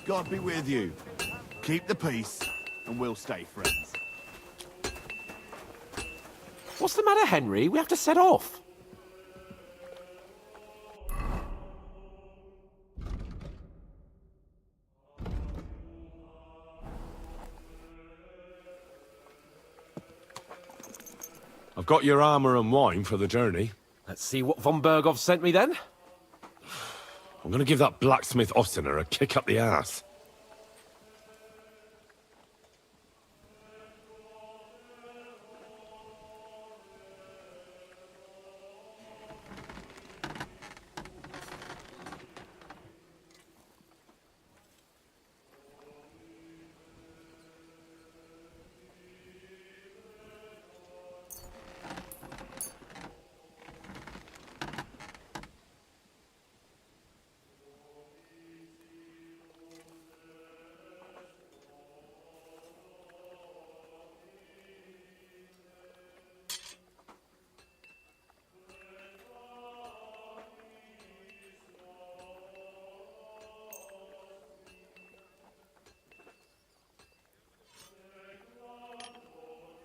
God be with you. Keep the peace, and we'll stay friends. What's the matter, Henry? We have to set off. I've got your armor and wine for the journey. Let's see what von Berghoff sent me then. I'm gonna give that blacksmith Ostener a kick up the ass.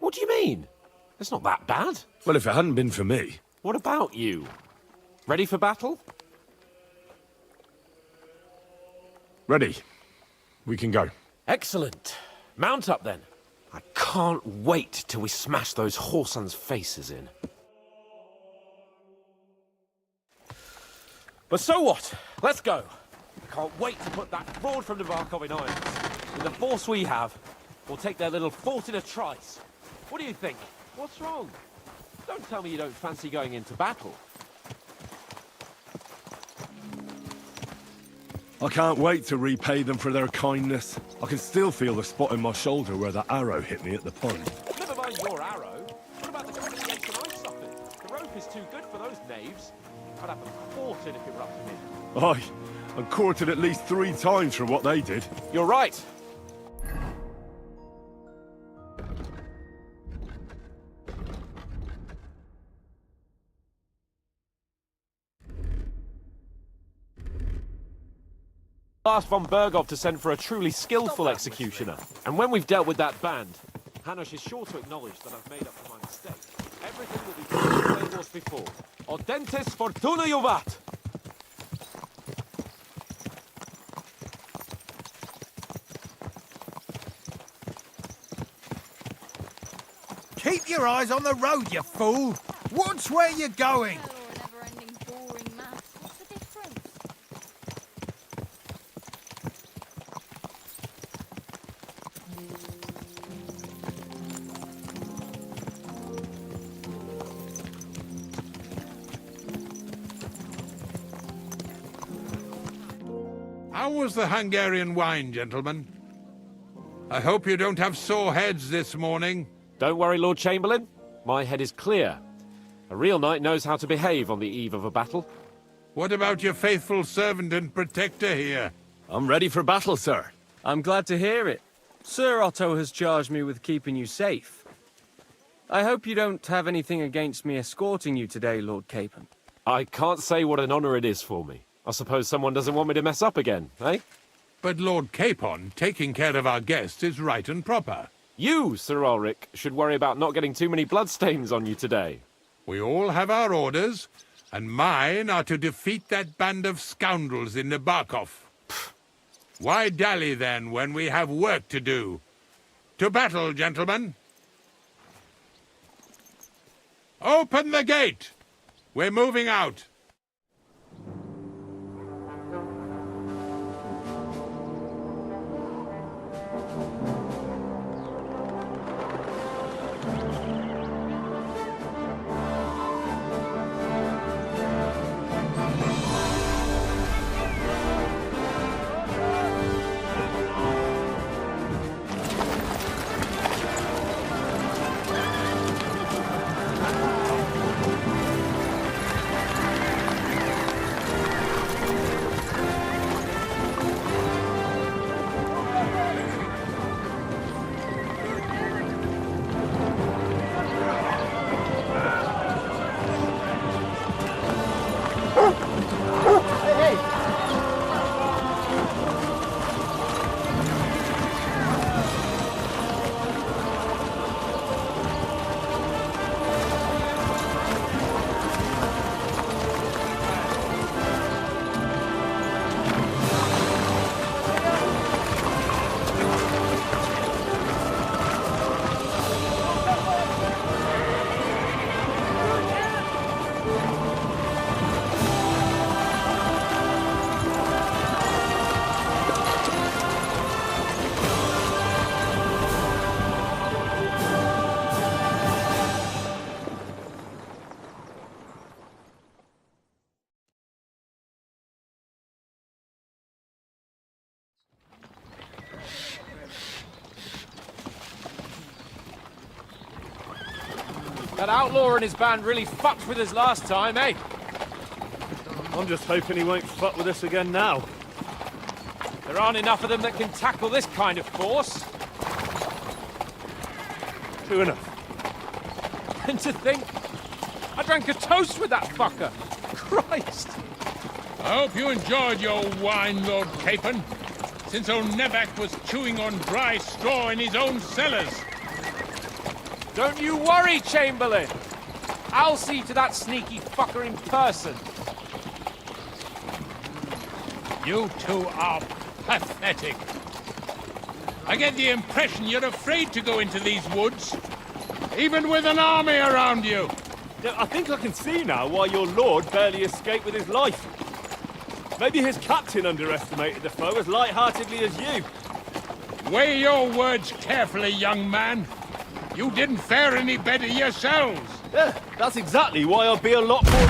What do you mean? It's not that bad. Well, if it hadn't been for me... What about you? Ready for battle? Ready. We can go. Excellent. Mount up then. I can't wait till we smash those whoresons' faces in. But so what? Let's go. I can't wait to put that fraud from Navarkov in irons. With the force we have, we'll take their little fort in a trice. What do you think? What's wrong? Don't tell me you don't fancy going into battle. I can't wait to repay them for their kindness. I can still feel the spot in my shoulder where that arrow hit me at the pond. Never mind your arrow. What about the humiliation I suffered? The rope is too good for those knaves. I'd have them quartered if it were up to me. Aye, and quartered at least 3 times for what they did. You're right. Asked von Berghoff to send for a truly skillful executioner. And when we've dealt with that band, Hanush is sure to acknowledge that I've made up for my mistake. Everything will be the same as before. Audentes fortuna juvat! Keep your eyes on the road, you fool! Watch where you're going! Never-ending boring maths. What's the difference? How was the Hungarian wine, gentlemen? I hope you don't have sore heads this morning. Don't worry, Lord Chamberlain. My head is clear. A real knight knows how to behave on the eve of a battle. What about your faithful servant and protector here? I'm ready for battle, sir. I'm glad to hear it. Sir Otto has charged me with keeping you safe. I hope you don't have anything against me escorting you today, Lord Capon. I can't say what an honor it is for me. I suppose someone doesn't want me to mess up again, eh? But Lord Capon, taking care of our guests is right and proper. You, Sir Ulrich, should worry about not getting too many bloodstains on you today. We all have our orders, and mine are to defeat that band of scoundrels in Nabarkov. Why dally, then, when we have work to do? To battle, gentlemen! Open the gate! We're moving out. That outlaw and his band really fucked with us last time, eh? I'm just hoping he won't fuck with us again now. There aren't enough of them that can tackle this kind of force. True enough. And to think, I drank a toast with that fucker. Christ! I hope you enjoyed your wine, Lord Capon, since old Nevac was chewing on dry straw in his own cellars. Don't you worry, Chamberlain. I'll see to that sneaky fucker in person. You two are pathetic. I get the impression you're afraid to go into these woods, even with an army around you. Yeah, I think I can see now why your lord barely escaped with his life. Maybe his captain underestimated the foe as light-heartedly as you. Weigh your words carefully, young man. You didn't fare any better yourselves. Yeah, that's exactly why I'll be a lot more...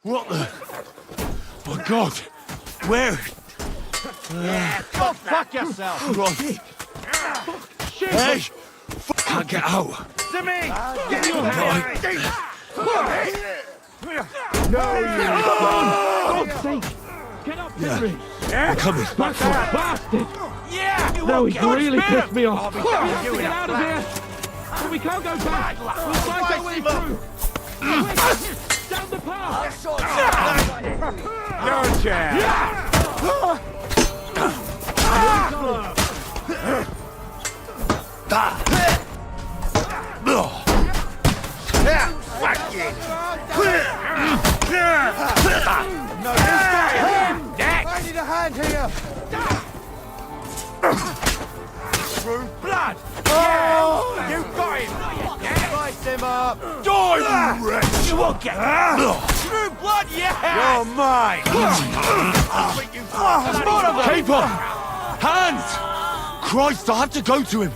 What the... My God! Where? Go fuck yourself! Right. Hey! Can't get out! To me! Get your hand! No, you... God's sake! Get up, Henry! We're coming! Back for it! Bastard! Yeah! You No, won't he's get really much better. pissed me off. I'll be down you in Get a out of flash. here! But we can't go back! We'll find our way through! Quick! Down the path! Your chance! Fuck you! No, next! I need a hand here! Through blood! Oh! You got him! Slice him up! Die, you wretch! You won't get Through blood, yeah! You're mine! Caper! Hands! Christ, I had to go to him!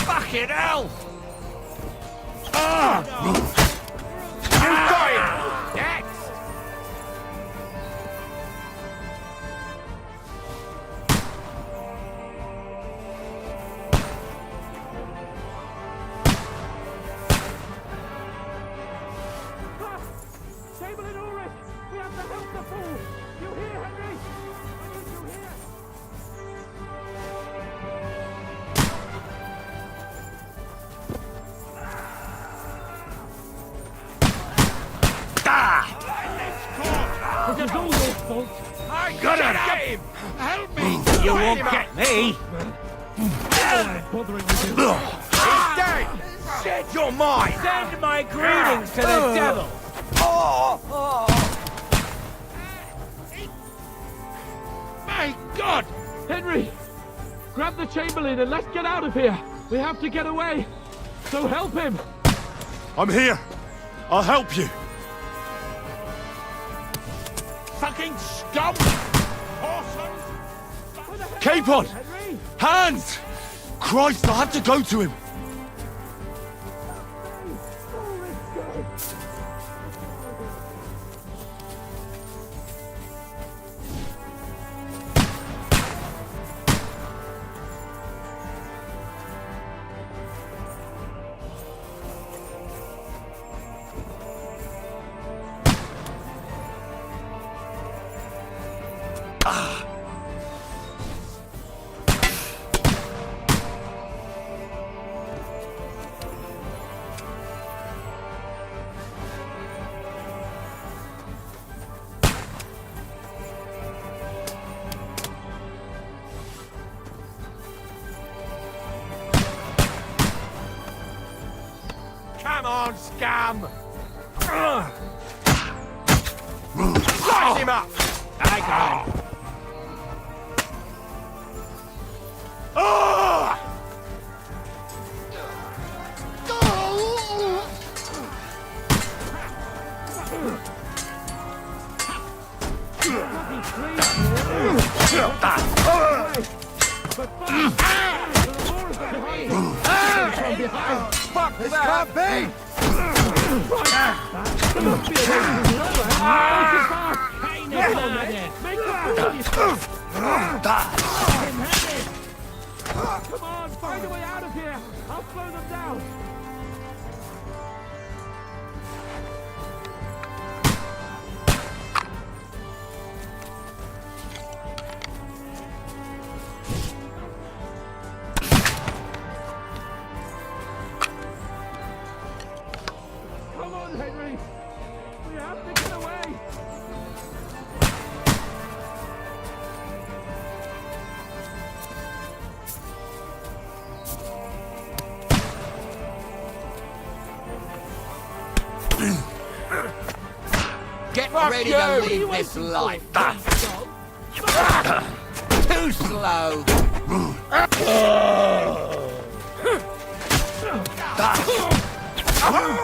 Fucking hell! You got him! Next! Chamberlain Ulrich! We have to help the fool! You hear, Henry? I need you here! fault. I gotta get him! Help me! You won't get me! Bothering with you. He's dead! Shit, you're mine! Send my greetings to the devil. My God! Henry, grab the Chamberlain and let's get out of here. We have to get away. So help him. I'm here. I'll help you. Fucking scum! Horses! Capon! Henry. Hands! Christ, I have to go to him. Come on, scum! Slice him up! I got him. Fuck this can't be! Come on, find a way out of here. I'll slow them down. Come on, Henry. We have to get away. Get ready to leave this life. Too slow.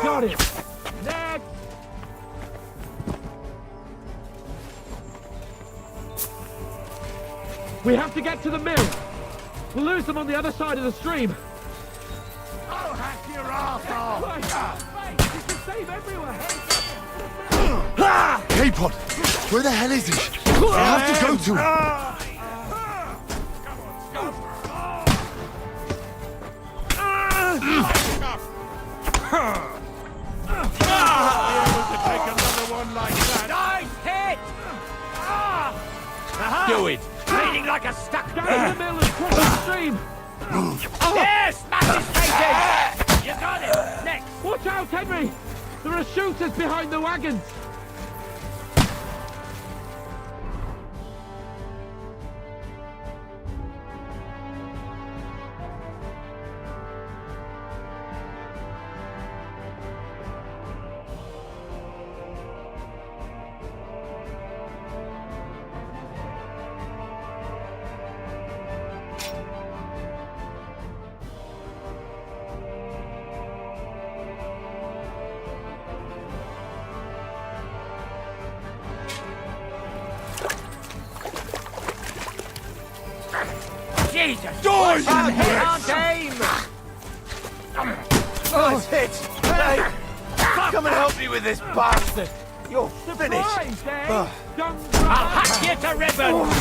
Got it. Next. We have to get to the mill. We'll lose them on the other side of the stream. I'll hack your ass off! Right. You can save everywhere. Capon! Where the hell is he? I have to go to him. Take another one like that! Nice hit! Do it! Bleeding like a stuck Down the mill and cross the stream. Yes! Smash his face in! You got it! Next! Watch out, Henry! There are shooters behind the wagons. Jesus! Die! Can't aim! Nice hit! Hey! Come and help me with this bastard! You're finished! Surprise, eh? Dumb I'll hack you to ribbons!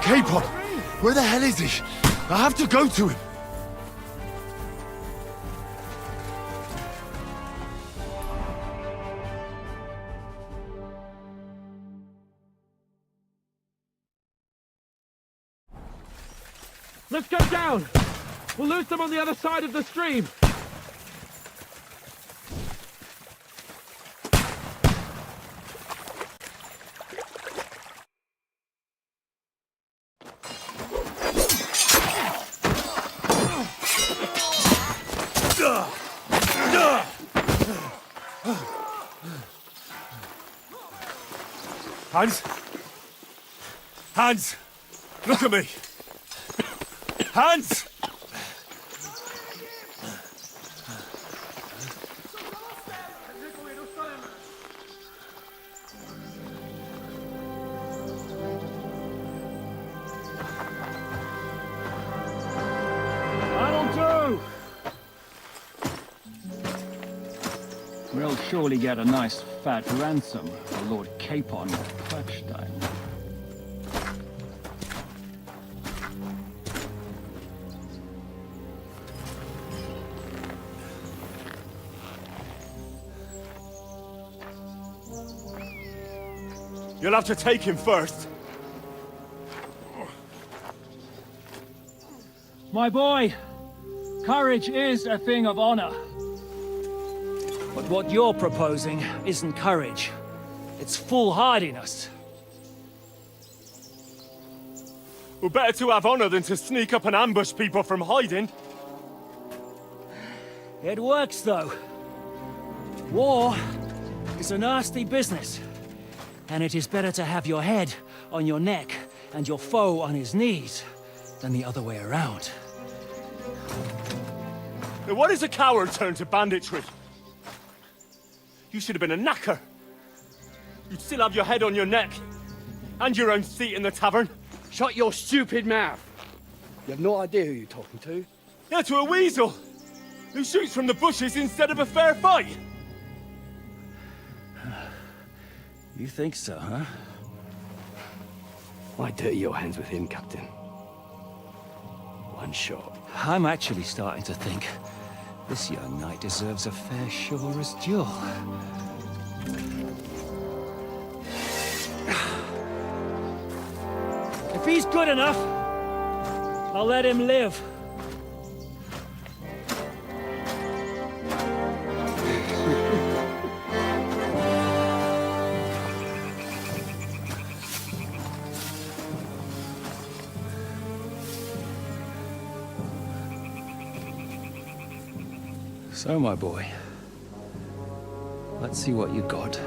Capon! Where the hell is he? I have to go to him! Let's go down! We'll lose them on the other side of the stream! Hans? Hans! Look at me! Hans! That'll do! We'll surely get a nice fat ransom for Lord Capon of Clerkstein. You'll have to take him first. My boy, courage is a thing of honor. But what you're proposing isn't courage. It's foolhardiness. We're better to have honor than to sneak up and ambush people from hiding. It works, though. War is a nasty business. And it is better to have your head on your neck and your foe on his knees than the other way around. Now what is a coward turned to banditry? You should have been a knacker. You'd still have your head on your neck. And your own seat in the tavern. Shut your stupid mouth! You have no idea who you're talking to. Yeah, to a weasel! Who shoots from the bushes instead of a fair fight! You think so, huh? Why dirty your hands with him, Captain? One shot. I'm actually starting to think this young knight deserves a fair chivalrous duel. If he's good enough, I'll let him live. So, my boy, let's see what you got.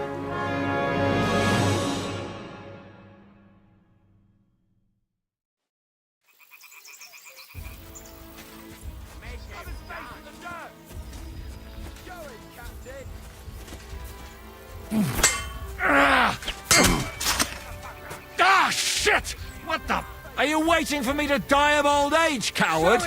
Ah, shit! What the? Are you waiting for me to die of old age, coward?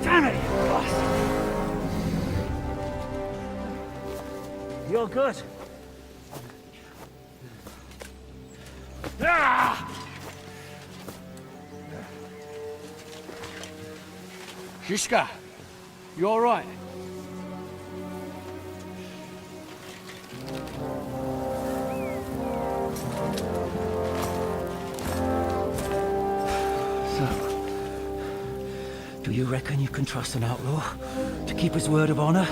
Damn it! You're good. Shishka, you all right? Do you reckon you can trust an outlaw to keep his word of honor?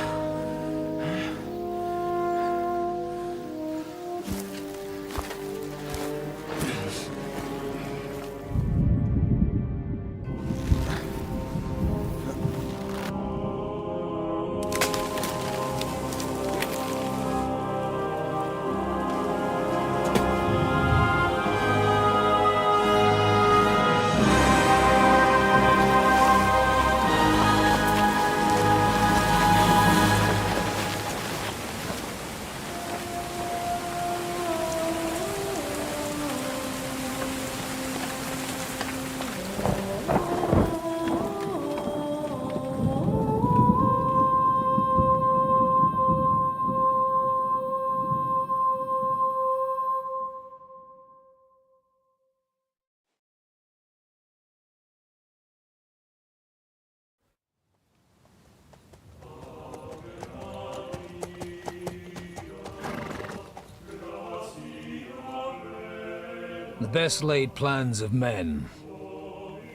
best laid plans of men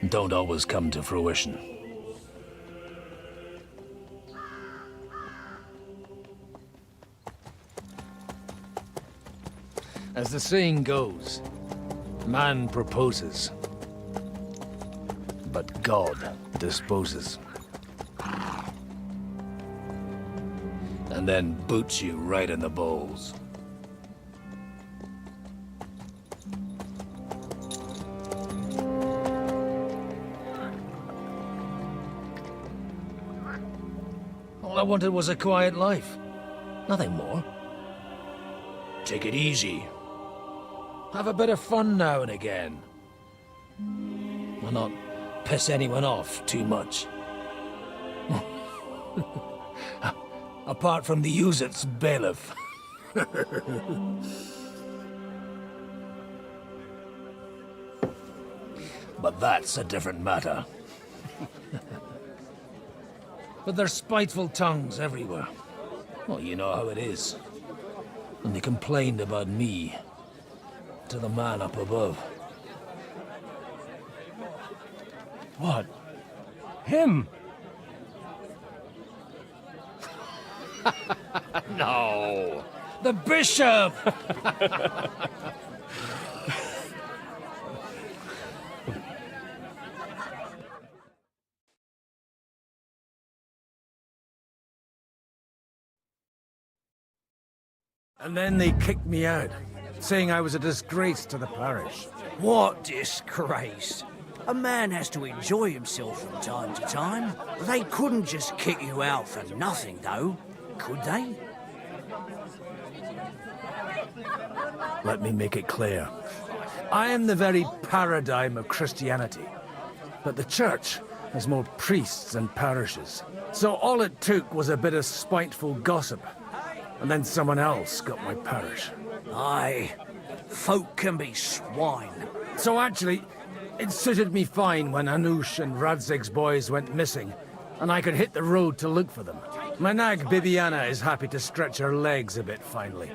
don't always come to fruition. As the saying goes, man proposes, but God disposes. And then boots you right in the balls. All I wanted was a quiet life. Nothing more. Take it easy. Have a bit of fun now and again. Well, not piss anyone off too much. Apart from the Uzit's bailiff. But that's a different matter. But there's spiteful tongues everywhere. Well, you know how it is. And they complained about me to the man up above. What? Him? No! The bishop! And then they kicked me out, saying I was a disgrace to the parish. What disgrace? A man has to enjoy himself from time to time. They couldn't just kick you out for nothing, though, could they? Let me make it clear. I am the very paradigm of Christianity. But the church has more priests and parishes. So all it took was a bit of spiteful gossip. And then someone else got my parish. Aye, folk can be swine. So actually, it suited me fine when Anush and Radzig's boys went missing, and I could hit the road to look for them. My nag Bibiana is happy to stretch her legs a bit finally,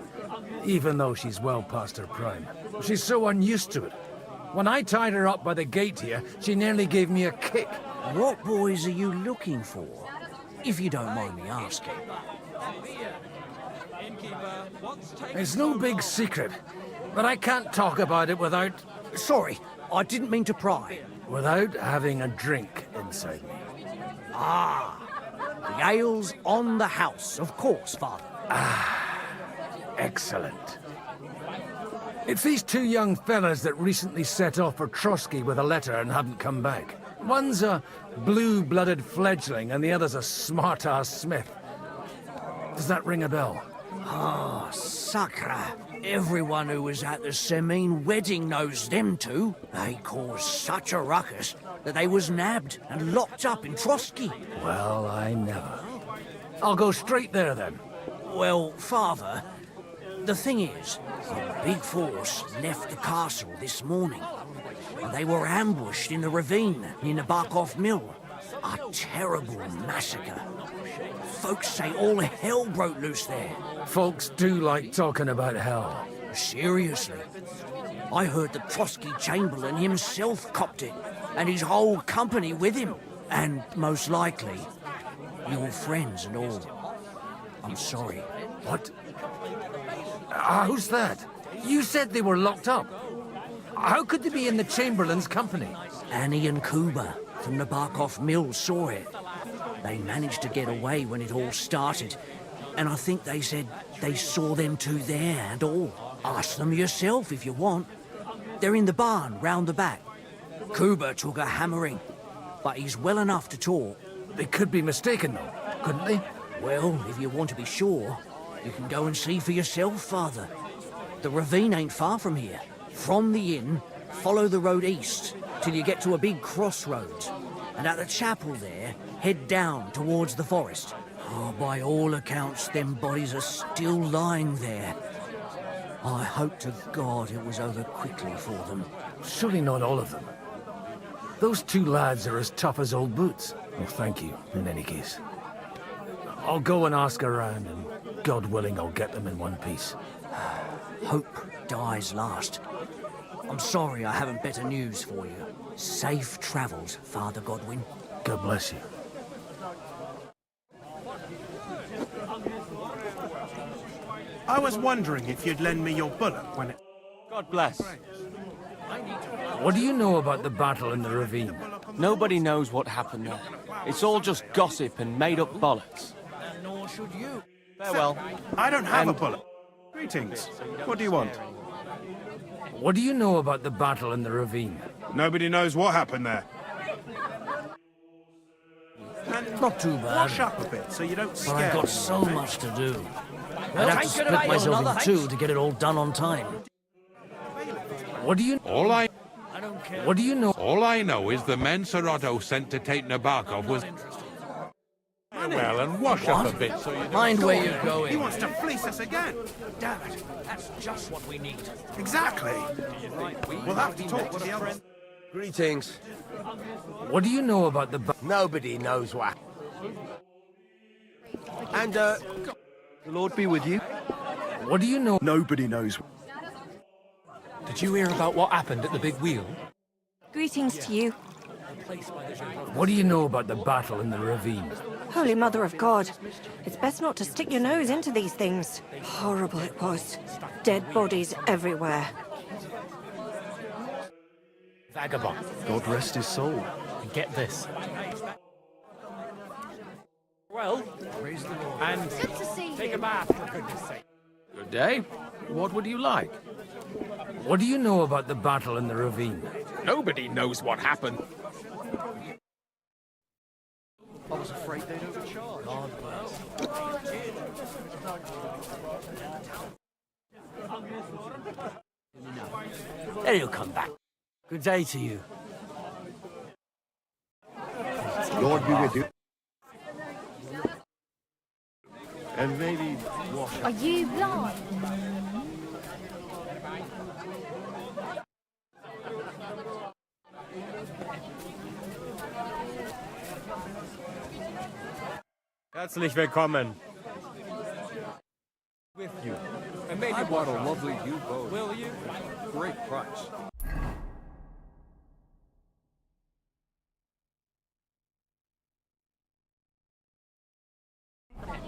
even though she's well past her prime. She's so unused to it. When I tied her up by the gate here, she nearly gave me a kick. What boys are you looking for, if you don't mind me asking? It's no big secret, but I can't talk about it without... Sorry, I didn't mean to pry. Without having a drink inside me. Ah, the ale's on the house, of course, Father. Ah, excellent. It's these two young fellas that recently set off for Trotsky with a letter and haven't come back. One's a blue-blooded fledgling and the other's a smart-ass smith. Does that ring a bell? Ah, Sakra. Everyone who was at the Semine wedding knows them two. They caused such a ruckus that they was nabbed and locked up in Trotsky. Well, I never. I'll go straight there, then. Well, Father, the thing is, a big force left the castle this morning. And they were ambushed in the ravine near the Barkov Mill. A terrible massacre. Folks say all hell broke loose there. Folks do like talking about hell. Seriously. I heard the Trotsky Chamberlain himself copped it, and his whole company with him. And most likely, your friends and all. I'm sorry. What? How's that? You said they were locked up. How could they be in the Chamberlain's company? Annie and Kuba from the Barkov Mill saw it. They managed to get away when it all started, and I think they said they saw them two there and all. Ask them yourself if you want. They're in the barn round the back. Kuba took a hammering, but he's well enough to talk. They could be mistaken, though, couldn't they? Well, if you want to be sure, you can go and see for yourself, Father. The ravine ain't far from here. From the inn, follow the road east till you get to a big crossroads. And at the chapel there, head down towards the forest. Oh, by all accounts, them bodies are still lying there. I hope to God it was over quickly for them. Surely not all of them. Those two lads are as tough as old boots. Well, thank you, in any case. I'll go and ask around, and God willing, I'll get them in one piece. Hope dies last. I'm sorry I haven't better news for you. Safe travels, Father Godwin. God bless you. I was wondering if you'd lend me your bullet when it... God bless. What do you know about the battle in the ravine? Nobody knows what happened there. It's all just gossip and made-up bollocks. Nor should you. Farewell. I don't have a bullet. Greetings. What do you want? What do you know about the battle in the ravine? Nobody knows what happened there. Not too bad. Wash up a bit so you don't But scare I've got me. so much to do. I'd have to split myself in two to get it all done on time. What do you... I don't care. What do you know? All I know is the men Sir Otto sent to take Nabokov was... Well, and wash up a bit so you don't... Mind where you're He going. wants to fleece us again. Damn it. That's just what we need. Exactly. We'll have to talk to the others. Greetings. What do you know about the... Nobody knows what. And, the Lord be with you. What do you know? Nobody knows. Did you hear about what happened at the big wheel? Greetings to you. What do you know about the battle in the ravine? Holy Mother of God. It's best not to stick your nose into these things. Horrible it was. Dead bodies everywhere. Vagabond. God rest his soul. And get this. Well, and Good to see take you. a bath, for goodness sake. Good day. What would you like? What do you know about the battle in the ravine? Nobody knows what happened. I was afraid they'd overcharge. Then he'll come back. Good day to you. Lord be with you. And maybe wash Are you blind? Herzlich willkommen. with you. And maybe what a lovely view boat. Will you? Great price.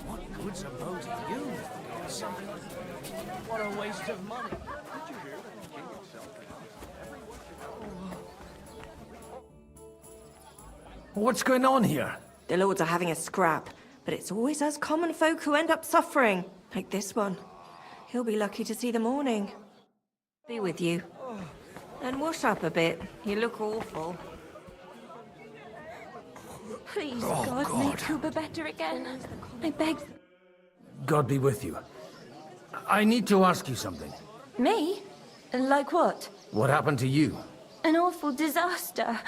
What good's a boat to you? What a waste of money. Did you hear that the king himself? What's going on here? The lords are having a scrap, but it's always us common folk who end up suffering, like this one. He'll be lucky to see the morning. Be with you. And wash up a bit. You look awful. Please, Oh, God, make God. Cooper better again. I beg. God be with you. I need to ask you something. Me? Like what? What happened to you? An awful disaster.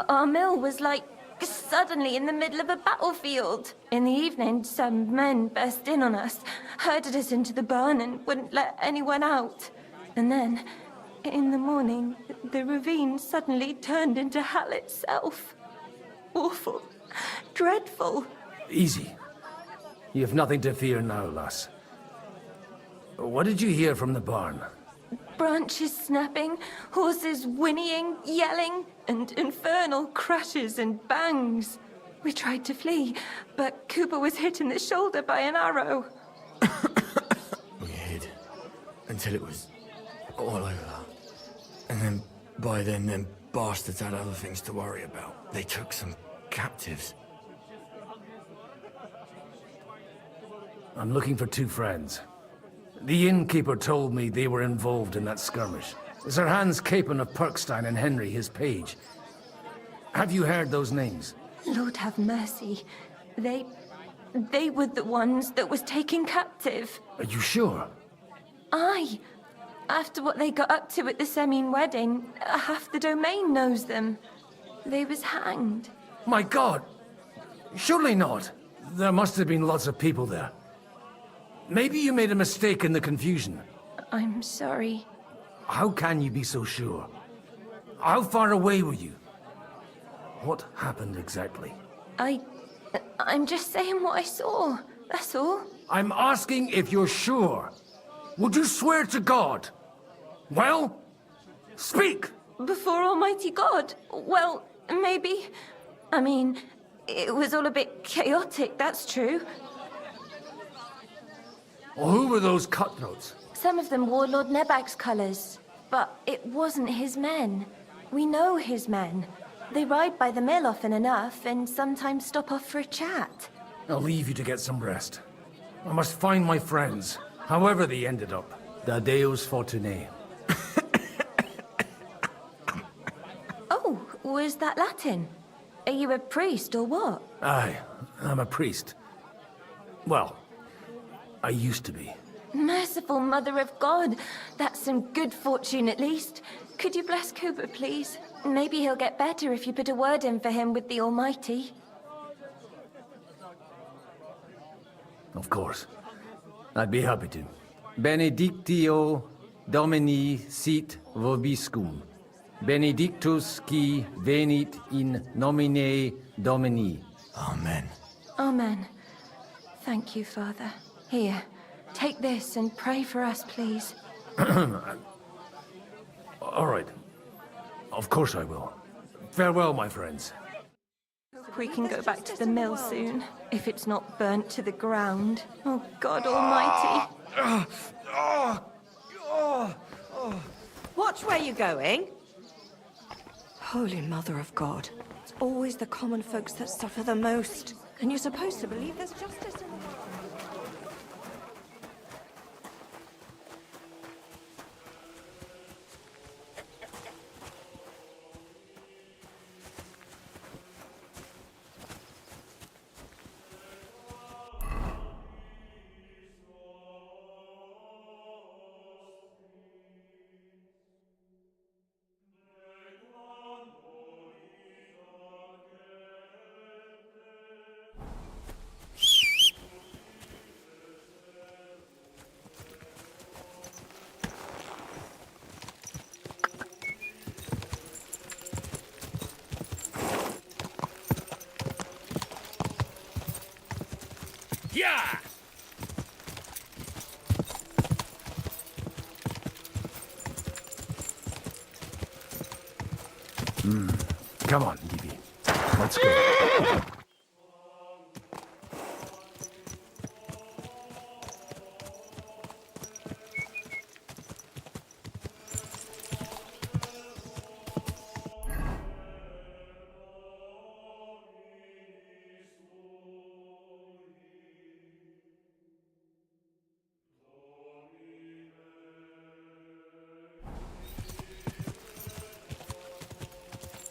Our mill was like suddenly in the middle of a battlefield. In the evening, some men burst in on us, herded us into the barn and wouldn't let anyone out. And then, in the morning, the ravine suddenly turned into hell itself. Awful. Dreadful. Easy. You have nothing to fear now, lass. What did you hear from the barn? Branches snapping, horses whinnying, yelling, and infernal crashes and bangs. We tried to flee, but Cooper was hit in the shoulder by an arrow. We hid until it was all over. And then, by then, them bastards had other things to worry about. They took some captives. I'm looking for two friends. The innkeeper told me they were involved in that skirmish. Sir Hans Capon of Perkstein and Henry, his page. Have you heard those names? Lord have mercy. They were the ones that was taken captive. Are you sure? Aye. After what they got up to at the Semine wedding, half the domain knows them. They was hanged. My God! Surely not. There must have been lots of people there. Maybe you made a mistake in the confusion. I'm sorry. How can you be so sure? How far away were you? What happened exactly? I'm just saying what I saw. That's all. I'm asking if you're sure. Would you swear to God? Well? Speak! Before Almighty God? Well, maybe. I mean, it was all a bit chaotic, that's true. Well, who were those cutthroats? Some of them wore Lord Nebag's colours, but it wasn't his men. We know his men. They ride by the mill often enough, and sometimes stop off for a chat. I'll leave you to get some rest. I must find my friends, however they ended up. Da Deus Fortunae. Oh, was that Latin? Are you a priest or what? Aye, I'm a priest. Well, I used to be. Merciful Mother of God. That's some good fortune at least. Could you bless Cooper, please? Maybe he'll get better if you put a word in for him with the Almighty. Of course. I'd be happy to. Benedictio Domini sit vobiscum. Benedictus qui venit in nomine Domini. Amen. Amen. Thank you, Father. Here, take this and pray for us, please. All right. Of course I will. Farewell, my friends. We can go back to the mill soon, if it's not burnt to the ground. Oh, God Almighty. Watch where you're going. Holy Mother of God. It's always the common folks that suffer the most. And you're supposed to believe there's justice in the world. Yeah! Come on, Evie. Let's go.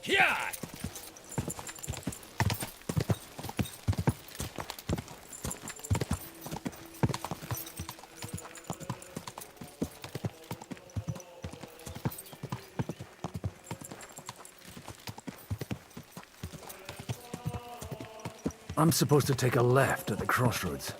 Yeah! I'm supposed to take a left at the crossroads.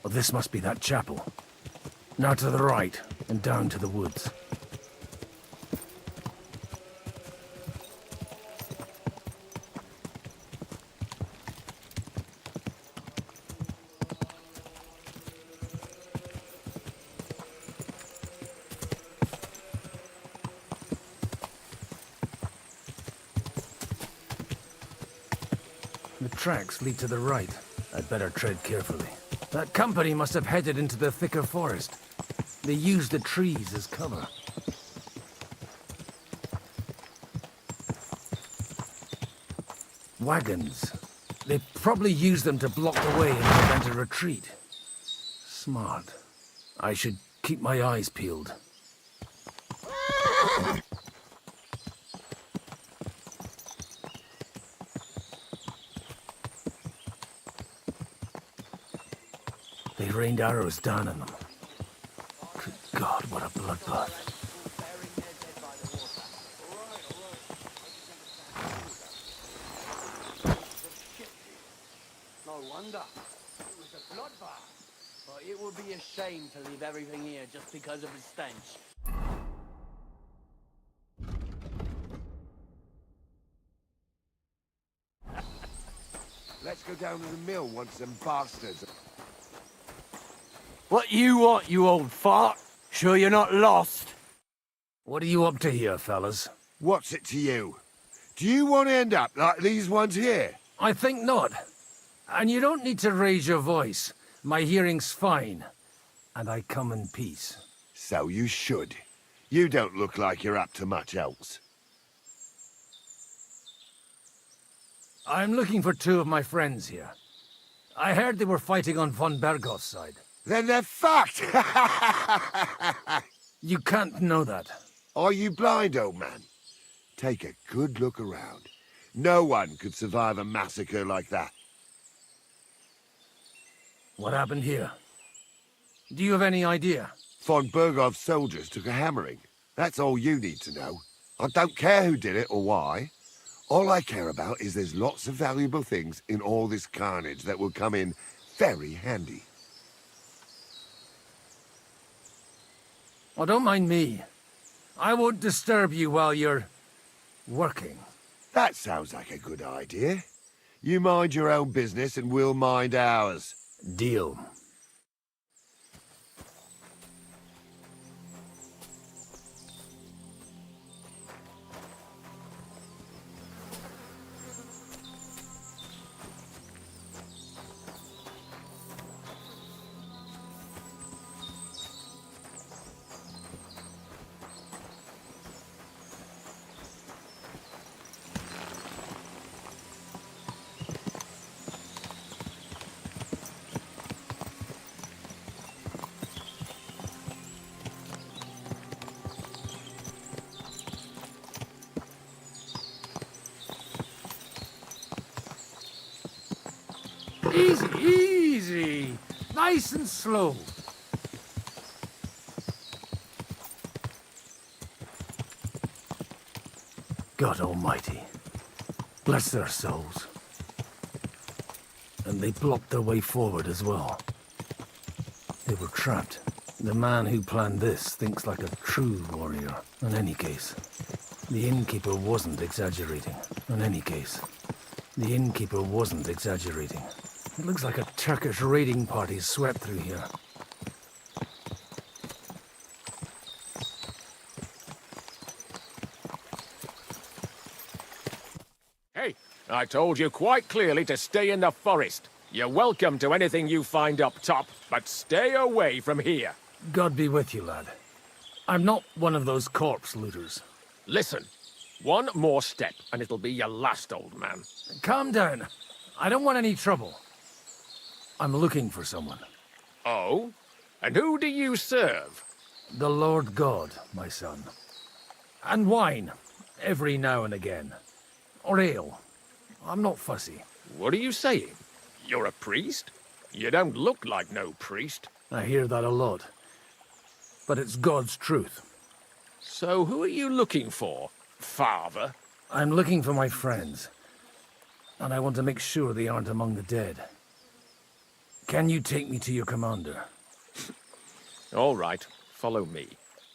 Well, this must be that chapel. Now to the right, and down to the woods. The tracks lead to the right. I'd better tread carefully. That company must have headed into the thicker forest. They used the trees as cover. Wagons. They probably used them to block the way and prevent a retreat. Smart. I should keep my eyes peeled. They rained arrows down on them. Good God, what a bloodbath. No wonder. It was a bloodbath. But it would be a shame to leave everything here just because of the stench. go down to the mill once them bastards... What you want, you old fart? Sure you're not lost? What are you up to here, fellas? What's it to you? Do you want to end up like these ones here? I think not. And you don't need to raise your voice. My hearing's fine. And I come in peace. So you should. You don't look like you're up to much else. I'm looking for two of my friends here. I heard they were fighting on von Bergoth's side. Then they're fucked! You can't know that. Are you blind, old man? Take a good look around. No one could survive a massacre like that. What happened here? Do you have any idea? Von Bergoth's soldiers took a hammering. That's all you need to know. I don't care who did it or why. All I care about is there's lots of valuable things in all this carnage that will come in very handy. Oh, don't mind me. I won't disturb you while you're... working. That sounds like a good idea. You mind your own business and we'll mind ours. Deal. Easy, easy. Nice and slow. God Almighty. Bless their souls. And they blocked their way forward as well. They were trapped. The man who planned this thinks like a true warrior. In any case, the innkeeper wasn't exaggerating. In any case, the innkeeper wasn't exaggerating. It looks like a Turkish raiding party swept through here. Hey, I told you quite clearly to stay in the forest. You're welcome to anything you find up top, but stay away from here. God be with you, lad. I'm not one of those corpse looters. Listen, one more step and it'll be your last, old man. Calm down. I don't want any trouble. I'm looking for someone. Oh? And who do you serve? The Lord God, my son. And wine, every now and again. Or ale. I'm not fussy. What are you saying? You're a priest? You don't look like no priest. I hear that a lot. But it's God's truth. So who are you looking for, father? I'm looking for my friends. And I want to make sure they aren't among the dead. Can you take me to your commander? All right, follow me.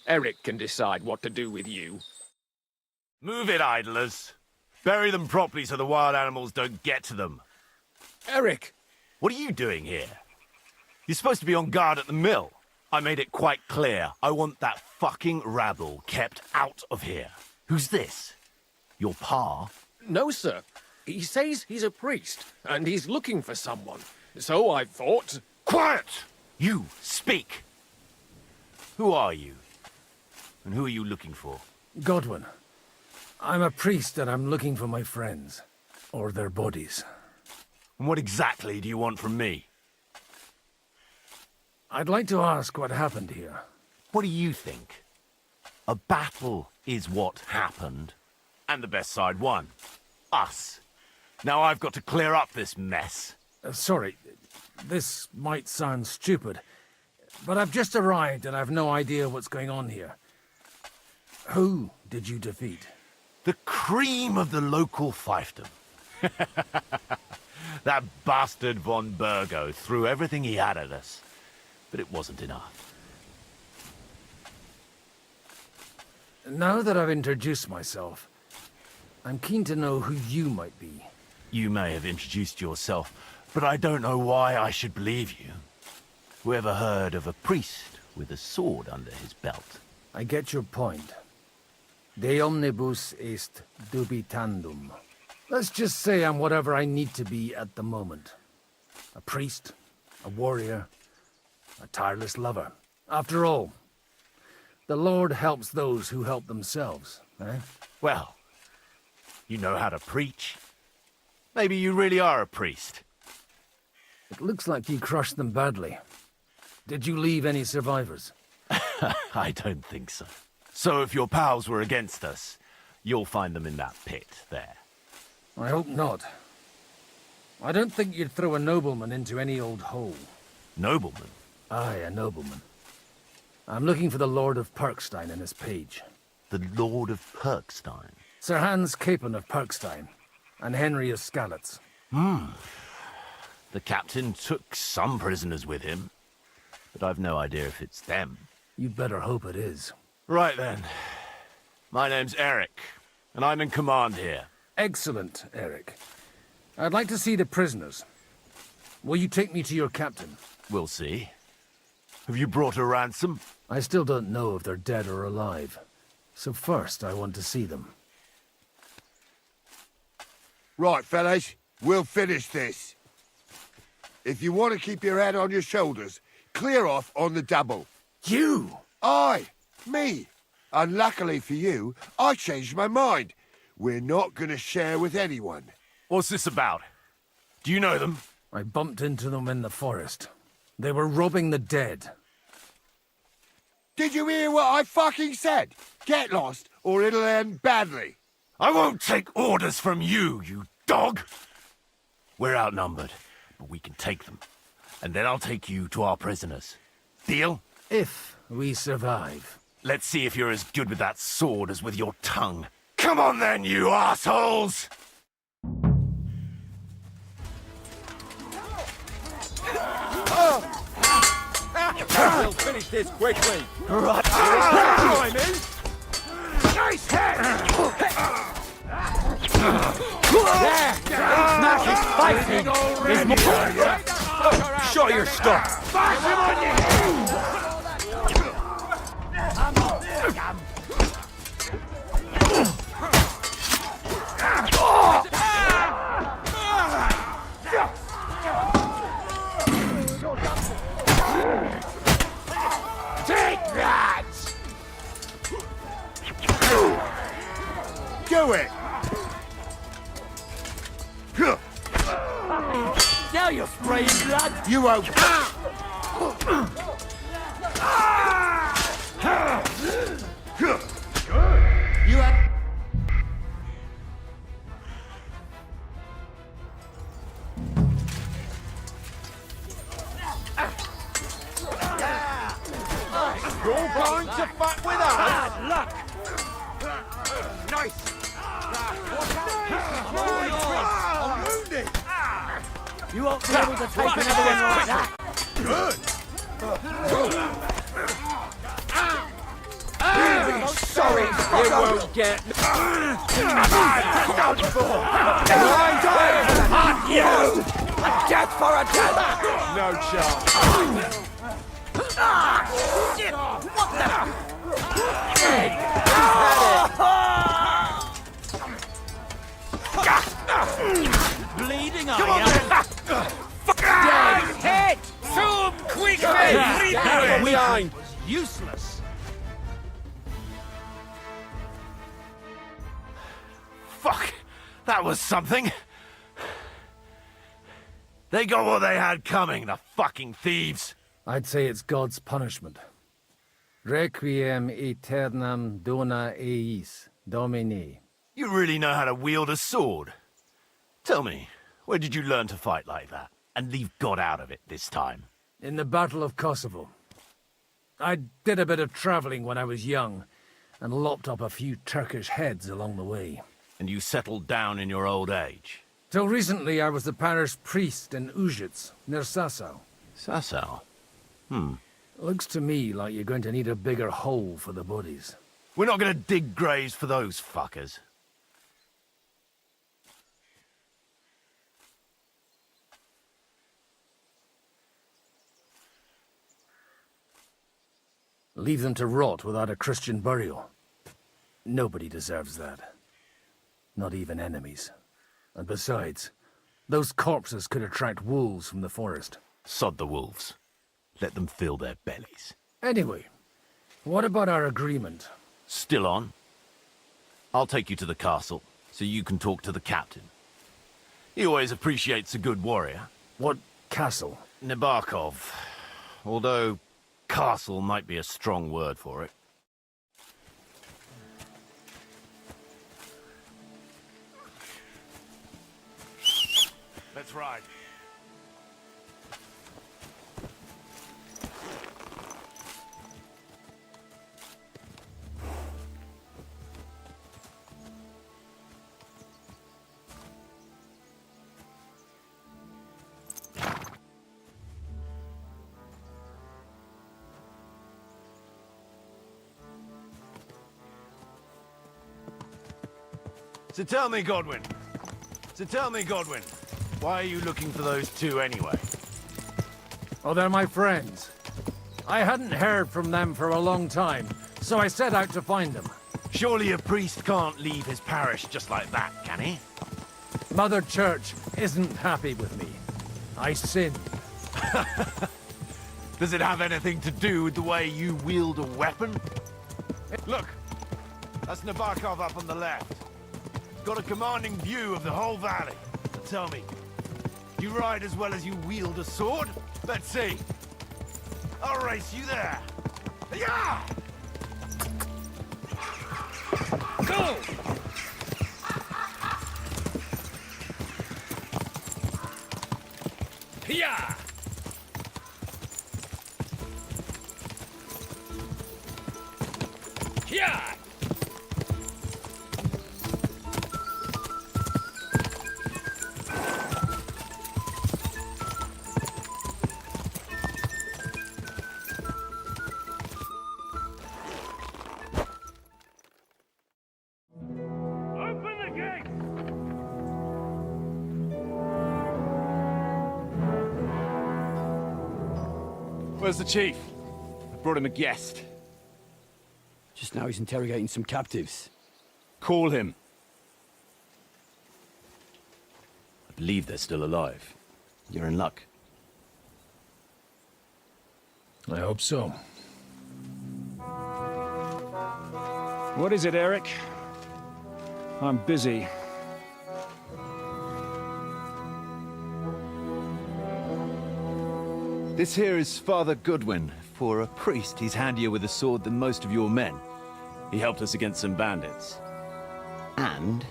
Eric can decide what to do with you. Move it, idlers. Bury them properly so the wild animals don't get to them. Eric! What are you doing here? You're supposed to be on guard at the mill. I made it quite clear. I want that fucking rabble kept out of here. Who's this? Your pa? No, sir. He says he's a priest, and he's looking for someone. So I thought... Quiet! You, speak! Who are you? And who are you looking for? Godwin. I'm a priest and I'm looking for my friends. Or their bodies. And what exactly do you want from me? I'd like to ask what happened here. What do you think? A battle is what happened. And the best side won. Us. Now I've got to clear up this mess. Sorry, this might sound stupid, but I've just arrived and I've no idea what's going on here. Who did you defeat? The cream of the local fiefdom. That bastard von Bergo threw everything he had at us, but it wasn't enough. Now that I've introduced myself, I'm keen to know who you might be. You may have introduced yourself, but I don't know why I should believe you. Who ever heard of a priest with a sword under his belt? I get your point. De omnibus est dubitandum. Let's just say I'm whatever I need to be at the moment. A priest, a warrior, a tireless lover. After all, the Lord helps those who help themselves, eh? Well, you know how to preach. Maybe you really are a priest. It looks like you crushed them badly. Did you leave any survivors? I don't think so. So if your pals were against us, you'll find them in that pit there. I hope not. I don't think you'd throw a nobleman into any old hole. Nobleman? Aye, a nobleman. I'm looking for the Lord of Perkstein and his page. The Lord of Perkstein? Sir Hans Capon of Perkstein, and Henry of Skalitz. The captain took some prisoners with him, but I've no idea if it's them. You'd better hope it is. Right then. My name's Eric, and I'm in command here. Excellent, Eric. I'd like to see the prisoners. Will you take me to your captain? We'll see. Have you brought a ransom? I still don't know if they're dead or alive. So first, I want to see them. Right, fellas, we'll finish this. If you want to keep your head on your shoulders, clear off on the double. You? Aye, me. Unluckily for you, I changed my mind. We're not going to share with anyone. What's this about? Do you know them? I bumped into them in the forest. They were robbing the dead. Did you hear what I fucking said? Get lost, or it'll end badly. I won't take orders from you, you dog! We're outnumbered, but we can take them. And then I'll take you to our prisoners. Deal? If we survive. Let's see if you're as good with that sword as with your tongue. Come on then, you assholes! We'll finish this quickly. Right. Nice head! There! Smash is fighting! There's more! Show your stuff! Bash him on your head! Take that! Do it! Now you're spraying blood! You won't... You have... You're going to fight with us! Bad luck! Nice! I'm all yours! I'm wounded! You won't be able to take another one like that! Good! Sorry, you won't get... You! A death for a death! No chance. Shit! What the... Bleeding, are you? Dead head! Zoom quickly! Behind! Useless! Fuck! That was something! They got what they had coming, the fucking thieves! I'd say it's God's punishment. Requiem aeternam dona eis, Domini. You really know how to wield a sword. Tell me, where did you learn to fight like that? And leave God out of it this time? In the Battle of Kosovo. I did a bit of traveling when I was young, and lopped up a few Turkish heads along the way. And you settled down in your old age? Till recently, I was the parish priest in Užice, near Sasau. Sasau? Looks to me like you're going to need a bigger hole for the bodies. We're not going to dig graves for those fuckers. Leave them to rot without a Christian burial. Nobody deserves that. Not even enemies. And besides, those corpses could attract wolves from the forest. Sod the wolves. Let them fill their bellies. Anyway, what about our agreement? Still on? I'll take you to the castle, so you can talk to the captain. He always appreciates a good warrior. What castle? Nabokov. Although, castle might be a strong word for it. Let's ride. So tell me, Godwin. Why are you looking for those two anyway? Oh, they're my friends. I hadn't heard from them for a long time, so I set out to find them. Surely a priest can't leave his parish just like that, can he? Mother Church isn't happy with me. I sinned. Does it have anything to do with the way you wield a weapon? Look, that's Nabokov up on the left. Got a commanding view of the whole valley. Now tell me, you ride as well as you wield a sword? Let's see. I'll race you there. Yeah! Go! Yeah! Yeah! Where's the chief? I brought him a guest. Just now he's interrogating some captives. Call him. I believe they're still alive. You're in luck. I hope so. What is it, Eric? I'm busy. This here is Father Goodwin. For a priest, he's handier with a sword than most of your men. He helped us against some bandits. And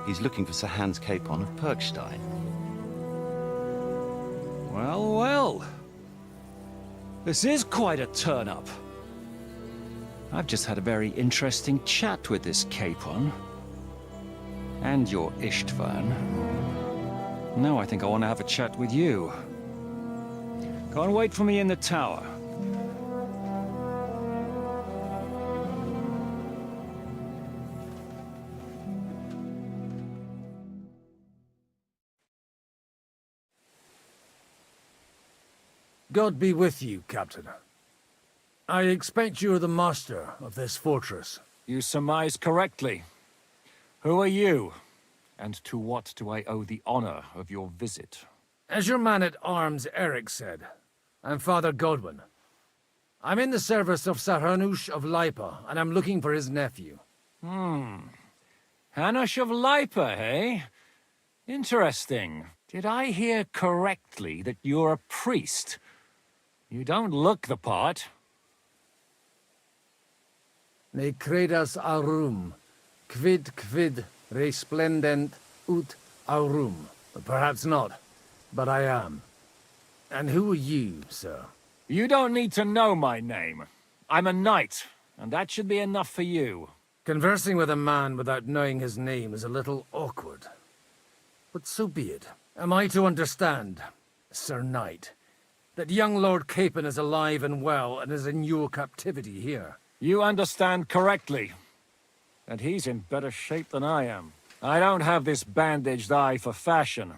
he's looking for Sir Hans Capon of Perkstein. Well, well. This is quite a turn-up. I've just had a very interesting chat with this Capon. And your Istvan. Now I think I want to have a chat with you. Go and wait for me in the tower. God be with you, Captain. I expect you're the master of this fortress. You surmise correctly. Who are you? And to what do I owe the honor of your visit? As your man-at-arms Eric said, I'm Father Godwin. I'm in the service of Sir Hanush of Lipa, and I'm looking for his nephew. Hanush of Lipa, eh? Interesting. Did I hear correctly that you're a priest? You don't look the part. Ne credas aurum, quid resplendent ut aurum. Perhaps not, but I am. And who are you, sir? You don't need to know my name. I'm a knight, and that should be enough for you. Conversing with a man without knowing his name is a little awkward. But so be it. Am I to understand, Sir Knight, that young Lord Capon is alive and well and is in your captivity here? You understand correctly. And he's in better shape than I am. I don't have this bandaged eye for fashion.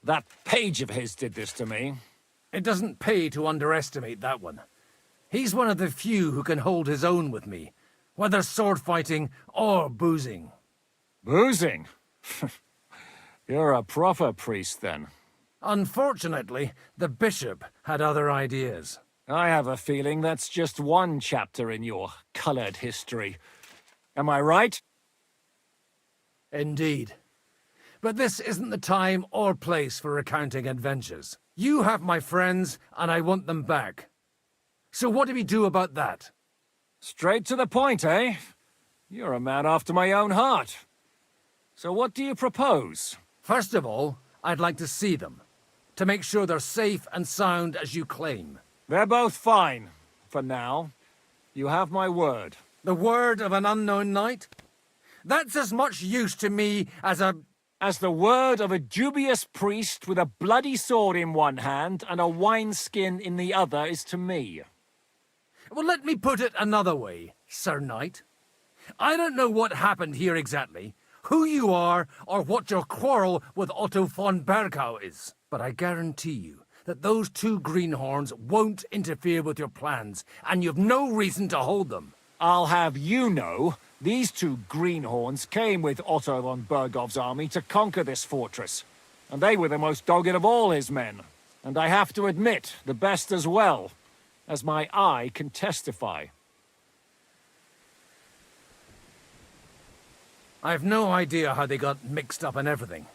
That page of his did this to me. It doesn't pay to underestimate that one. He's one of the few who can hold his own with me, whether sword fighting or boozing. Boozing? You're a proper priest, then. Unfortunately, the bishop had other ideas. I have a feeling that's just one chapter in your colored history. Am I right? Indeed. But this isn't the time or place for recounting adventures. You have my friends, and I want them back. So what do we do about that? Straight to the point, eh? You're a man after my own heart. So what do you propose? First of all, I'd like to see them, to make sure they're safe and sound as you claim. They're both fine, for now. You have my word. The word of an unknown knight? That's as much use to me as the word of a dubious priest with a bloody sword in one hand and a wineskin in the other is to me. Well, let me put it another way, Sir Knight. I don't know what happened here exactly, who you are, or what your quarrel with Otto von Bergau is. But I guarantee you that those two greenhorns won't interfere with your plans, and you've no reason to hold them. I'll have you know, these two greenhorns came with Otto von Bergau's army to conquer this fortress, and they were the most dogged of all his men. And I have to admit, the best as well, as my eye can testify. I've no idea how they got mixed up in everything,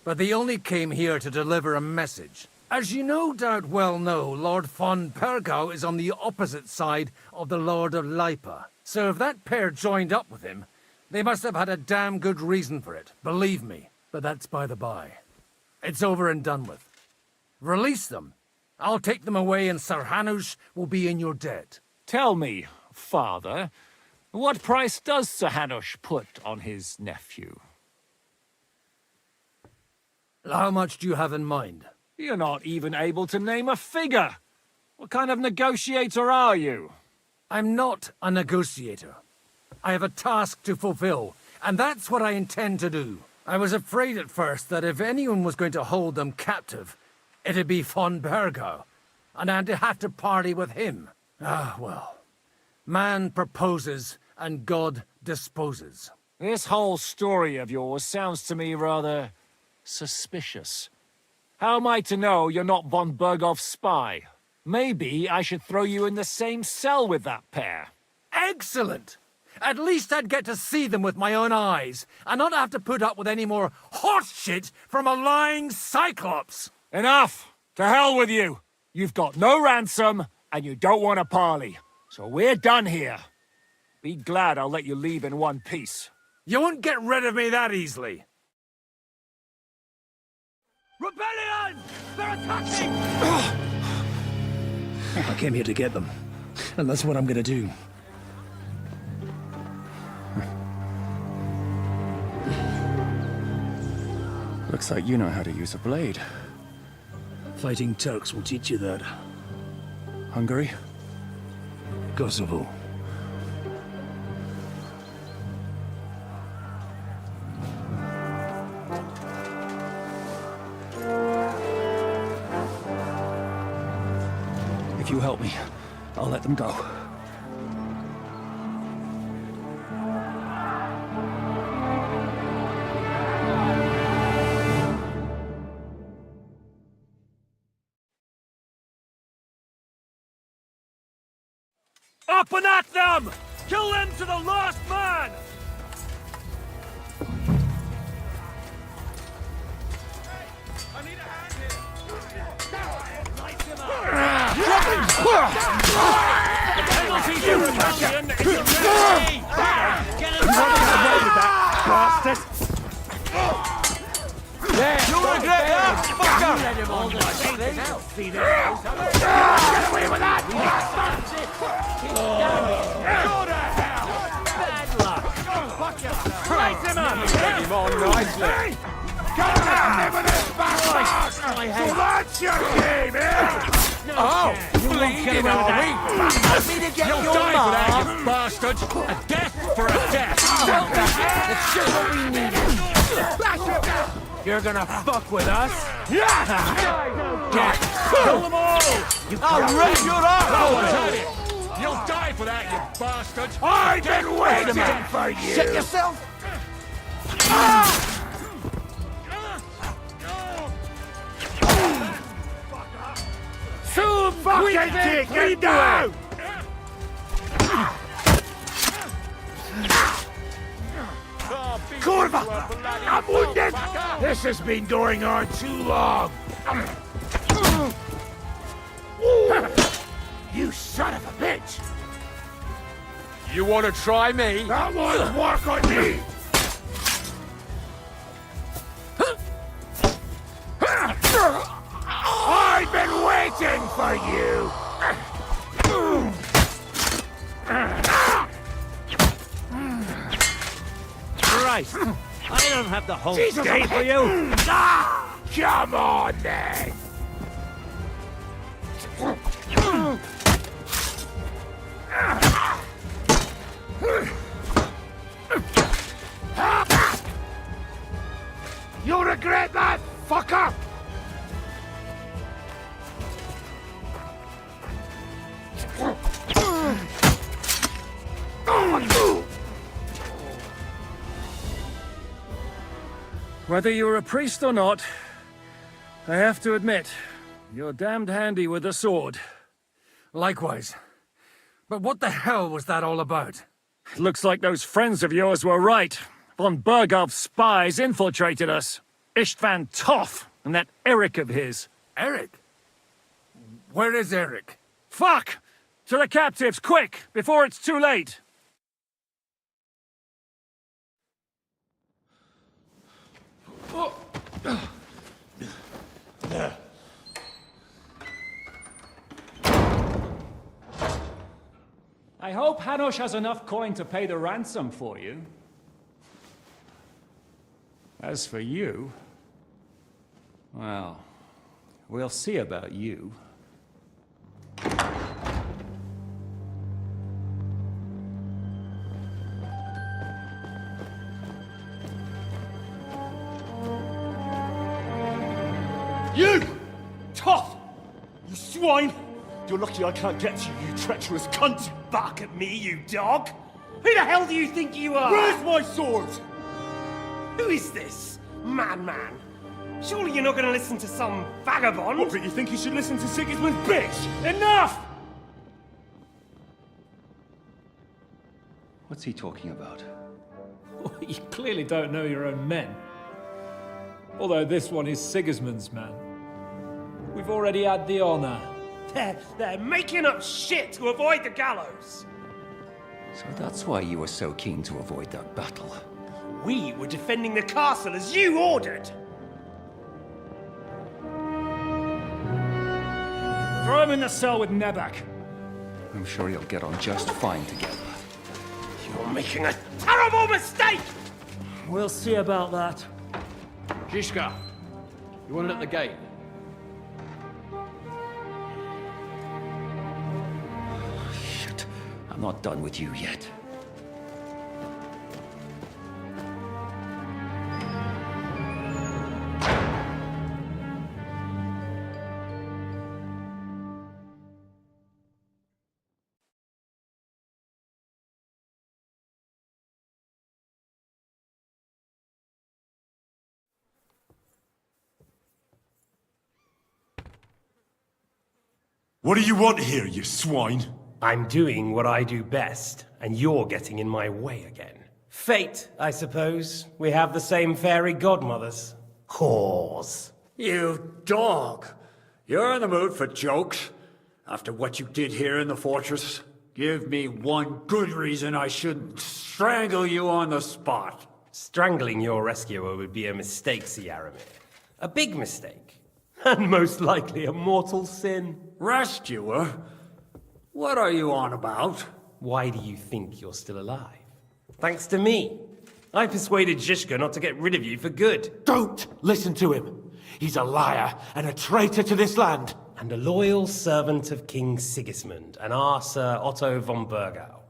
but they only came here to deliver a message. As you no doubt well know, Lord von Bergau is on the opposite side of the Lord of Lipa. So if that pair joined up with him, they must have had a damn good reason for it, believe me. But that's by the by. It's over and done with. Release them. I'll take them away and Sir Hanush will be in your debt. Tell me, Father, what price does Sir Hanush put on his nephew? How much do you have in mind? You're not even able to name a figure. What kind of negotiator are you? I'm not a negotiator. I have a task to fulfill, and that's what I intend to do. I was afraid at first that if anyone was going to hold them captive, it'd be von Bergau, and I'd have to parley with him. Ah, well. Man proposes, and God disposes. This whole story of yours sounds to me rather suspicious. How am I to know you're not von Bergau's spy? Maybe I should throw you in the same cell with that pair. Excellent! At least I'd get to see them with my own eyes, and not have to put up with any more horse shit from a lying cyclops! Enough! To hell with you! You've got no ransom, and you don't want to parley. So we're done here. Be glad I'll let you leave in one piece. You won't get rid of me that easily. Rebellion! They're attacking! I came here to get them, and that's what I'm gonna do. Looks like you know how to use a blade. Fighting Turks will teach you that. Hungary? Kosovo. If you help me, I'll let them go. Up and at them! Kill them to the last man! I need a hand here! Light him up! The penalty for rebellion is ready! Get him away with that, bastard! There! You wanna get up, fucker! Let him on the street out! See this? Get away with that! Go to hell! Bad luck! Go fuck yourself! Light him up! Take him on nicely! Come at him with this bastard! So that's your game, eh? Oh! Bleeding are we? Want me to get You'll your die for that, mom? you bastard! A death for a death! It's just what we needed! You're gonna fuck with us? Yeah! Kill them all! I'll raise your arm! Go at it! You'll die for that, you bastard! I've been waiting for you! Shit yourself! Soon fucking take it down! Kurva! I'm wounded! This has been going on too long! You son of a bitch! You want to try me? That won't work on me! I've been waiting for you! Christ! I don't have the whole Jesus, day for you! Come on, then! You'll regret that, fucker! Whether you're a priest or not, I have to admit, you're damned handy with a sword. Likewise. But what the hell was that all about? It looks like those friends of yours were right. Von Bergov's spies infiltrated us. Istvan Toth and that Eric of his. Eric? Where is Eric? Fuck! To the captives, quick, before it's too late! I hope Hanush has enough coin to pay the ransom for you. As for you... well, we'll see about you. You! Tough! You swine! You're lucky I can't get to you, you treacherous cunt! Bark at me, you dog! Who the hell do you think you are? Where's my sword? Who is this? Man. Surely you're not going to listen to some vagabond? What, but you think you should listen to Sigismund's bitch? Enough! What's he talking about? You clearly don't know your own men. Although this one is Sigismund's man. We've already had the honor. They're making up shit to avoid the gallows. So that's why you were so keen to avoid that battle. We were defending the castle as you ordered. Throw him in the cell with Nebak. I'm sure you'll get on just fine together. You're making a terrible mistake! We'll see about that. Zhishka, you want it at the gate? Shit, I'm not done with you yet. What do you want here, you swine? I'm doing what I do best, and you're getting in my way again. Fate, I suppose. We have the same fairy godmothers. Whores. You dog! You're in the mood for jokes? After what you did here in the fortress? Give me one good reason I shouldn't strangle you on the spot. Strangling your rescuer would be a mistake, Yaramir. A big mistake. And most likely a mortal sin. Rescuer? What are you on about? Why do you think you're still alive? Thanks to me. I persuaded Zhishka not to get rid of you for good. Don't listen to him. He's a liar and a traitor to this land. And a loyal servant of King Sigismund and our Sir Otto von Bergau.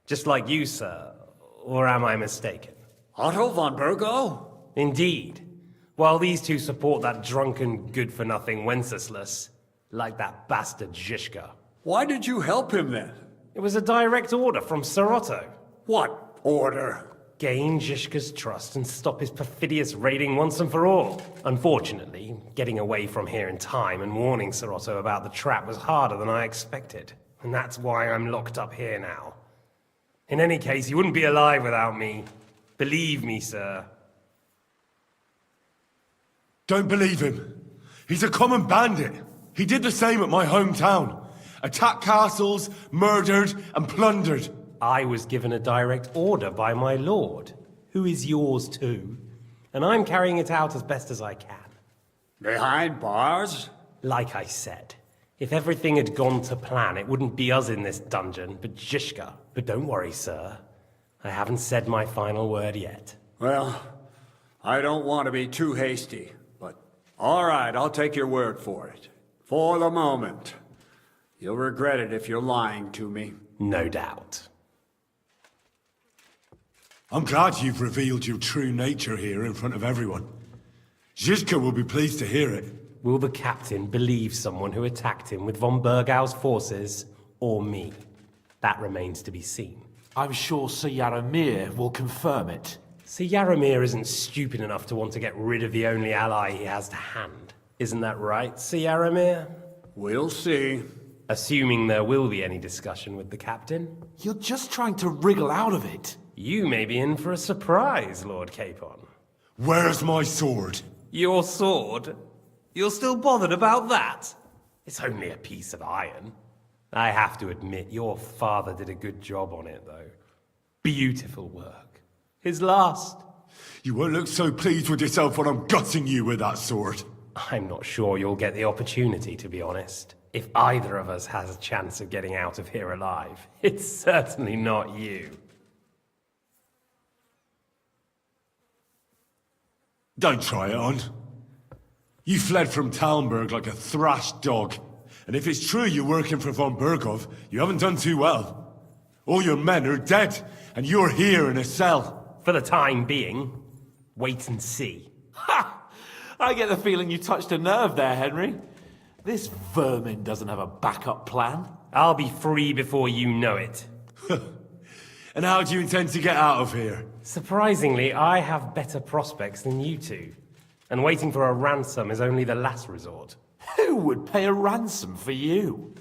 Just like you, sir. Or am I mistaken? Otto von Bergau? Indeed. While these two support that drunken, good-for-nothing Wenceslas, like that bastard Zhishka. Why did you help him then? It was a direct order from Sir Otto. What order? Gain Zizka's trust and stop his perfidious raiding once and for all. Unfortunately, getting away from here in time and warning Sir Otto about the trap was harder than I expected. And that's why I'm locked up here now. In any case, he wouldn't be alive without me. Believe me, sir. Don't believe him. He's a common bandit. He did the same at my hometown. Attacked castles, murdered, and plundered. I was given a direct order by my lord, who is yours too, and I'm carrying it out as best as I can. Behind bars? Like I said, if everything had gone to plan, it wouldn't be us in this dungeon, but Zizka. But don't worry, sir. I haven't said my final word yet. Well, I don't want to be too hasty, but all right, I'll take your word for it. For the moment. You'll regret it if you're lying to me. No doubt. I'm glad you've revealed your true nature here in front of everyone. Zizka will be pleased to hear it. Will the captain believe someone who attacked him with von Bergau's forces, or me? That remains to be seen. I'm sure Sir Yaramir will confirm it. Sir Yaramir isn't stupid enough to want to get rid of the only ally he has to hand. Isn't that right, Sir Yaramir? We'll see. Assuming there will be any discussion with the captain. You're just trying to wriggle out of it. You may be in for a surprise, Lord Capon. Where's my sword? Your sword? You're still bothered about that? It's only a piece of iron. I have to admit, your father did a good job on it, though. Beautiful work. His last. You won't look so pleased with yourself when I'm gutting you with that sword. I'm not sure you'll get the opportunity, to be honest. If either of us has a chance of getting out of here alive, it's certainly not you. Don't try it on. You fled from Talmberg like a thrashed dog. And if it's true you're working for von Bergov, you haven't done too well. All your men are dead, and you're here in a cell. For the time being, wait and see. Ha! I get the feeling you touched a nerve there, Henry. This vermin doesn't have a backup plan. I'll be free before you know it. And how do you intend to get out of here? Surprisingly, I have better prospects than you two. And waiting for a ransom is only the last resort. Who would pay a ransom for you?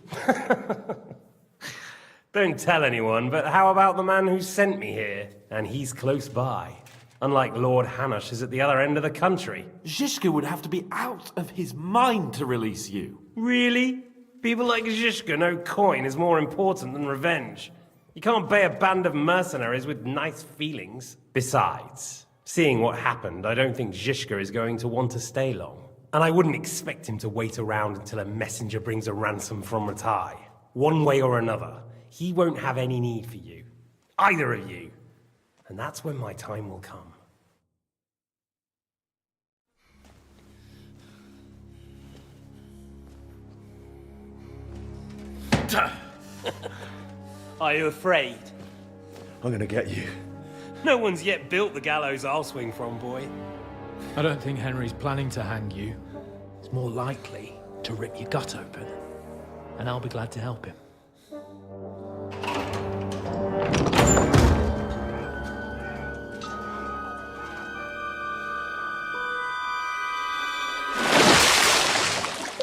Don't tell anyone, but how about the man who sent me here? And he's close by. Unlike Lord Hanush is at the other end of the country. Zizka would have to be out of his mind to release you. Really? People like Zizka know coin is more important than revenge. You can't pay a band of mercenaries with nice feelings. Besides, seeing what happened, I don't think Zizka is going to want to stay long. And I wouldn't expect him to wait around until a messenger brings a ransom from Ratai. One way or another, he won't have any need for you. Either of you. And that's when my time will come. Are you afraid? I'm gonna get you. No one's yet built the gallows I'll swing from, boy. I don't think Henry's planning to hang you. It's more likely to rip your gut open. And I'll be glad to help him.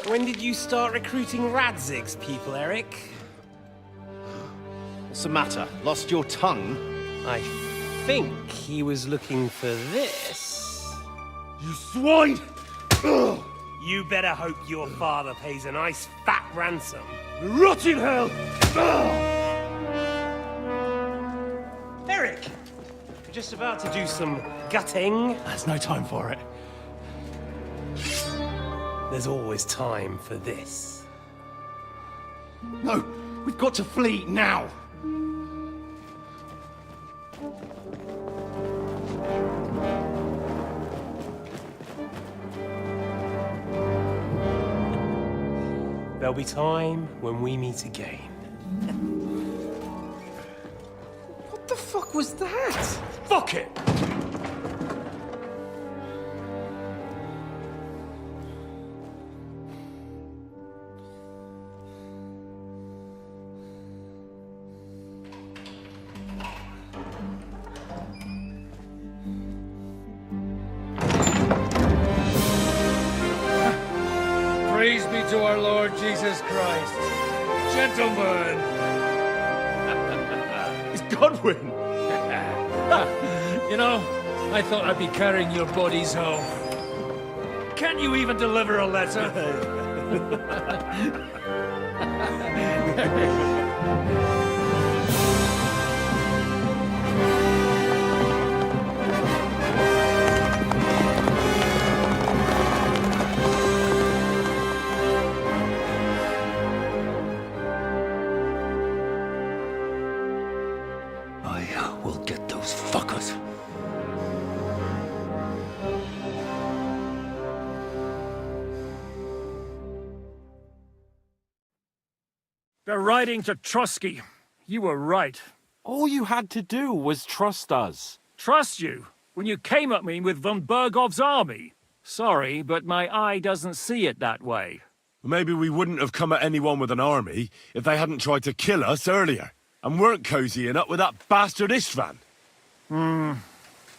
When did you start recruiting Radzig's people, Eric? What's the matter? Lost your tongue? I think he was looking for this. You swine! Ugh. You better hope your father pays a nice fat ransom. Rot in hell! Eric! We're just about to do some gutting. There's no time for it. There's always time for this. No! We've got to flee now! There'll be time when we meet again. What the fuck was that? Fuck it! to our Lord Jesus Christ. Gentlemen! It's Godwin! You know, I thought I'd be carrying your bodies home. Can you even deliver a letter? I will get those fuckers. They're riding to Trusky. You were right. All you had to do was trust us. Trust you? When you came at me with von Bergov's army? Sorry, but my eye doesn't see it that way. Maybe we wouldn't have come at anyone with an army if they hadn't tried to kill us earlier, and weren't cozying up with that bastard Istvan.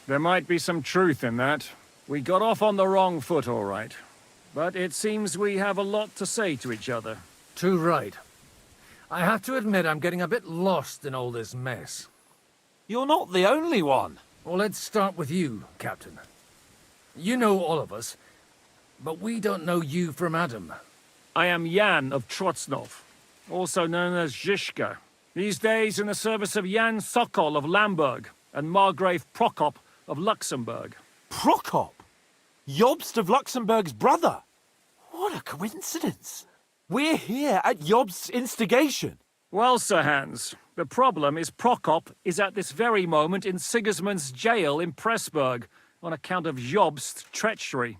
There might be some truth in that. We got off on the wrong foot, all right. But it seems we have a lot to say to each other. Too right. I have to admit I'm getting a bit lost in all this mess. You're not the only one. Well, let's start with you, Captain. You know all of us, but we don't know you from Adam. I am Jan of Trotsnov, also known as Zizka. These days in the service of Jan Sokol of Lamberg and Margrave Prokop of Luxembourg. Prokop? Jobst of Luxembourg's brother? What a coincidence. We're here at Jobst's instigation. Well, Sir Hans, the problem is Prokop is at this very moment in Sigismund's jail in Pressburg on account of Jobst's treachery,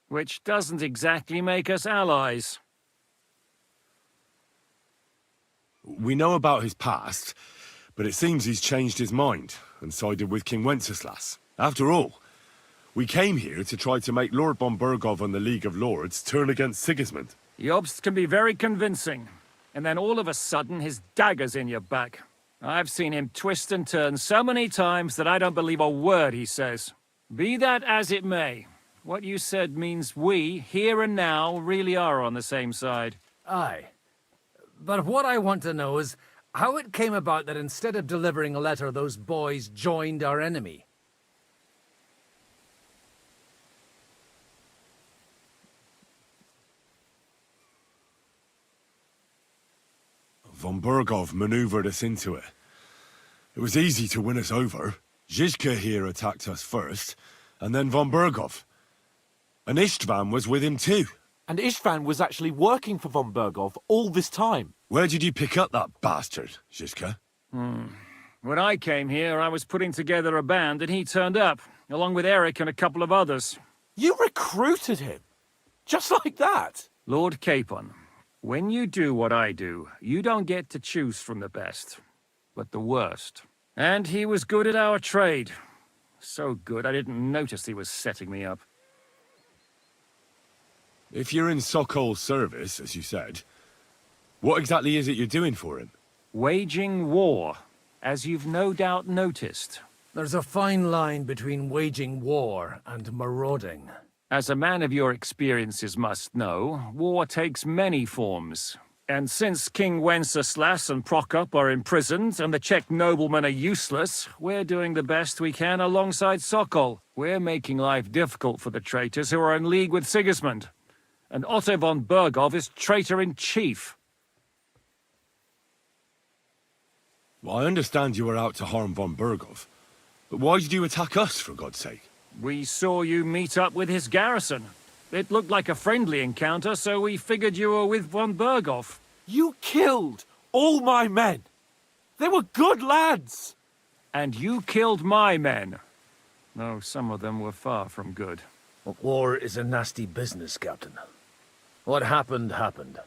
which doesn't exactly make us allies. We know about his past, but it seems he's changed his mind and sided with King Wenceslas. After all, we came here to try to make Lord von Bergov and the League of Lords turn against Sigismund. Jobst can be very convincing, and then all of a sudden his dagger's in your back. I've seen him twist and turn so many times that I don't believe a word he says. Be that as it may, what you said means we, here and now, really are on the same side. Aye. But what I want to know is how it came about that instead of delivering a letter, those boys joined our enemy. Von Bergov maneuvered us into it. It was easy to win us over. Zizka here attacked us first, and then von Bergov. And Istvan was with him too. And Istvan was actually working for von Bergov all this time. Where did you pick up that bastard, Zizka? When I came here, I was putting together a band, and he turned up, along with Eric and a couple of others. You recruited him? Just like that? Lord Capon, when you do what I do, you don't get to choose from the best, but the worst. And he was good at our trade. So good, I didn't notice he was setting me up. If you're in Sokol's service, as you said, what exactly is it you're doing for him? Waging war, as you've no doubt noticed. There's a fine line between waging war and marauding. As a man of your experiences must know, war takes many forms. And since King Wenceslas and Prokop are imprisoned and the Czech noblemen are useless, we're doing the best we can alongside Sokol. We're making life difficult for the traitors who are in league with Sigismund. And Otto von Bergov is traitor-in-chief. Well, I understand you were out to harm von Bergov, but why did you attack us, for God's sake? We saw you meet up with his garrison. It looked like a friendly encounter, so we figured you were with von Bergov. You killed all my men. They were good lads. And you killed my men. Though some of them were far from good. War is a nasty business, Captain. What happened, happened.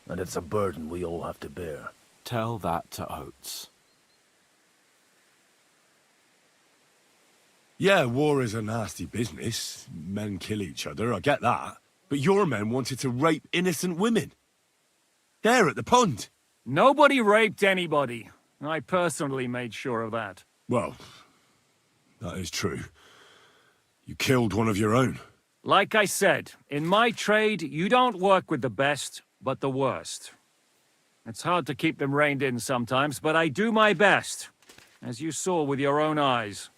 And it's a burden we all have to bear. Tell that to Oates. Yeah, war is a nasty business. Men kill each other, I get that. But your men wanted to rape innocent women. There at the pond. Nobody raped anybody. I personally made sure of that. Well, that is true. You killed one of your own. Like I said, in my trade, you don't work with the best, but the worst. It's hard to keep them reined in sometimes, but I do my best, as you saw with your own eyes.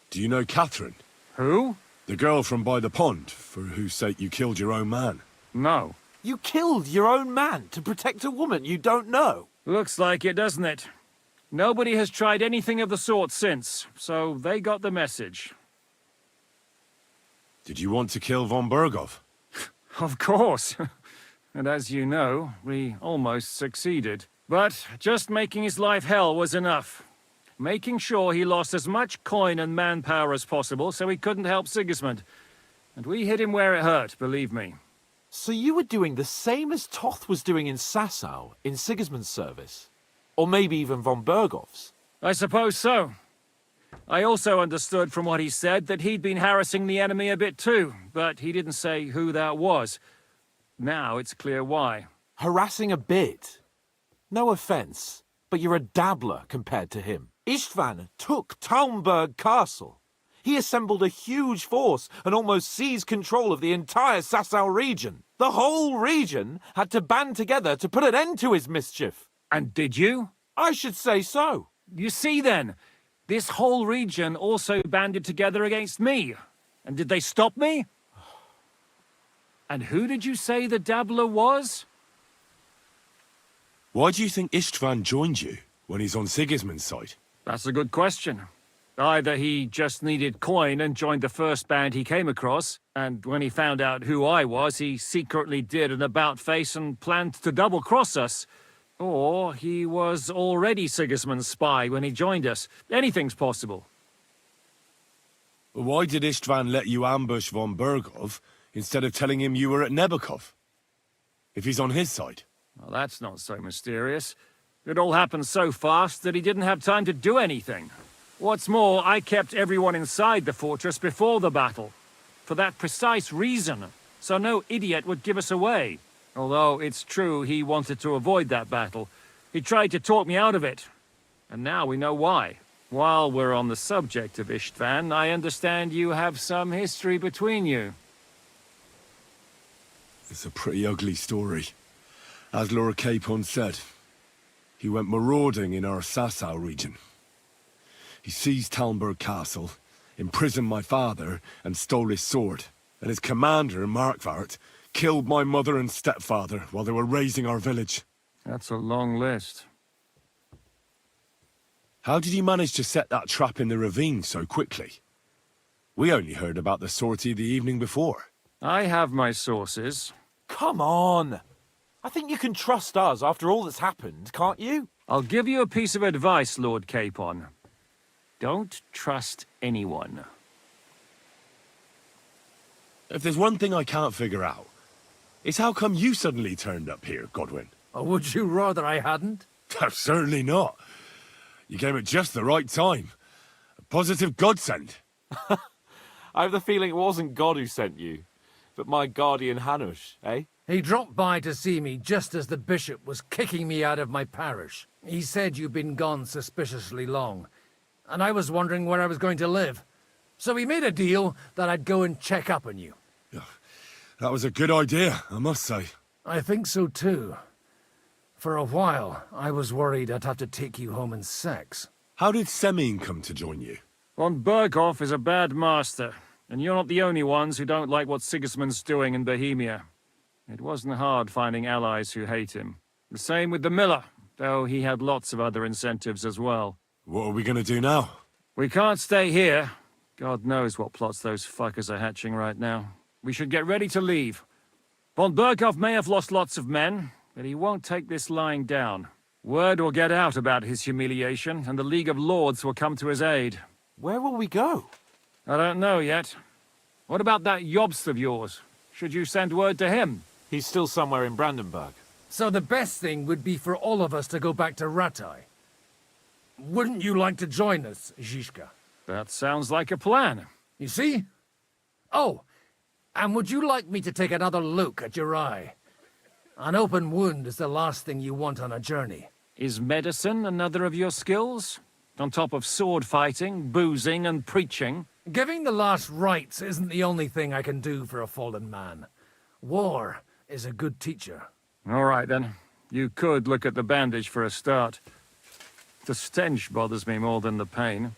Do you know Catherine? Who? The girl from by the pond, for whose sake you killed your own man. No. You killed your own man to protect a woman you don't know? Looks like it, doesn't it? Nobody has tried anything of the sort since, so they got the message. Did you want to kill von Berghoff? Of course. And as you know, we almost succeeded. But just making his life hell was enough. Making sure he lost as much coin and manpower as possible so he couldn't help Sigismund. And we hit him where it hurt, believe me. So you were doing the same as Toth was doing in Sasau, in Sigismund's service? Or maybe even von Berghoff's? I suppose so. I also understood from what he said that he'd been harassing the enemy a bit too, but he didn't say who that was. Now it's clear why. Harassing a bit? No offence, but you're a dabbler compared to him. Istvan took Talmberg Castle. He assembled a huge force and almost seized control of the entire Sasau region. The whole region had to band together to put an end to his mischief. And did you? I should say so. You see then, this whole region also banded together against me. And did they stop me? And who did you say the dabbler was? Why do you think Istvan joined you when he's on Sigismund's side? That's a good question. Either he just needed coin and joined the first band he came across, and when he found out who I was, he secretly did an about-face and planned to double-cross us. Or he was already Sigismund's spy when he joined us. Anything's possible. Why did Istvan let you ambush von Berghoff instead of telling him you were at Nebukov? If he's on his side. Well, that's not so mysterious. It all happened so fast that he didn't have time to do anything. What's more, I kept everyone inside the fortress before the battle. For that precise reason, so no idiot would give us away. Although it's true he wanted to avoid that battle. He tried to talk me out of it. And now we know why. While we're on the subject of Istvan, I understand you have some history between you. It's a pretty ugly story. As Lord Capon said, he went marauding in our Sasau region. He seized Talmberg Castle, imprisoned my father, and stole his sword. And his commander, Markvart, killed my mother and stepfather while they were raising our village. That's a long list. How did you manage to set that trap in the ravine so quickly? We only heard about the sortie the evening before. I have my sources. Come on! I think you can trust us after all that's happened, can't you? I'll give you a piece of advice, Lord Capon. Don't trust anyone. If there's one thing I can't figure out, it's how come you suddenly turned up here, Godwin? Or would you rather I hadn't? Certainly not. You came at just the right time. A positive godsend. I have the feeling it wasn't God who sent you, but my guardian Hanush, eh? He dropped by to see me just as the bishop was kicking me out of my parish. He said you'd been gone suspiciously long, and I was wondering where I was going to live. So we made a deal that I'd go and check up on you. That was a good idea, I must say. I think so too. For a while, I was worried I'd have to take you home in sex. How did Semine come to join you? Von Berghoff is a bad master, and you're not the only ones who don't like what Sigismund's doing in Bohemia. It wasn't hard finding allies who hate him. The same with the miller, though he had lots of other incentives as well. What are we gonna do now? We can't stay here. God knows what plots those fuckers are hatching right now. We should get ready to leave. Von Berghoff may have lost lots of men, but he won't take this lying down. Word will get out about his humiliation, and the League of Lords will come to his aid. Where will we go? I don't know yet. What about that Jobst of yours? Should you send word to him? He's still somewhere in Brandenburg. So the best thing would be for all of us to go back to Ratai. Wouldn't you like to join us, Zizka? That sounds like a plan. You see? Oh, and would you like me to take another look at your eye? An open wound is the last thing you want on a journey. Is medicine another of your skills? On top of sword fighting, boozing, and preaching? Giving the last rites isn't the only thing I can do for a fallen man. War is a good teacher. All right, then. You could look at the bandage for a start. The stench bothers me more than the pain.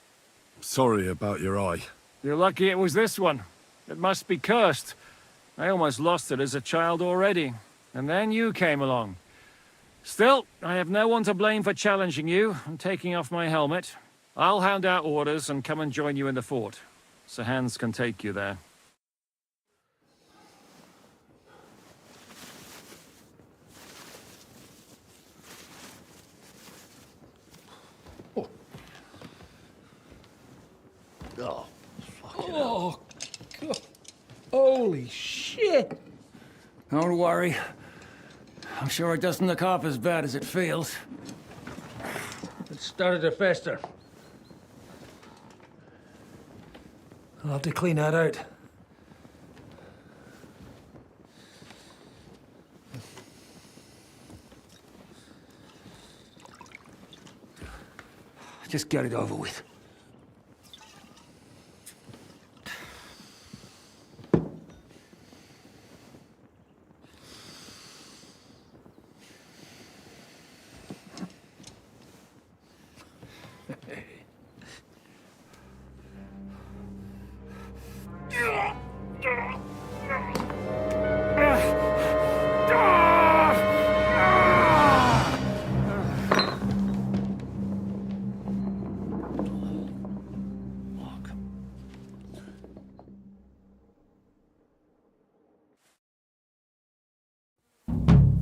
Sorry about your eye. You're lucky it was this one. It must be cursed. I almost lost it as a child already. And then you came along. Still, I have no one to blame for challenging you and taking off my helmet. I'll hound out orders and come and join you in the fort. Sir Hans can take you there. Oh, fucking hell. God. Holy shit! Don't worry. I'm sure it doesn't look half as bad as it feels. It started to fester. I'll have to clean that out. Just get it over with.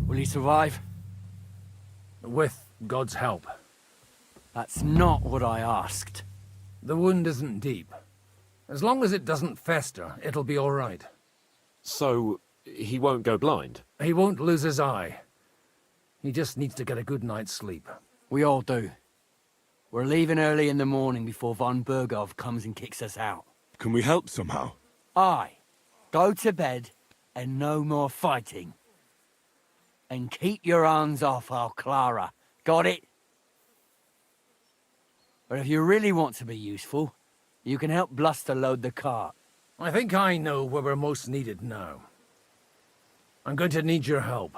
Will he survive? With God's help. That's not what I asked. The wound isn't deep. As long as it doesn't fester, it'll be all right. So, he won't go blind? He won't lose his eye. He just needs to get a good night's sleep. We all do. We're leaving early in the morning before von Bergov comes and kicks us out. Can we help somehow? Aye. Go to bed and no more fighting. And keep your hands off our Clara. Got it? But if you really want to be useful, you can help Bluster load the cart. I think I know where we're most needed now. I'm going to need your help.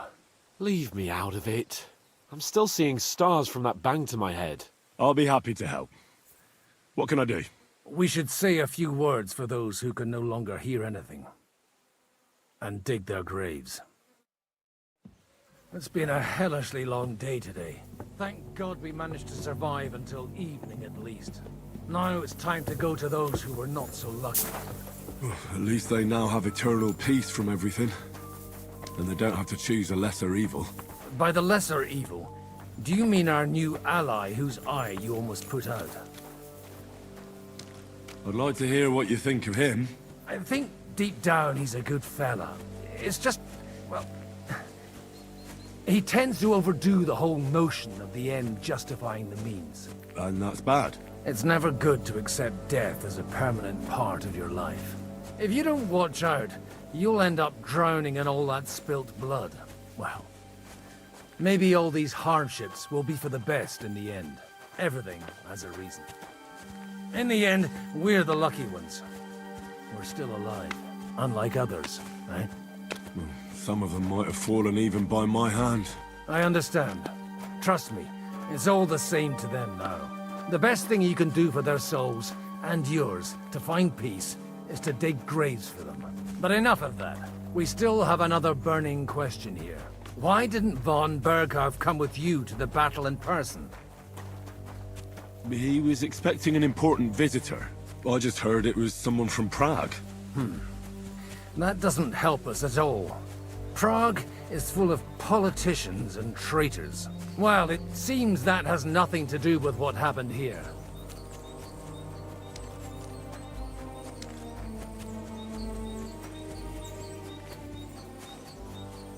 Leave me out of it. I'm still seeing stars from that bang to my head. I'll be happy to help. What can I do? We should say a few words for those who can no longer hear anything. And dig their graves. It's been a hellishly long day today. Thank God we managed to survive until evening at least. Now it's time to go to those who were not so lucky. At least they now have eternal peace from everything. And they don't have to choose a lesser evil. By the lesser evil, do you mean our new ally whose eye you almost put out? I'd like to hear what you think of him. I think deep down he's a good fella. It's just, well... he tends to overdo the whole notion of the end justifying the means. And that's bad. It's never good to accept death as a permanent part of your life. If you don't watch out, you'll end up drowning in all that spilt blood. Well, maybe all these hardships will be for the best in the end. Everything has a reason. In the end, we're the lucky ones. We're still alive, unlike others, right? Some of them might have fallen even by my hand. I understand. Trust me, it's all the same to them now. The best thing you can do for their souls, and yours, to find peace, is to dig graves for them. But enough of that. We still have another burning question here. Why didn't von Berghoff come with you to the battle in person? He was expecting an important visitor. I just heard it was someone from Prague. That doesn't help us at all. Prague is full of politicians and traitors. Well, it seems that has nothing to do with what happened here.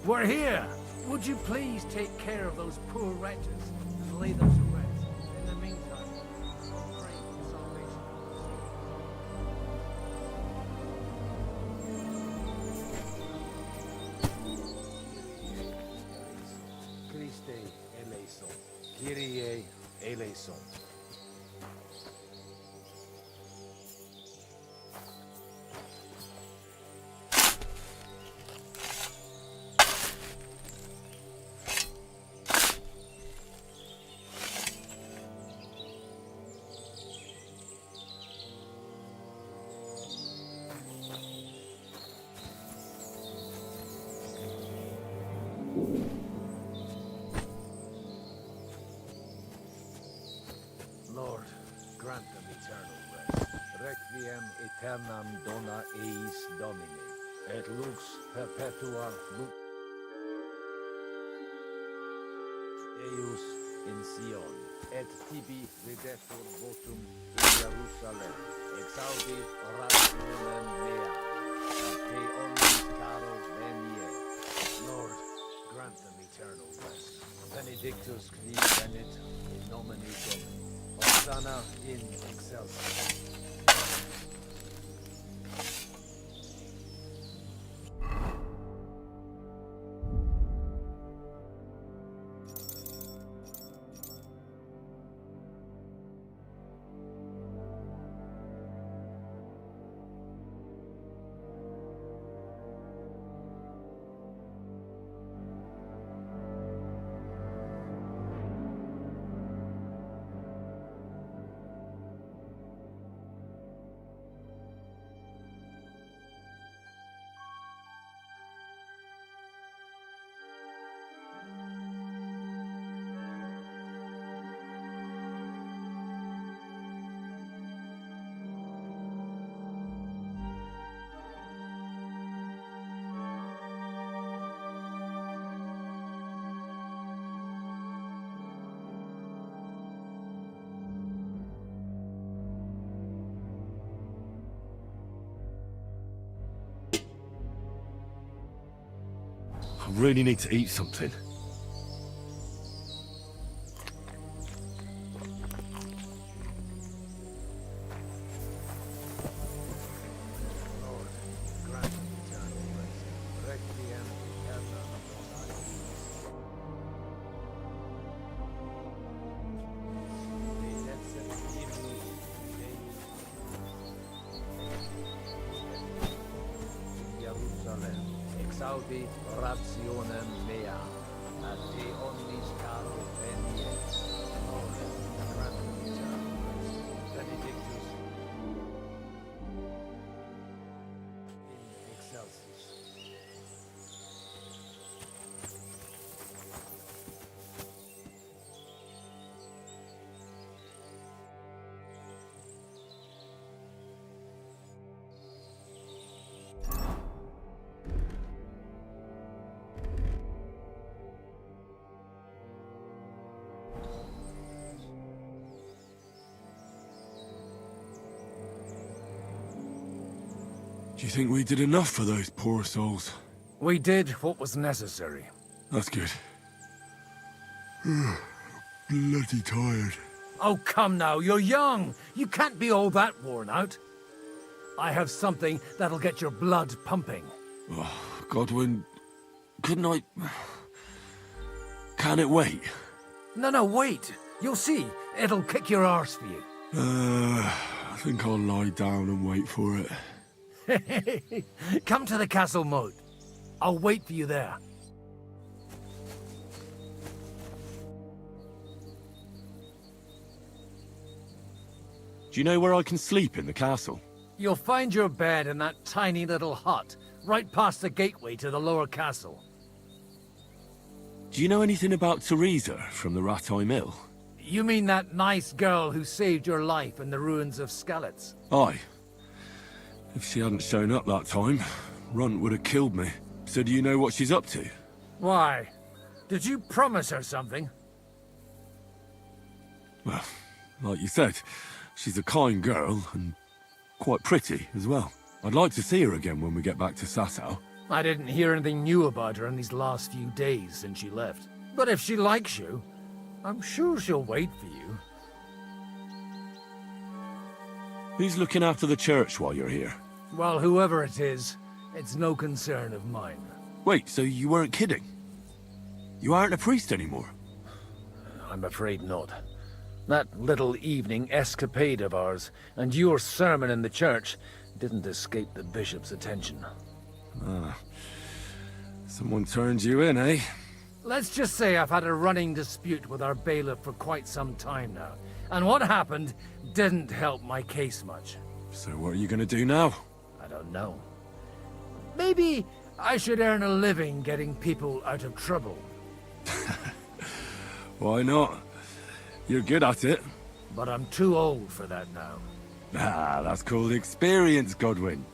We're here! Would you please take care of those poor wretches and lay them to rest? In the meantime, I'll pray for salvation. Christe eleison. Kyrie eleison. aeternam dona eis Domini, et lux perpetua lux Deus in Sion, et tibi videtur votum in Jerusalem, exaudi orationem mea, et te omnis caro venie. Lord, grant them eternal rest. Benedictus qui venit in nomine Domini. Hosanna in excelsis. I really need to eat something. Exaudi rationem mea, et te omnis caro venie. Lord, grant them eternal rest. Benedictus in excelsis. Do you think we did enough for those poor souls? We did what was necessary. That's good. Bloody tired. Oh, come now, you're young. You can't be all that worn out. I have something that'll get your blood pumping. Oh, Godwin, couldn't I... Can it wait? No, wait. You'll see. It'll kick your arse for you. I think I'll lie down and wait for it. Come to the castle moat. I'll wait for you there. Do you know where I can sleep in the castle? You'll find your bed in that tiny little hut, right past the gateway to the lower castle. Do you know anything about Teresa from the Rattay Mill? You mean that nice girl who saved your life in the ruins of Skalitz? Aye. If she hadn't shown up that time, Runt would have killed me. So do you know what she's up to? Why? Did you promise her something? Well, like you said, she's a kind girl and quite pretty as well. I'd like to see her again when we get back to Sasau. I didn't hear anything new about her in these last few days since she left. But if she likes you, I'm sure she'll wait for you. Who's looking after the church while you're here? Well, whoever it is, it's no concern of mine. Wait, so you weren't kidding? You aren't a priest anymore? I'm afraid not. That little evening escapade of ours, and your sermon in the church, didn't escape the bishop's attention. Ah. Someone turned you in, eh? Let's just say I've had a running dispute with our bailiff for quite some time now. And what happened didn't help my case much. So what are you gonna do now? I don't know. Maybe I should earn a living getting people out of trouble. Why not? You're good at it. But I'm too old for that now. Ah, that's called experience, Godwin.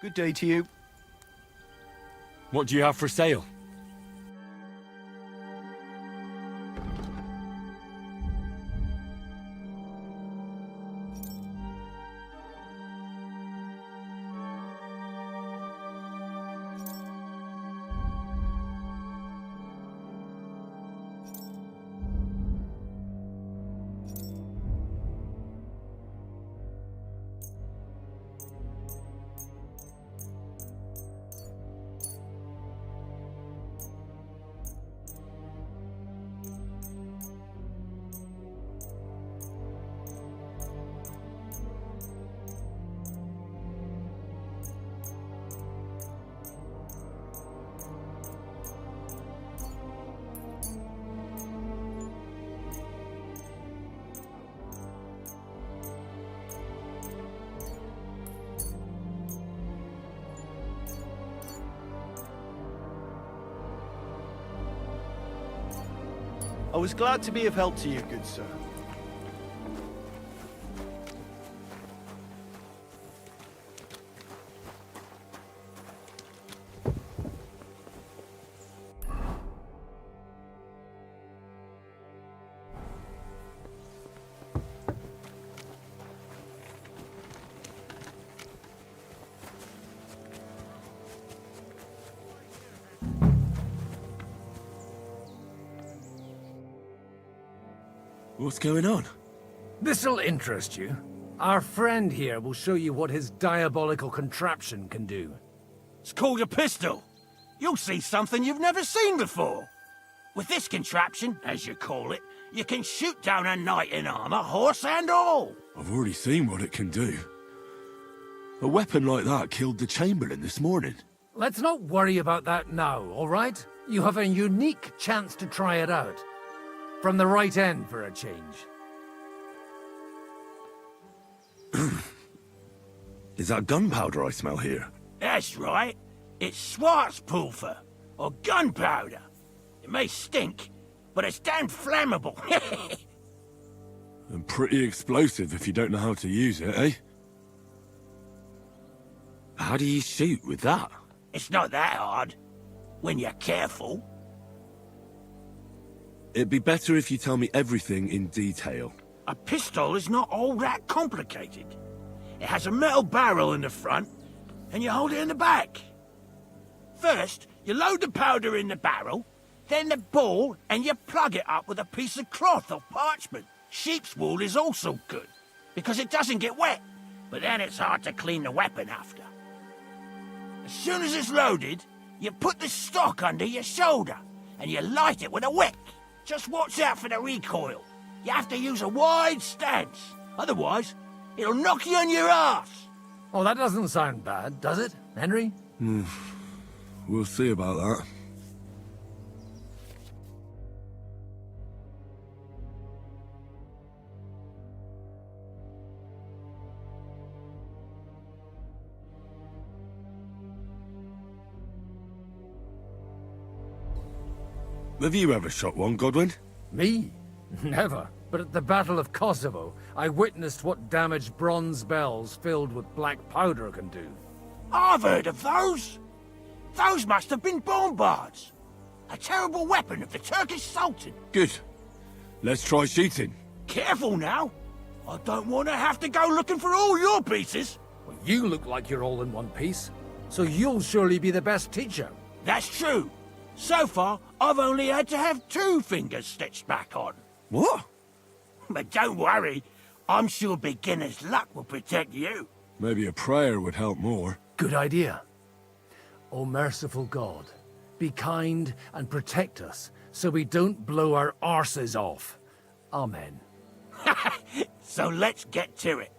Good day to you. What do you have for sale? I was glad to be of help to you, good sir. What's going on? This'll interest you. Our friend here will show you what his diabolical contraption can do. It's called a pistol. You'll see something you've never seen before. With this contraption, as you call it, you can shoot down a knight in armor, horse and all. I've already seen what it can do. A weapon like that killed the Chamberlain this morning. Let's not worry about that now, all right? You have a unique chance to try it out. From the right end for a change. Is that gunpowder I smell here? That's right. It's Schwarzpulver, or gunpowder. It may stink, but it's damn flammable. And pretty explosive if you don't know how to use it, eh? How do you shoot with that? It's not that hard, when you're careful. It'd be better if you tell me everything in detail. A pistol is not all that complicated. It has a metal barrel in the front, and you hold it in the back. First, you load the powder in the barrel, then the ball, and you plug it up with a piece of cloth or parchment. Sheep's wool is also good, because it doesn't get wet, but then it's hard to clean the weapon after. As soon as it's loaded, you put the stock under your shoulder, and you light it with a wick. Just watch out for the recoil. You have to use a wide stance. Otherwise, it'll knock you on your ass. Oh, that doesn't sound bad, does it, Henry? We'll see about that. Have you ever shot one, Godwin? Me? Never. But at the Battle of Kosovo, I witnessed what damage bronze bells filled with black powder can do. I've heard of those. Those must have been bombards. A terrible weapon of the Turkish Sultan. Good. Let's try shooting. Careful now. I don't want to have to go looking for all your pieces. Well, you look like you're all in one piece, so you'll surely be the best teacher. That's true. So far, I've only had to have 2 fingers stitched back on. What? But don't worry. I'm sure beginner's luck will protect you. Maybe a prayer would help more. Good idea. O merciful God, be kind and protect us so we don't blow our arses off. Amen. So let's get to it.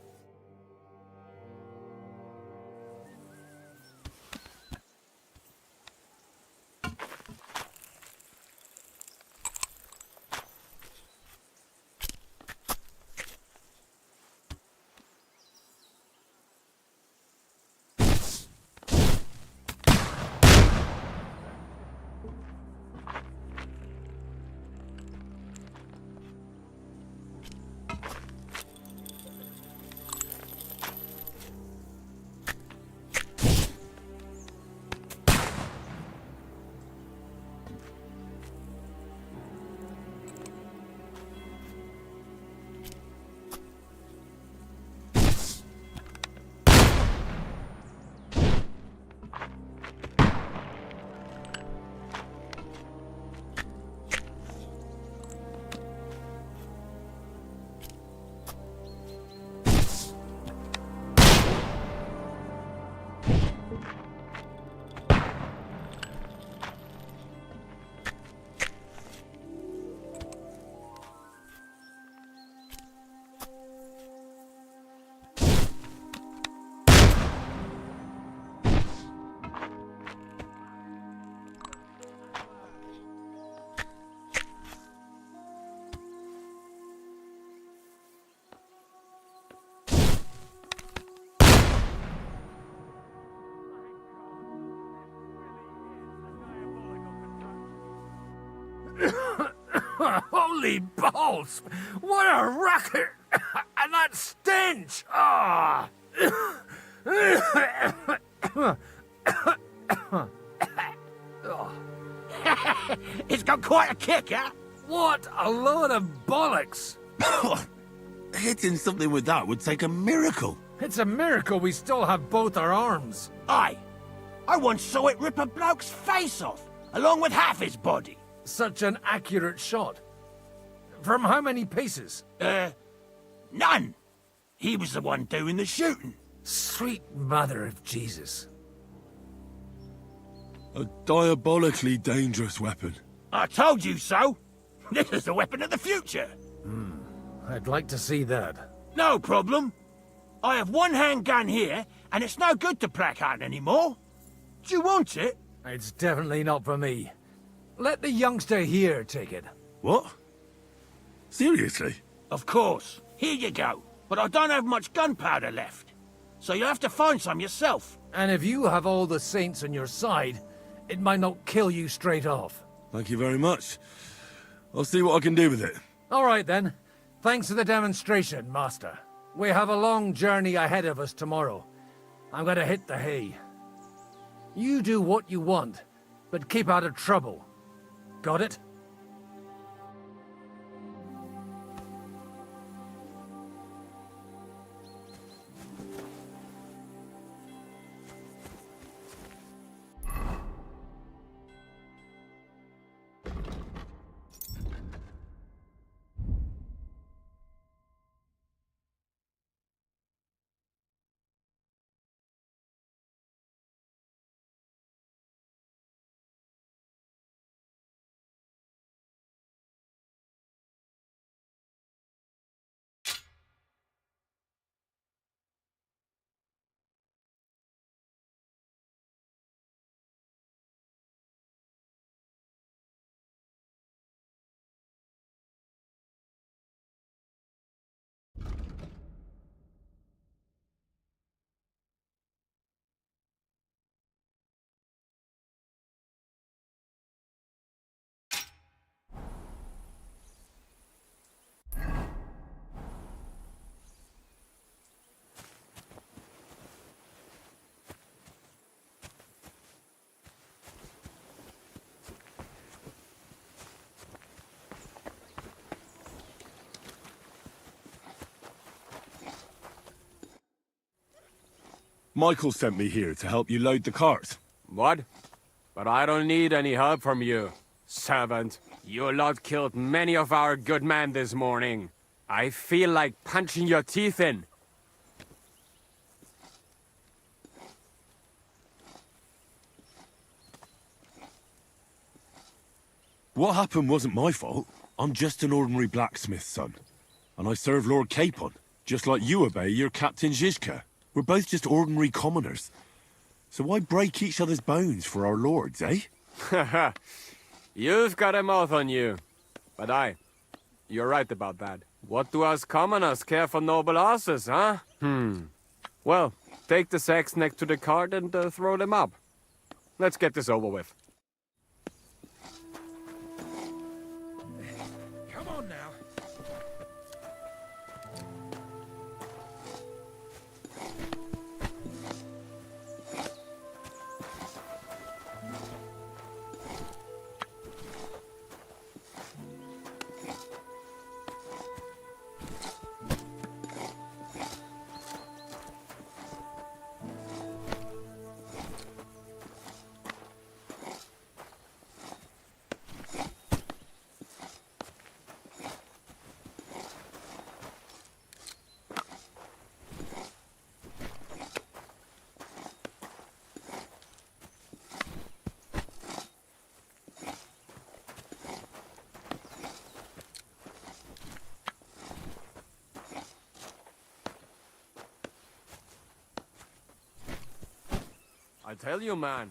Holy balls! What a racket! And that stench! Ah! It's got quite a kick, huh? What a load of bollocks! Hitting something with that would take a miracle. It's a miracle we still have both our arms. Aye. I once saw it rip a bloke's face off, along with half his body. Such an accurate shot. From how many paces? None. He was the one doing the shooting. Sweet mother of Jesus. A diabolically dangerous weapon. I told you so. This is the weapon of the future. I'd like to see that. No problem. I have one handgun here, and it's no good to placard anymore. Do you want it? It's definitely not for me. Let the youngster here take it. What? Seriously? Of course. Here you go. But I don't have much gunpowder left. So you'll have to find some yourself. And if you have all the saints on your side, it might not kill you straight off. Thank you very much. I'll see what I can do with it. All right, then. Thanks for the demonstration, Master. We have a long journey ahead of us tomorrow. I'm gonna hit the hay. You do what you want, but keep out of trouble. Got it? Michael sent me here to help you load the cart. What? But I don't need any help from you, servant. You lot killed many of our good men this morning. I feel like punching your teeth in. What happened wasn't my fault. I'm just an ordinary blacksmith's son. And I serve Lord Capon, just like you obey your Captain Zizka. We're both just ordinary commoners. So why break each other's bones for our lords, eh? Haha. You've got a mouth on you. But you're right about that. What do us commoners care for noble horses, huh? Well, take the sacks next to the cart and throw them up. Let's get this over with. Come on now. I tell you, man,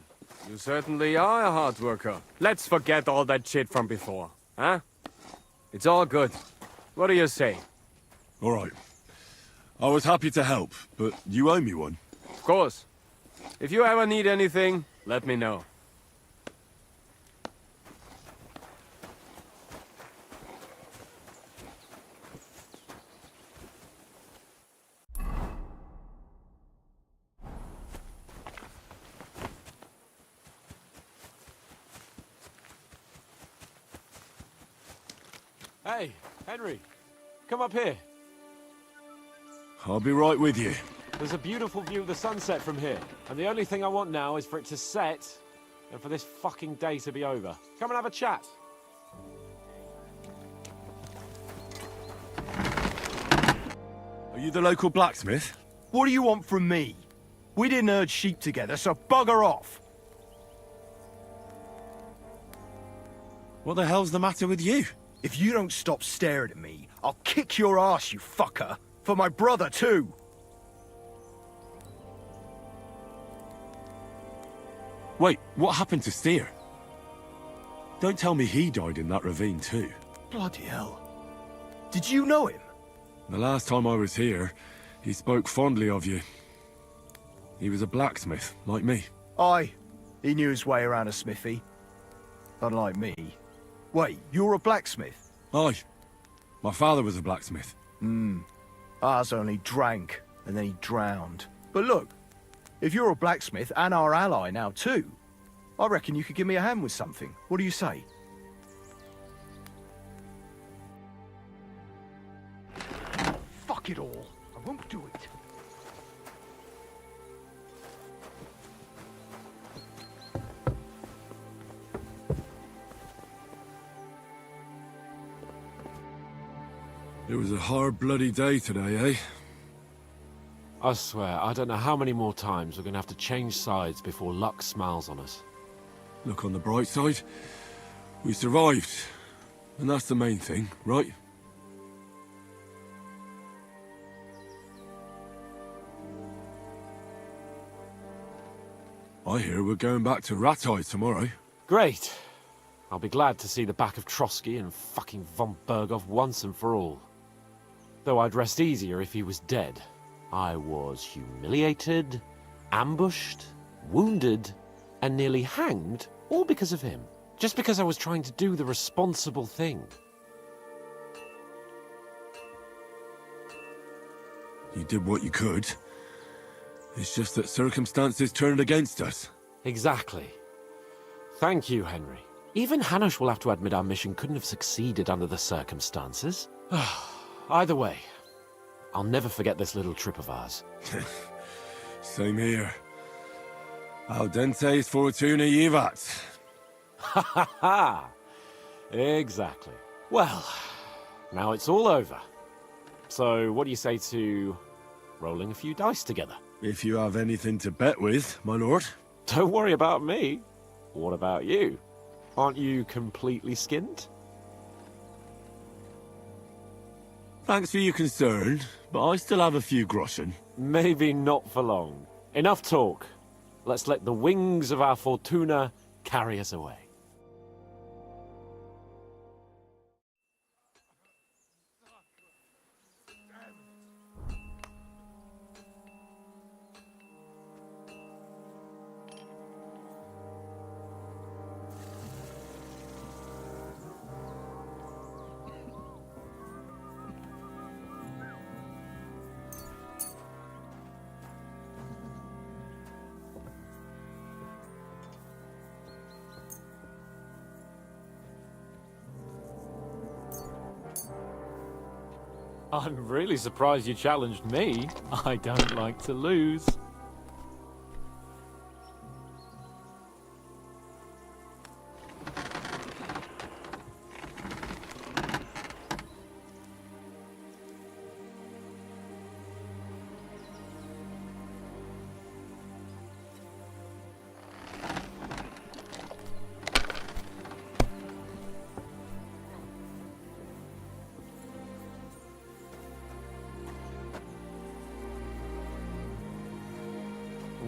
you certainly are a hard worker. Let's forget all that shit from before, huh? It's all good. What do you say? All right. I was happy to help, but you owe me one. Of course. If you ever need anything, let me know. Hey, Henry, come up here. I'll be right with you. There's a beautiful view of the sunset from here, and the only thing I want now is for it to set, and for this fucking day to be over. Come and have a chat. Are you the local blacksmith? What do you want from me? We didn't herd sheep together, so bugger off. What the hell's the matter with you? If you don't stop staring at me, I'll kick your ass, you fucker. For my brother, too. Wait, what happened to Steer? Don't tell me he died in that ravine too. Bloody hell. Did you know him? The last time I was here, he spoke fondly of you. He was a blacksmith, like me. Aye. He knew his way around a smithy. Unlike me. Wait, you're a blacksmith? Aye. My father was a blacksmith. Ours only drank, and then he drowned. But look, if you're a blacksmith and our ally now too, I reckon you could give me a hand with something. What do you say? Fuck it all. I won't do it. It was a hard bloody day today, eh? I swear, I don't know how many more times we're gonna have to change sides before luck smiles on us. Look on the bright side. We survived. And that's the main thing, right? I hear we're going back to Ratai tomorrow. Great. I'll be glad to see the back of Trotsky and fucking von Berghoff once and for all. Though I'd rest easier if he was dead. I was humiliated, ambushed, wounded, and nearly hanged, all because of him. Just because I was trying to do the responsible thing. You did what you could. It's just that circumstances turned against us. Exactly. Thank you, Henry. Even Hanush will have to admit our mission couldn't have succeeded under the circumstances. Either way, I'll never forget this little trip of ours. Same here. Al dentes fortuna jivat. Ha ha ha! Exactly. Well, now it's all over. So, what do you say to rolling a few dice together? If you have anything to bet with, my lord. Don't worry about me. What about you? Aren't you completely skinned? Thanks for your concern, but I still have a few groschen. Maybe not for long. Enough talk. Let's let the wings of our Fortuna carry us away. I'm really surprised you challenged me. I don't like to lose.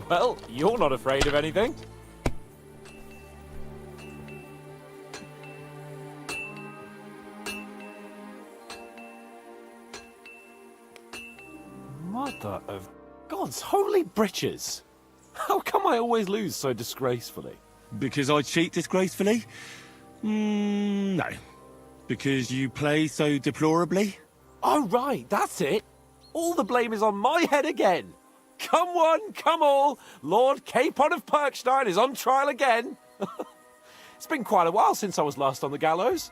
Well, you're not afraid of anything. Mother of God's holy britches! How come I always lose so disgracefully? Because I cheat disgracefully? No. Because you play so deplorably? Oh, right, that's it. All the blame is on my head again. Come one, come all, Lord Capon of Perkstein is on trial again. It's been quite a while since I was last on the gallows.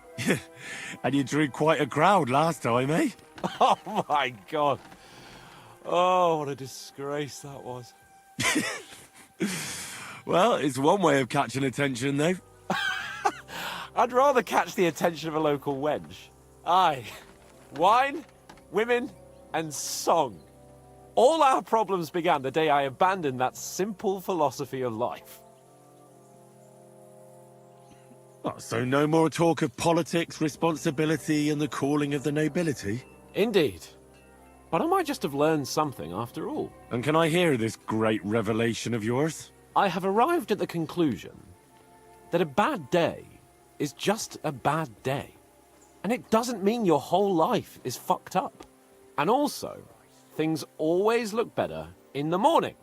And you drew quite a crowd last time, eh? Oh my God. Oh, what a disgrace that was. Well, it's one way of catching attention, though. I'd rather catch the attention of a local wench. Aye. Wine, women, and song. All our problems began the day I abandoned that simple philosophy of life. Oh, so no more talk of politics, responsibility, and the calling of the nobility? Indeed. But I might just have learned something after all. And can I hear this great revelation of yours? I have arrived at the conclusion that a bad day is just a bad day. And it doesn't mean your whole life is fucked up. And also, things always look better in the morning.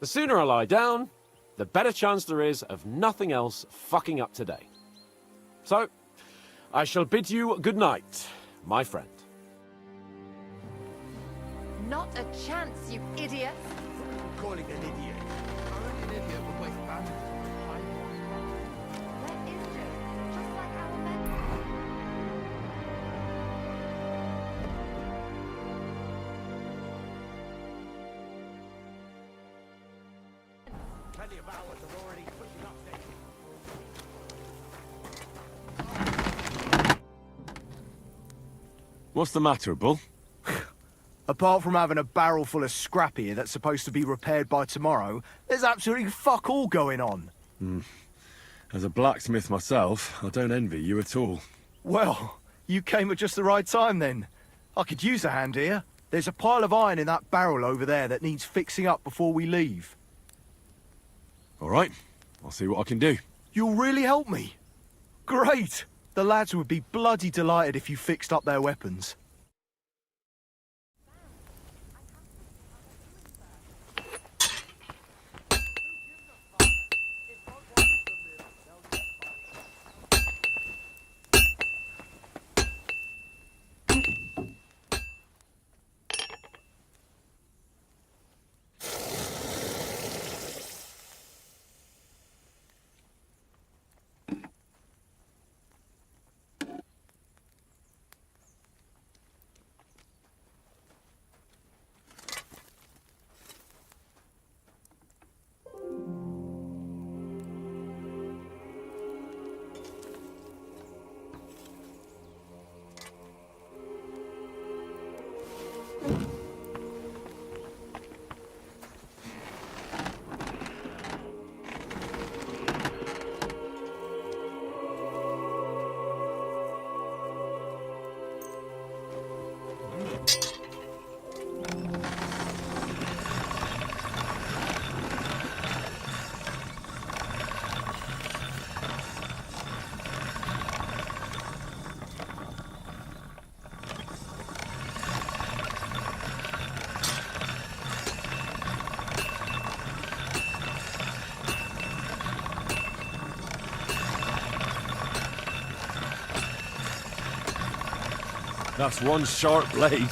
The sooner I lie down, the better chance there is of nothing else fucking up today. So, I shall bid you good night, my friend. Not a chance, you idiot! Calling an idiot. Only an idiot would waste bandits. They're injured, just like our men. Plenty of hours are already pushing up there. What's the matter, Bull? Apart from having a barrel full of scrap here that's supposed to be repaired by tomorrow, there's absolutely fuck all going on. As a blacksmith myself, I don't envy you at all. Well, you came at just the right time then. I could use a hand here. There's a pile of iron in that barrel over there that needs fixing up before we leave. All right, I'll see what I can do. You'll really help me? Great! The lads would be bloody delighted if you fixed up their weapons. That's one sharp blade.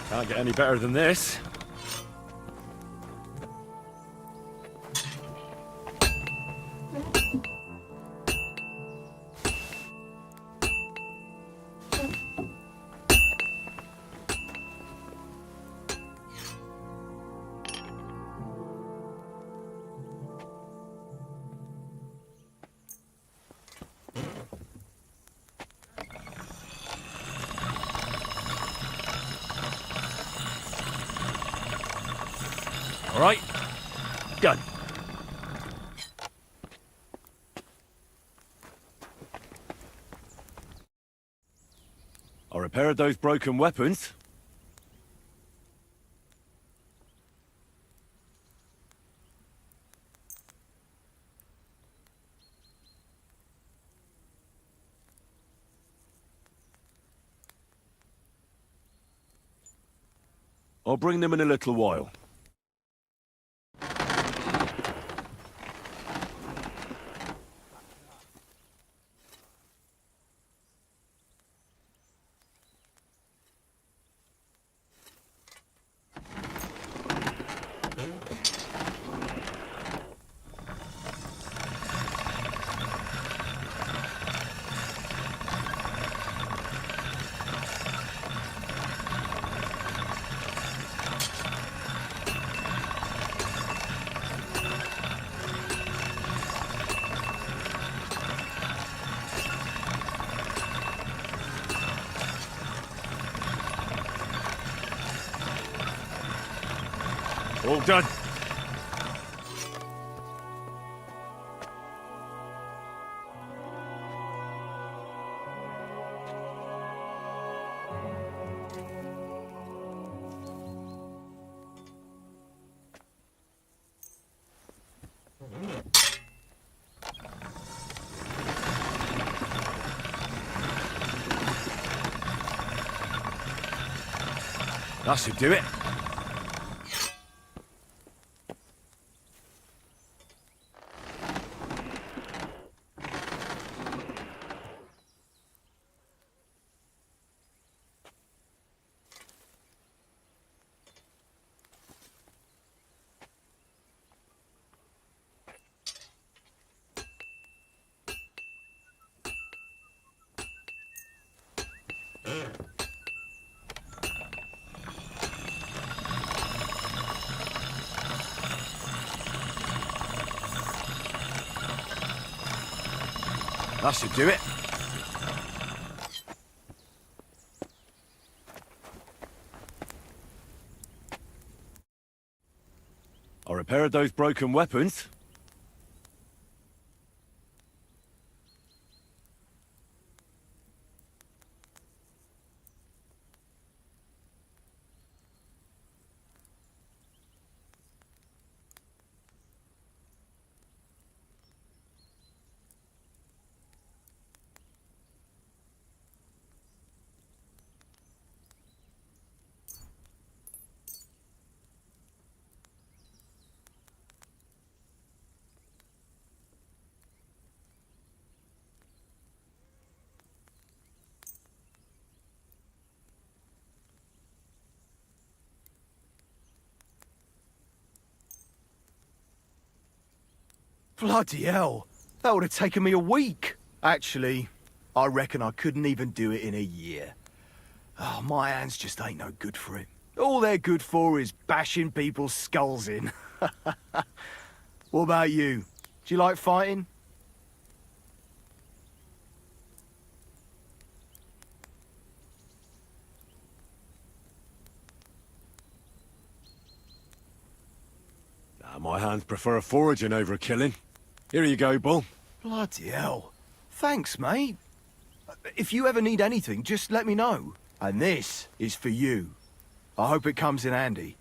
Can't get any better than this. All right, done. I repaired those broken weapons. I'll bring them in a little while. All done. That should do it. That should do it. I repaired those broken weapons. Bloody hell. That would have taken me a week. Actually, I reckon I couldn't even do it in a year. Oh, my hands just ain't no good for it. All they're good for is bashing people's skulls in. What about you? Do you like fighting? My hands prefer foraging over killing. Here you go, Bull. Bloody hell. Thanks, mate. If you ever need anything, just let me know. And this is for you. I hope it comes in handy.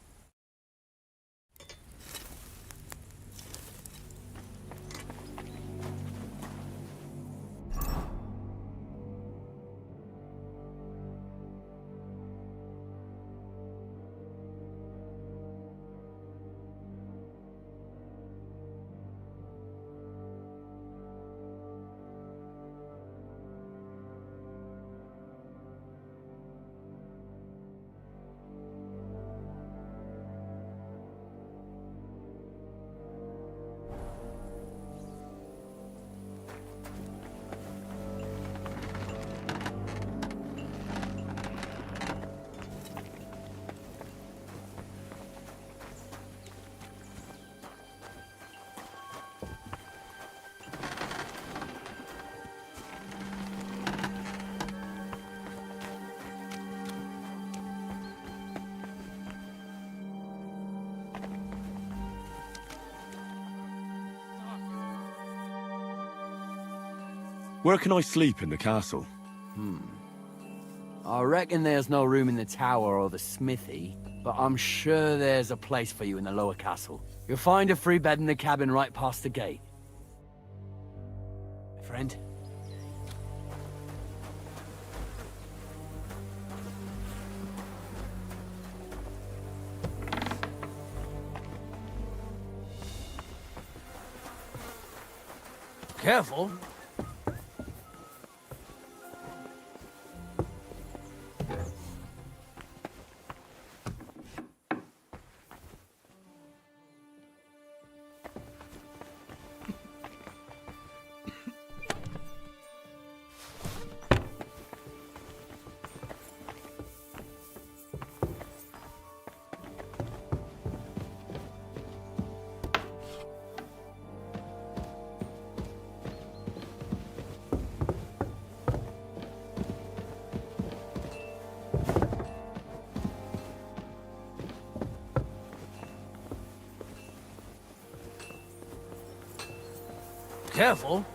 Where can I sleep in the castle? I reckon there's no room in the tower or the smithy, but I'm sure there's a place for you in the lower castle. You'll find a free bed in the cabin right past the gate. Friend? Careful. Careful.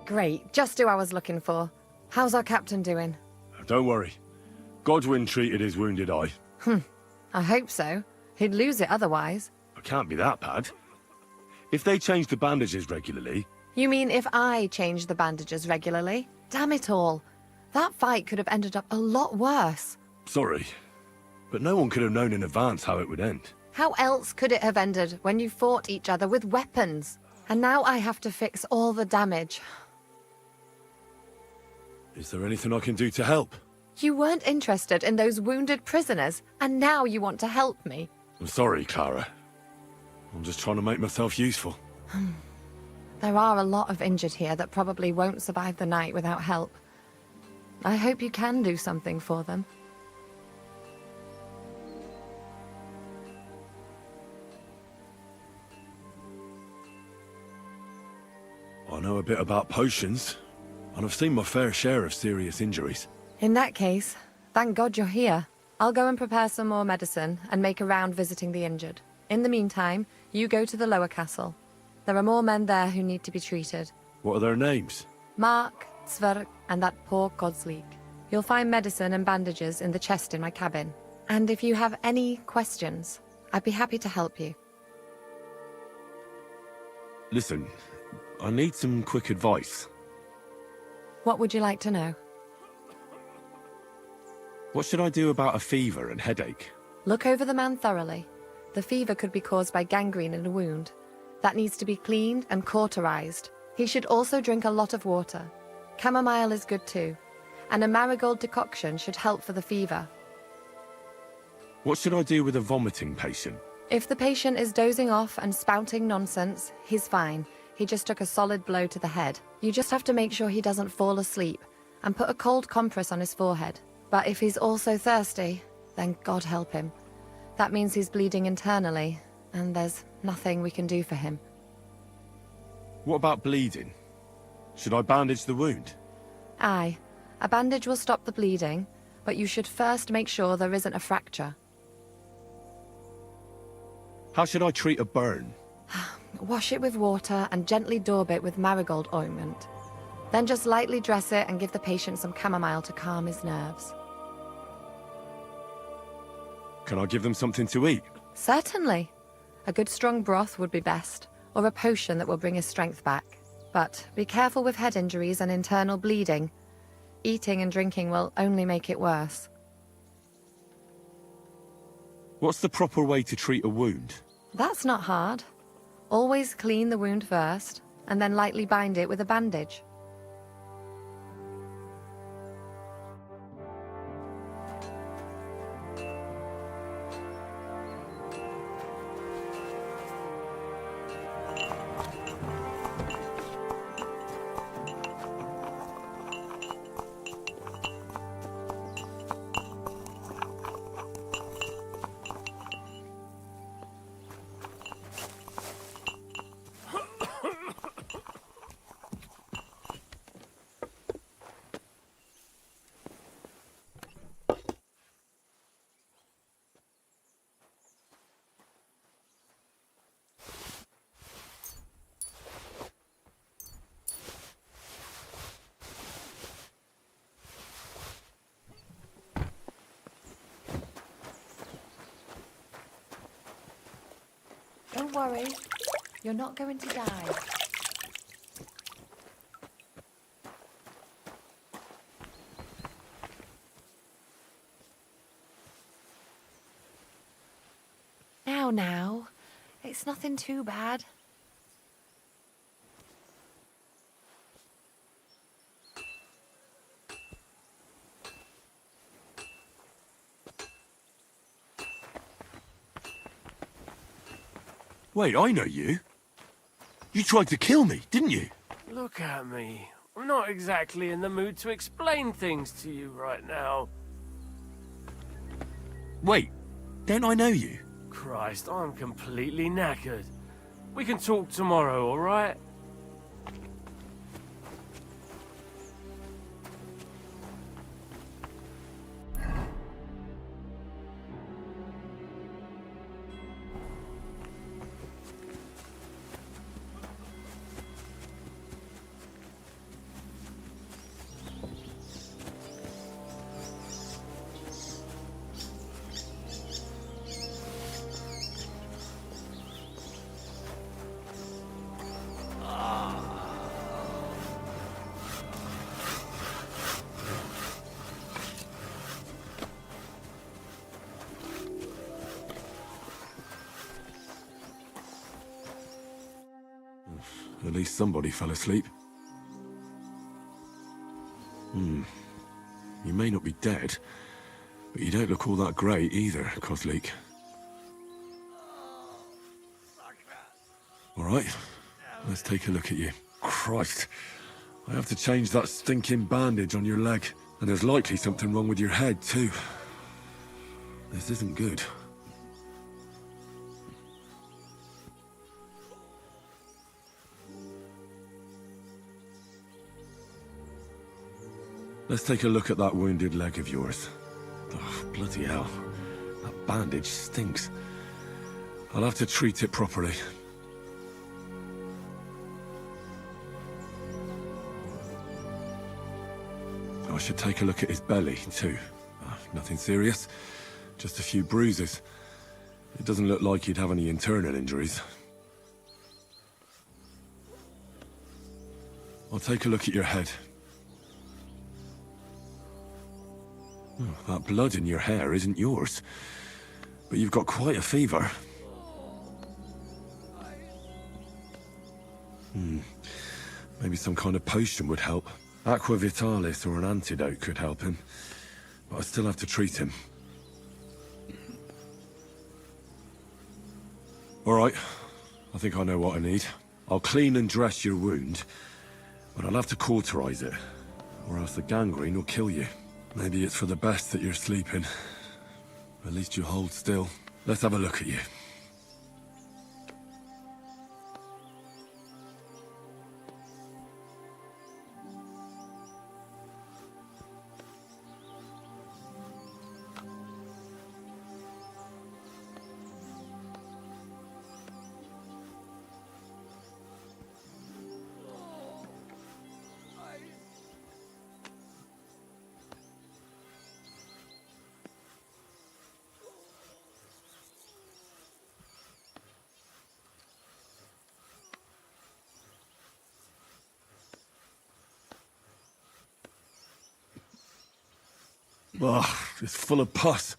Great, just who I was looking for. How's our captain doing? Don't worry. Godwin treated his wounded eye. I hope so. He'd lose it otherwise. It can't be that bad. If they change the bandages regularly... You mean if I change the bandages regularly? Damn it all. That fight could have ended up a lot worse. Sorry, but no one could have known in advance how it would end. How else could it have ended when you fought each other with weapons? And now I have to fix all the damage. Is there anything I can do to help? You weren't interested in those wounded prisoners, and now you want to help me. I'm sorry, Clara. I'm just trying to make myself useful. There are a lot of injured here that probably won't survive the night without help. I hope you can do something for them. I know a bit about potions, and I've seen my fair share of serious injuries. In that case, thank God you're here. I'll go and prepare some more medicine and make a round visiting the injured. In the meantime, you go to the lower castle. There are more men there who need to be treated. What are their names? Mark, Sverk, and that poor Godsleek. You'll find medicine and bandages in the chest in my cabin. And if you have any questions, I'd be happy to help you. Listen, I need some quick advice. What would you like to know? What should I do about a fever and headache? Look over the man thoroughly. The fever could be caused by gangrene in a wound. That needs to be cleaned and cauterized. He should also drink a lot of water. Chamomile is good too. And a marigold decoction should help for the fever. What should I do with a vomiting patient? If the patient is dozing off and spouting nonsense, he's fine. He just took a solid blow to the head. You just have to make sure he doesn't fall asleep and put a cold compress on his forehead. But if he's also thirsty, then God help him. That means he's bleeding internally, and there's nothing we can do for him. What about bleeding? Should I bandage the wound? Aye. A bandage will stop the bleeding, but you should first make sure there isn't a fracture. How should I treat a burn? Wash it with water and gently daub it with marigold ointment. Then just lightly dress it and give the patient some chamomile to calm his nerves. Can I give them something to eat? Certainly. A good strong broth would be best, or a potion that will bring his strength back. But be careful with head injuries and internal bleeding. Eating and drinking will only make it worse. What's the proper way to treat a wound? That's not hard. Always clean the wound first, and then lightly bind it with a bandage. Don't worry, you're not going to die. Now, it's nothing too bad. Wait, I know you. You tried to kill me, didn't you? Look at me. I'm not exactly in the mood to explain things to you right now. Wait, don't I know you? Christ, I'm completely knackered. We can talk tomorrow, all right? At least somebody fell asleep. You may not be dead, but you don't look all that great either, Kozlik. All right, let's take a look at you. Christ, I have to change that stinking bandage on your leg, and there's likely something wrong with your head too. This isn't good. Let's take a look at that wounded leg of yours. Oh, bloody hell. That bandage stinks. I'll have to treat it properly. I should take a look at his belly, too. Nothing serious. Just a few bruises. It doesn't look like he'd have any internal injuries. I'll take a look at your head. Oh, that blood in your hair isn't yours. But you've got quite a fever. Maybe some kind of potion would help. Aqua Vitalis or an antidote could help him. But I still have to treat him. Alright, I think I know what I need. I'll clean and dress your wound, but I'll have to cauterize it, or else the gangrene will kill you. Maybe it's for the best that you're sleeping. At least you hold still. Let's have a look at you. Ugh, it's full of pus.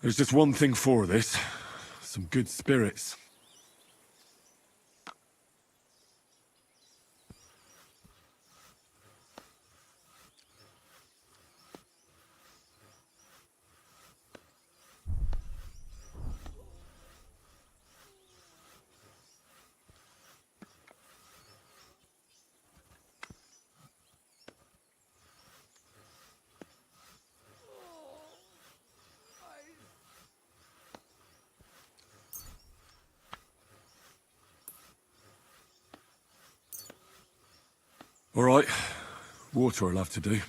There's just one thing for this. Some good spirits. All right. Water will have to do.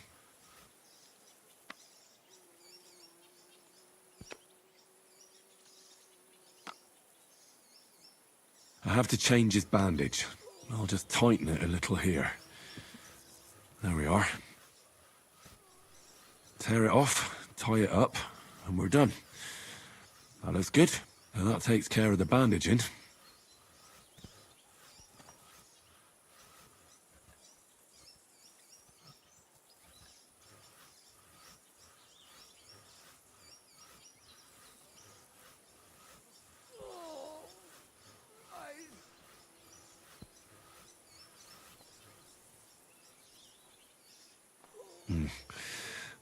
I have to change his bandage. I'll just tighten it a little here. There we are. Tear it off, tie it up, and we're done. That looks good. And that takes care of the bandaging.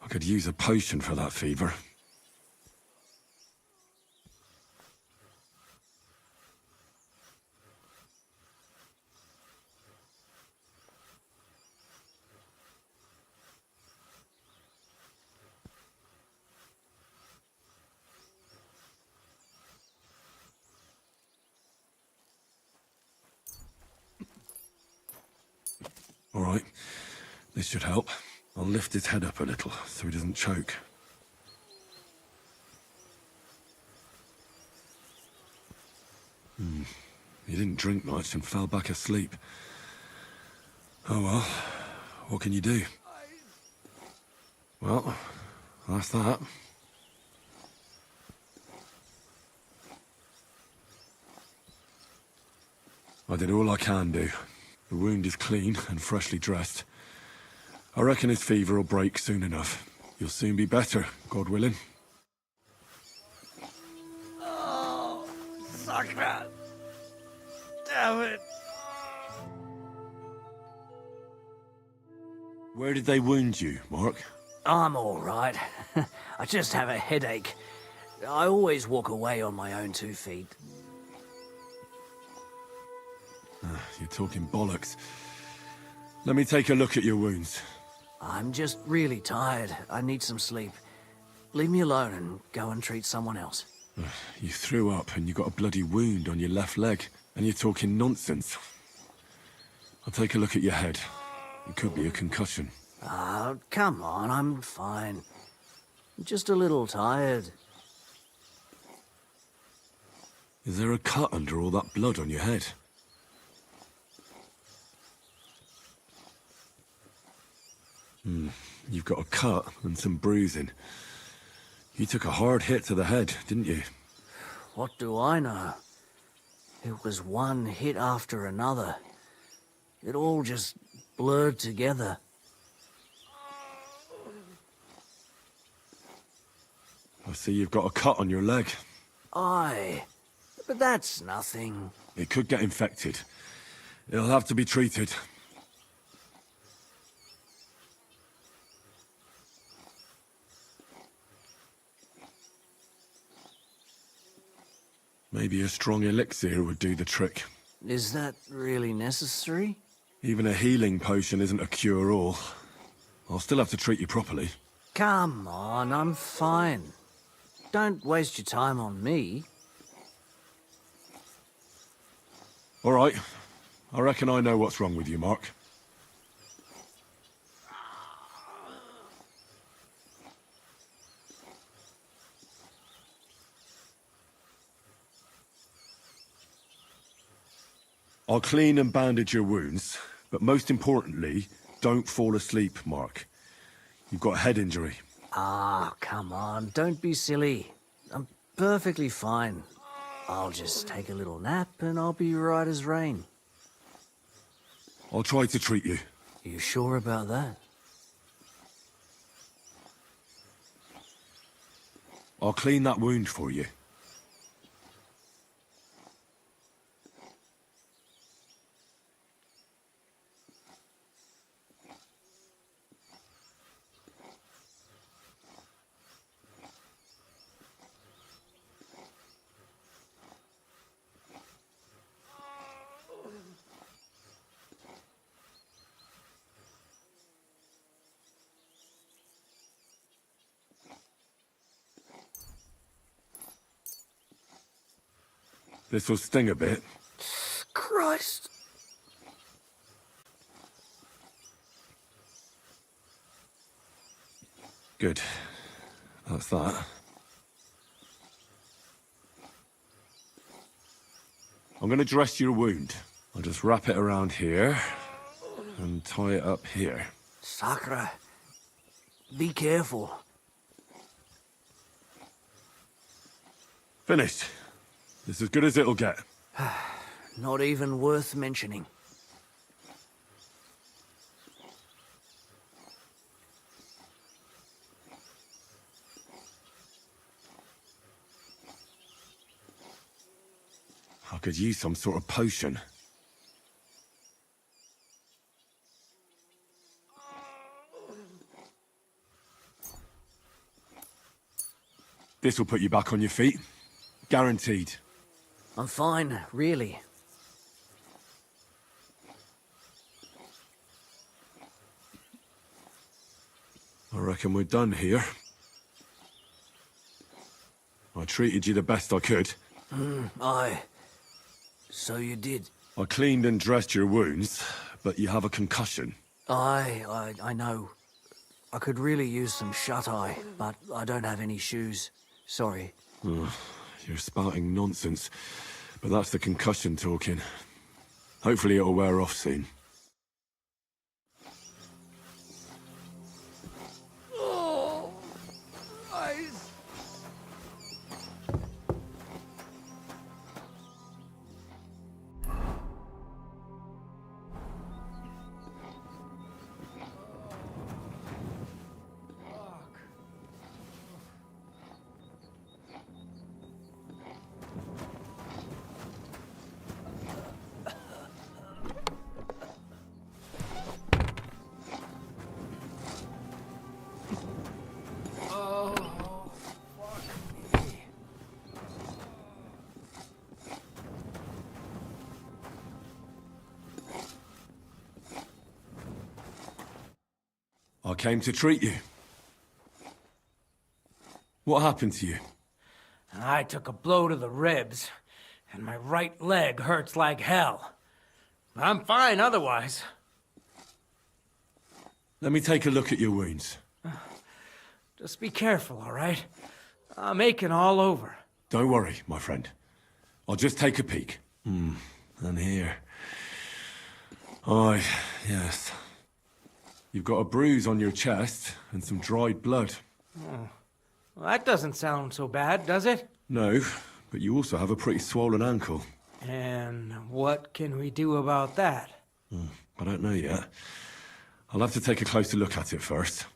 I could use a potion for that fever. All right, this should help. I'll lift his head up a little so he doesn't choke. He didn't drink much and fell back asleep. Oh well, what can you do? Well, that's that. I did all I can do. The wound is clean and freshly dressed. I reckon his fever will break soon enough. You'll soon be better, God willing. Oh, sucker! Damn it! Where did they wound you, Mark? I'm all right. I just have a headache. I always walk away on my own 2 feet. You're talking bollocks. Let me take a look at your wounds. I'm just really tired. I need some sleep. Leave me alone and go and treat someone else. You threw up and you got a bloody wound on your left leg, and you're talking nonsense. I'll take a look at your head. It could be a concussion. Oh, come on, I'm fine. I'm just a little tired. Is there a cut under all that blood on your head? You've got a cut and some bruising. You took a hard hit to the head, didn't you? What do I know? It was one hit after another. It all just blurred together. I see you've got a cut on your leg. Aye, but that's nothing. It could get infected. It'll have to be treated. Maybe a strong elixir would do the trick. Is that really necessary? Even a healing potion isn't a cure-all. I'll still have to treat you properly. Come on, I'm fine. Don't waste your time on me. All right. I reckon I know what's wrong with you, Mark. I'll clean and bandage your wounds, but most importantly, don't fall asleep, Mark. You've got a head injury. Ah, come on, don't be silly. I'm perfectly fine. I'll just take a little nap and I'll be right as rain. I'll try to treat you. You sure about that? I'll clean that wound for you. This will sting a bit. Christ. Good. That's that. I'm gonna dress your wound. I'll just wrap it around here and tie it up here. Sakra. Be careful. Finished. It's as good as it'll get. Not even worth mentioning. I could use some sort of potion. This will put you back on your feet. Guaranteed. I'm fine, really. I reckon we're done here. I treated you the best I could. Aye. So you did. I cleaned and dressed your wounds, but you have a concussion. I know. I could really use some shut-eye, but I don't have any shoes. Sorry. You're spouting nonsense, but that's the concussion talking. Hopefully it'll wear off soon. Oh, eyes. I came to treat you. What happened to you? I took a blow to the ribs, and my right leg hurts like hell. I'm fine otherwise. Let me take a look at your wounds. Just be careful, all right? I'm aching all over. Don't worry, my friend. I'll just take a peek. And here. Aye, yes. You've got a bruise on your chest and some dried blood. Oh. Well, that doesn't sound so bad, does it? No, but you also have a pretty swollen ankle. And what can we do about that? I don't know yet. I'll have to take a closer look at it first.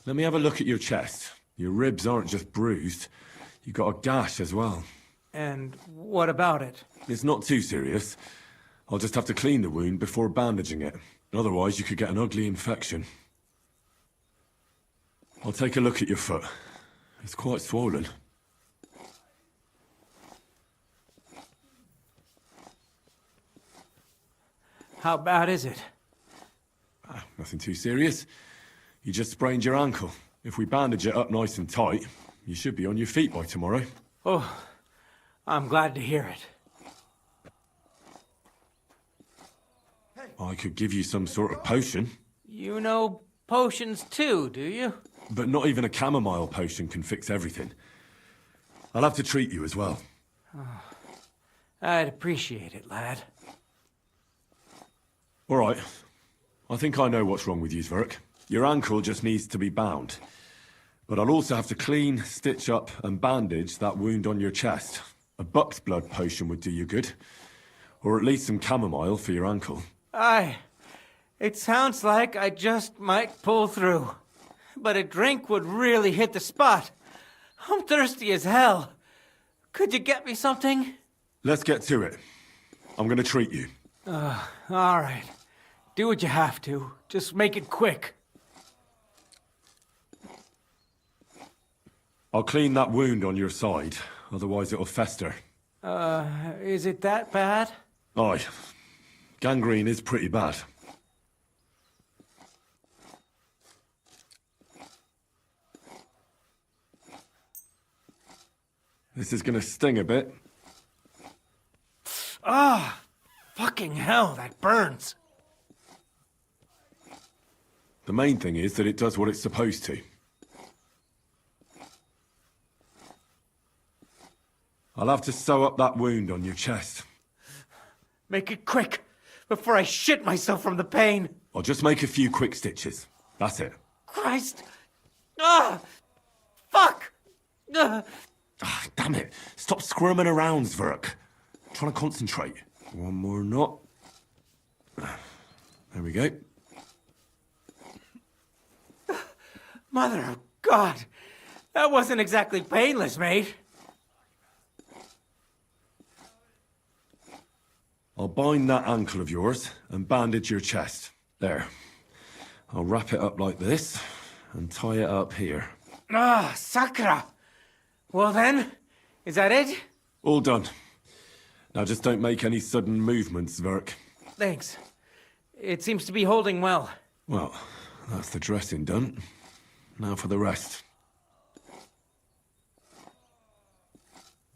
Let me have a look at your chest. Your ribs aren't just bruised. You've got a gash as well. And what about it? It's not too serious. I'll just have to clean the wound before bandaging it. Otherwise, you could get an ugly infection. I'll take a look at your foot. It's quite swollen. How bad is it? Nothing too serious. You just sprained your ankle. If we bandage it up nice and tight, you should be on your feet by tomorrow. Oh, I'm glad to hear it. I could give you some sort of potion. You know potions too, do you? But not even a chamomile potion can fix everything. I'll have to treat you as well. Oh, I'd appreciate it, lad. All right. I think I know what's wrong with you, Zverk. Your ankle just needs to be bound. But I'll also have to clean, stitch up, and bandage that wound on your chest. A buck's blood potion would do you good. Or at least some chamomile for your ankle. Aye. It sounds like I just might pull through. but a drink would really hit the spot. I'm thirsty as hell. Could you get me something? Let's get to it. I'm gonna treat you. All right. Do what you have to. Just make it quick. I'll clean that wound on your side, otherwise it'll fester. Is it that bad? Aye. Gangrene is pretty bad. This is gonna sting a bit. Ah, fucking hell, that burns. The main thing is that it does what it's supposed to. I'll have to sew up that wound on your chest. Make it quick, before I shit myself from the pain. I'll just make a few quick stitches. That's it. Christ! Ah! Fuck! Ah, damn it. Stop squirming around, Zverk. I'm trying to concentrate. One more knot. There we go. Mother of God! That wasn't exactly painless, mate. I'll bind that ankle of yours and bandage your chest. There. I'll wrap it up like this and tie it up here. Ah, Sakra! Well then, is that it? All done. Now just don't make any sudden movements, Zverk. Thanks. It seems to be holding well. Well, that's the dressing done. Now for the rest.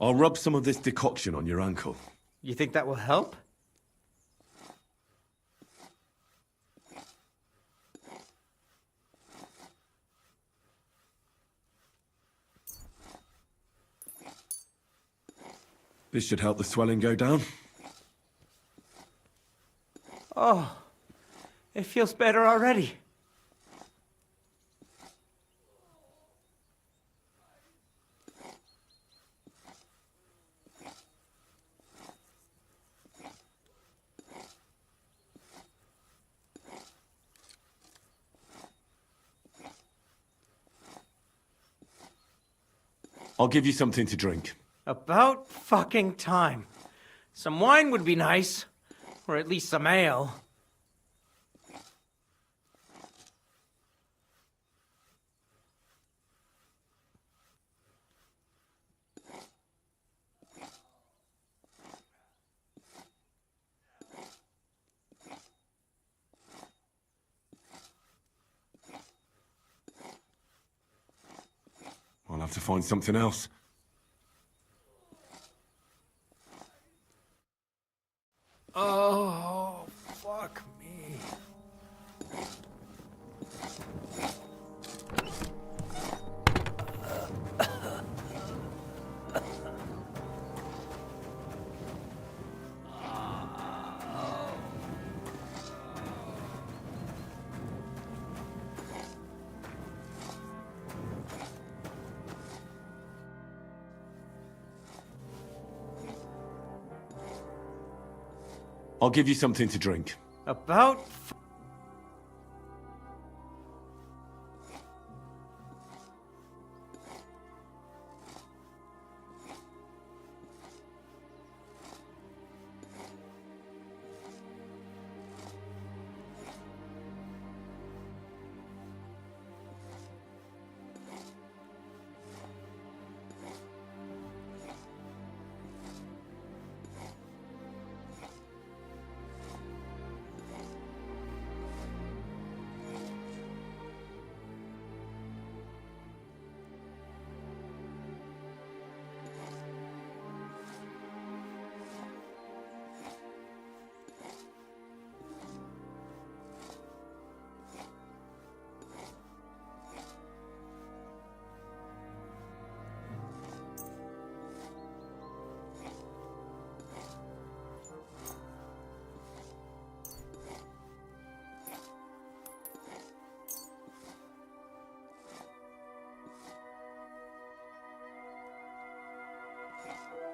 I'll rub some of this decoction on your ankle. You think that will help? This should help the swelling go down. Oh, it feels better already. I'll give you something to drink. About fucking time. Some wine would be nice. Or at least some ale. I'll have to find something else. Oh, fuck me. I'll give you something to drink. About...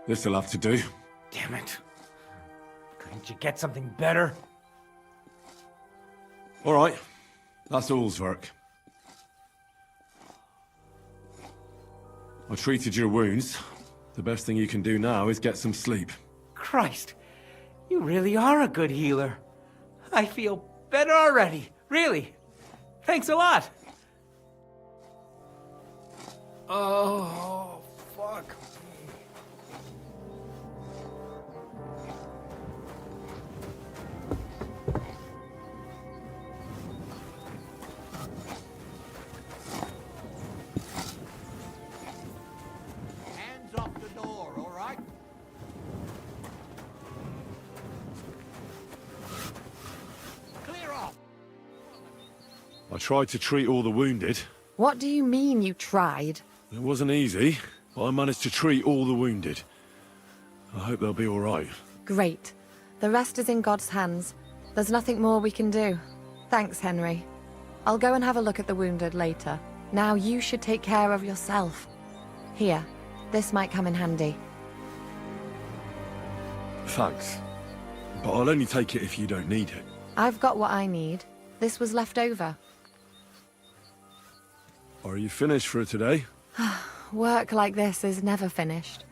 This'll have to do. Damn it. Couldn't you get something better? All right. That's all, Zverk. I treated your wounds. The best thing you can do now is get some sleep. Christ, you really are a good healer. I feel better already, really. Thanks a lot. Oh, fuck. Hands off the door, all right? Clear off. I tried to treat all the wounded. What do you mean you tried? It wasn't easy, but I managed to treat all the wounded. I hope they'll be all right. Great. The rest is in God's hands. There's nothing more we can do. Thanks, Henry. I'll go and have a look at the wounded later. Now you should take care of yourself. Here, this might come in handy. Thanks. But I'll only take it if you don't need it. I've got what I need. This was left over. Are you finished for today? Work like this is never finished.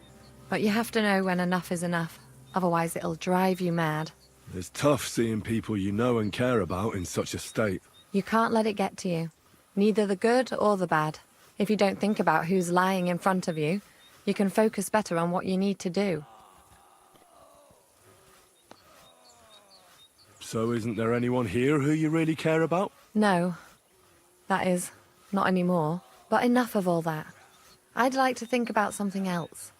But you have to know when enough is enough. Otherwise it'll drive you mad. It's tough seeing people you know and care about in such a state. You can't let it get to you. Neither the good or the bad. If you don't think about who's lying in front of you, you can focus better on what you need to do. So isn't there anyone here who you really care about? No. That is, not anymore. But enough of all that. I'd like to think about something else.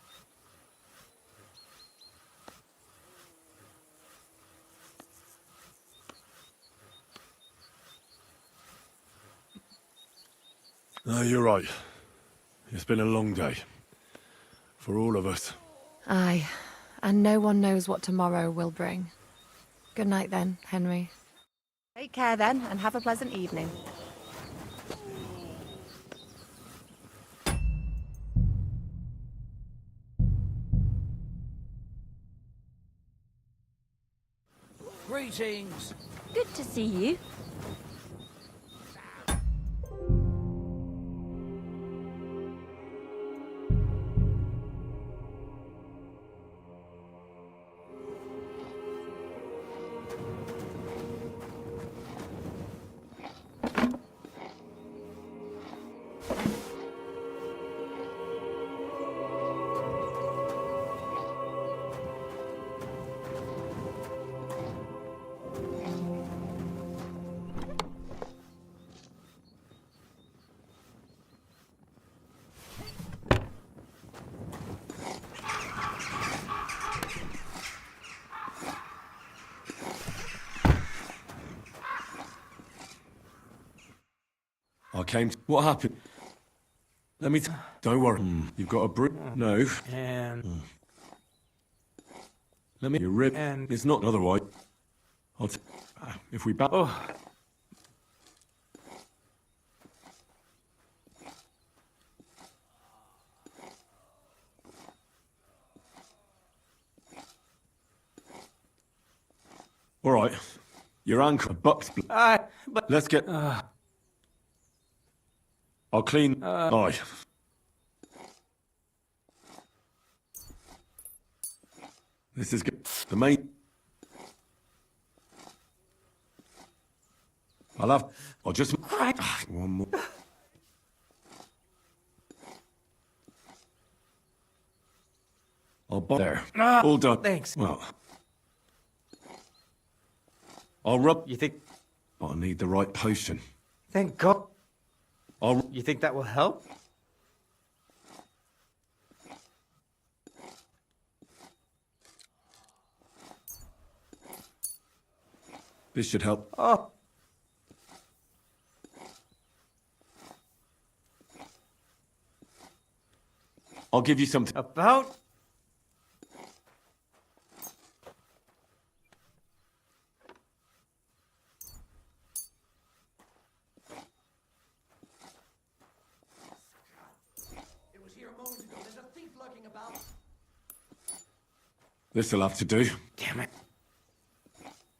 No, you're right. It's been a long day. For all of us. Aye, and no one knows what tomorrow will bring. Good night then, Henry. Take care then, and have a pleasant evening. Greetings. Good to see you. I came to... What happened? Let me... Don't worry. You've got a No. And... Let me... Your rib... And... It's not otherwise. I'll... If we back... Oh. All right. Your ankle... Buck's... But... Let's get... I'll clean... Aye. This is good. The main... I'll just... One more. I'll buy... There. All done. Thanks. Well... I'll rub... You think... I need the right potion. Thank God. You think that will help? This should help. Oh. I'll give you something. About? This'll have to do. Damn it.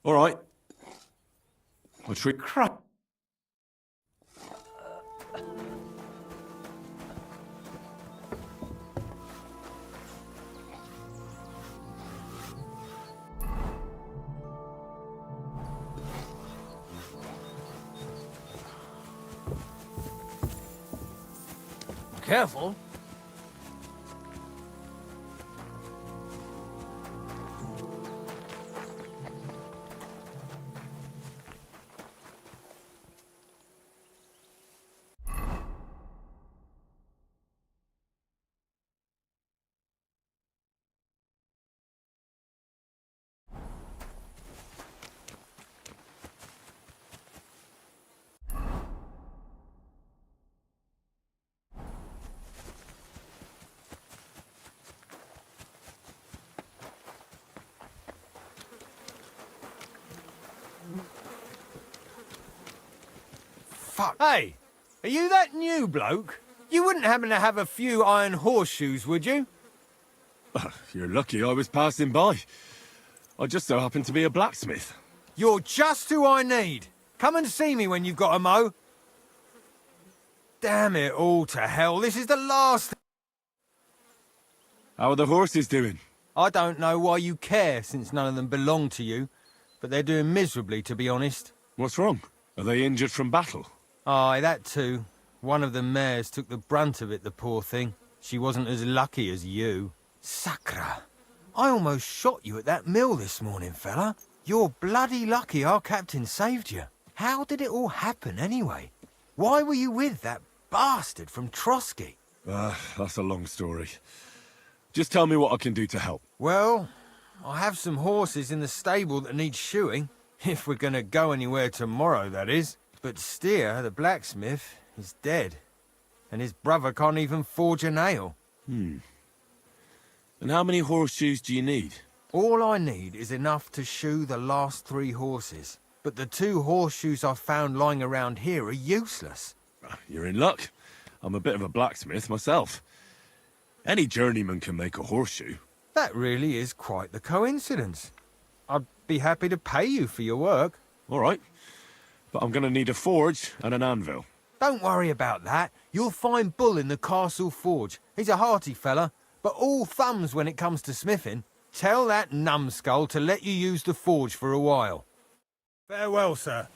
All right. I'll treat... Crap. Careful. Fuck. Hey, are you that new bloke? You wouldn't happen to have a few iron horseshoes, would you? You're lucky I was passing by. I just so happen to be a blacksmith. You're just who I need. Come and see me when you've got a mow. Damn it all to hell, this is the last... How are the horses doing? I don't know why you care, since none of them belong to you, but they're doing miserably, to be honest. What's wrong? Are they injured from battle? Aye, that too. One of the mares took the brunt of it, the poor thing. She wasn't as lucky as you. Sacra. I almost shot you at that mill this morning, fella. You're bloody lucky our captain saved you. How did it all happen, anyway? Why were you with that bastard from Trotsky? That's a long story. Just tell me what I can do to help. Well, I have some horses in the stable that need shoeing. If we're gonna go anywhere tomorrow, that is. But Steer, the blacksmith, is dead. And his brother can't even forge a nail. And how many horseshoes do you need? All I need is enough to shoe the last 3 horses. But the 2 horseshoes I found lying around here are useless. You're in luck. I'm a bit of a blacksmith myself. Any journeyman can make a horseshoe. That really is quite the coincidence. I'd be happy to pay you for your work. All right. But I'm going to need a forge and an anvil. Don't worry about that. You'll find Bull in the castle forge. He's a hearty fella, but all thumbs when it comes to smithing. Tell that numbskull to let you use the forge for a while. Farewell, sir.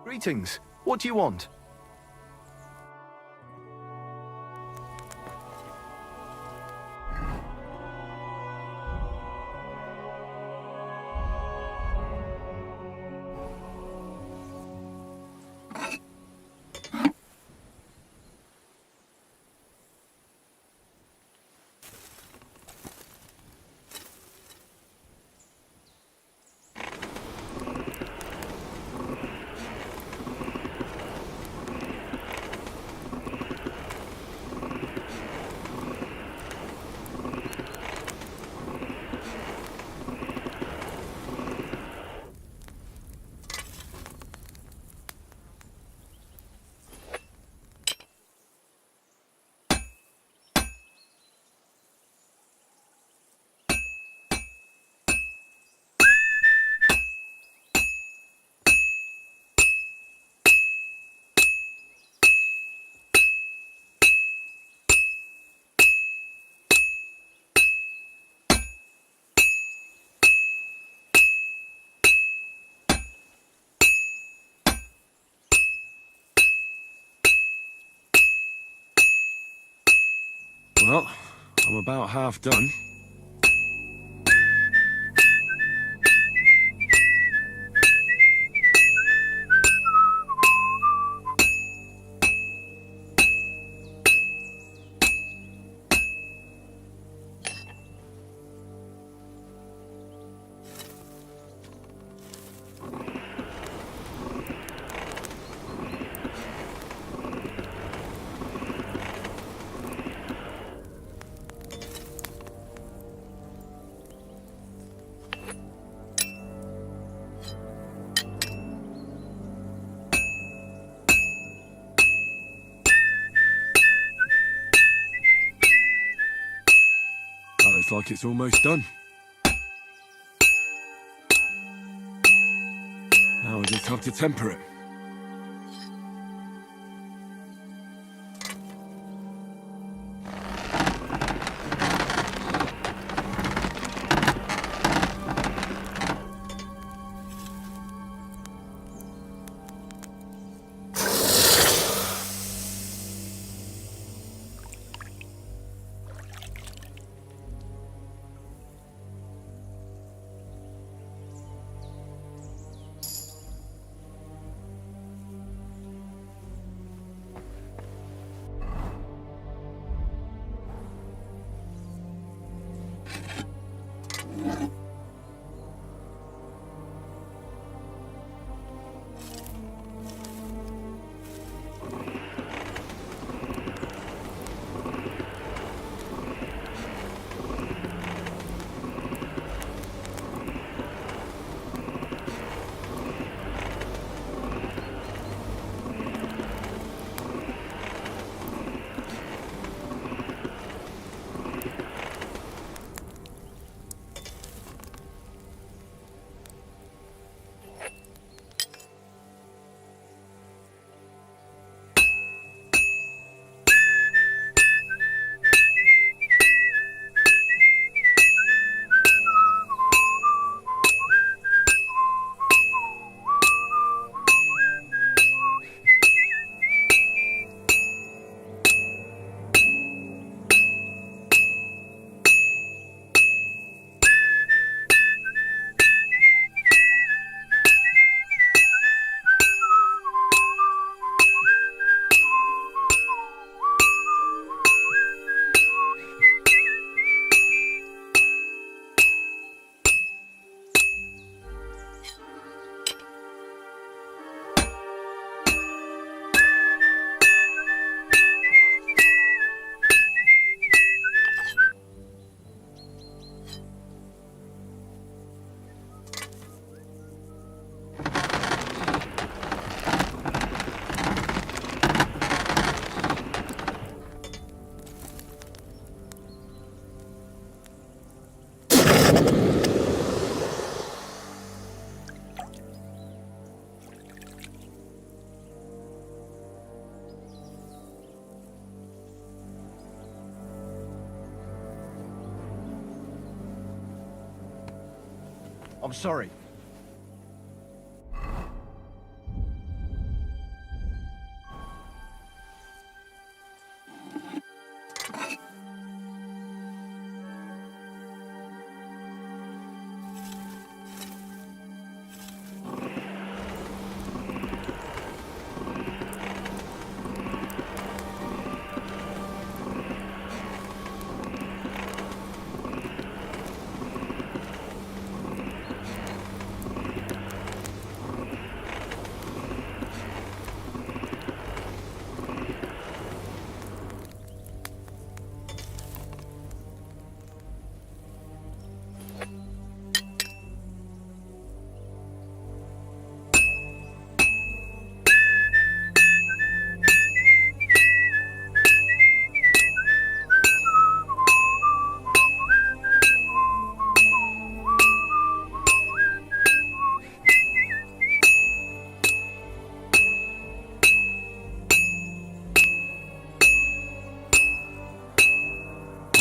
Greetings. What do you want? Well, I'm about half done. Looks like it's almost done. Now I just have to temper it. I'm sorry.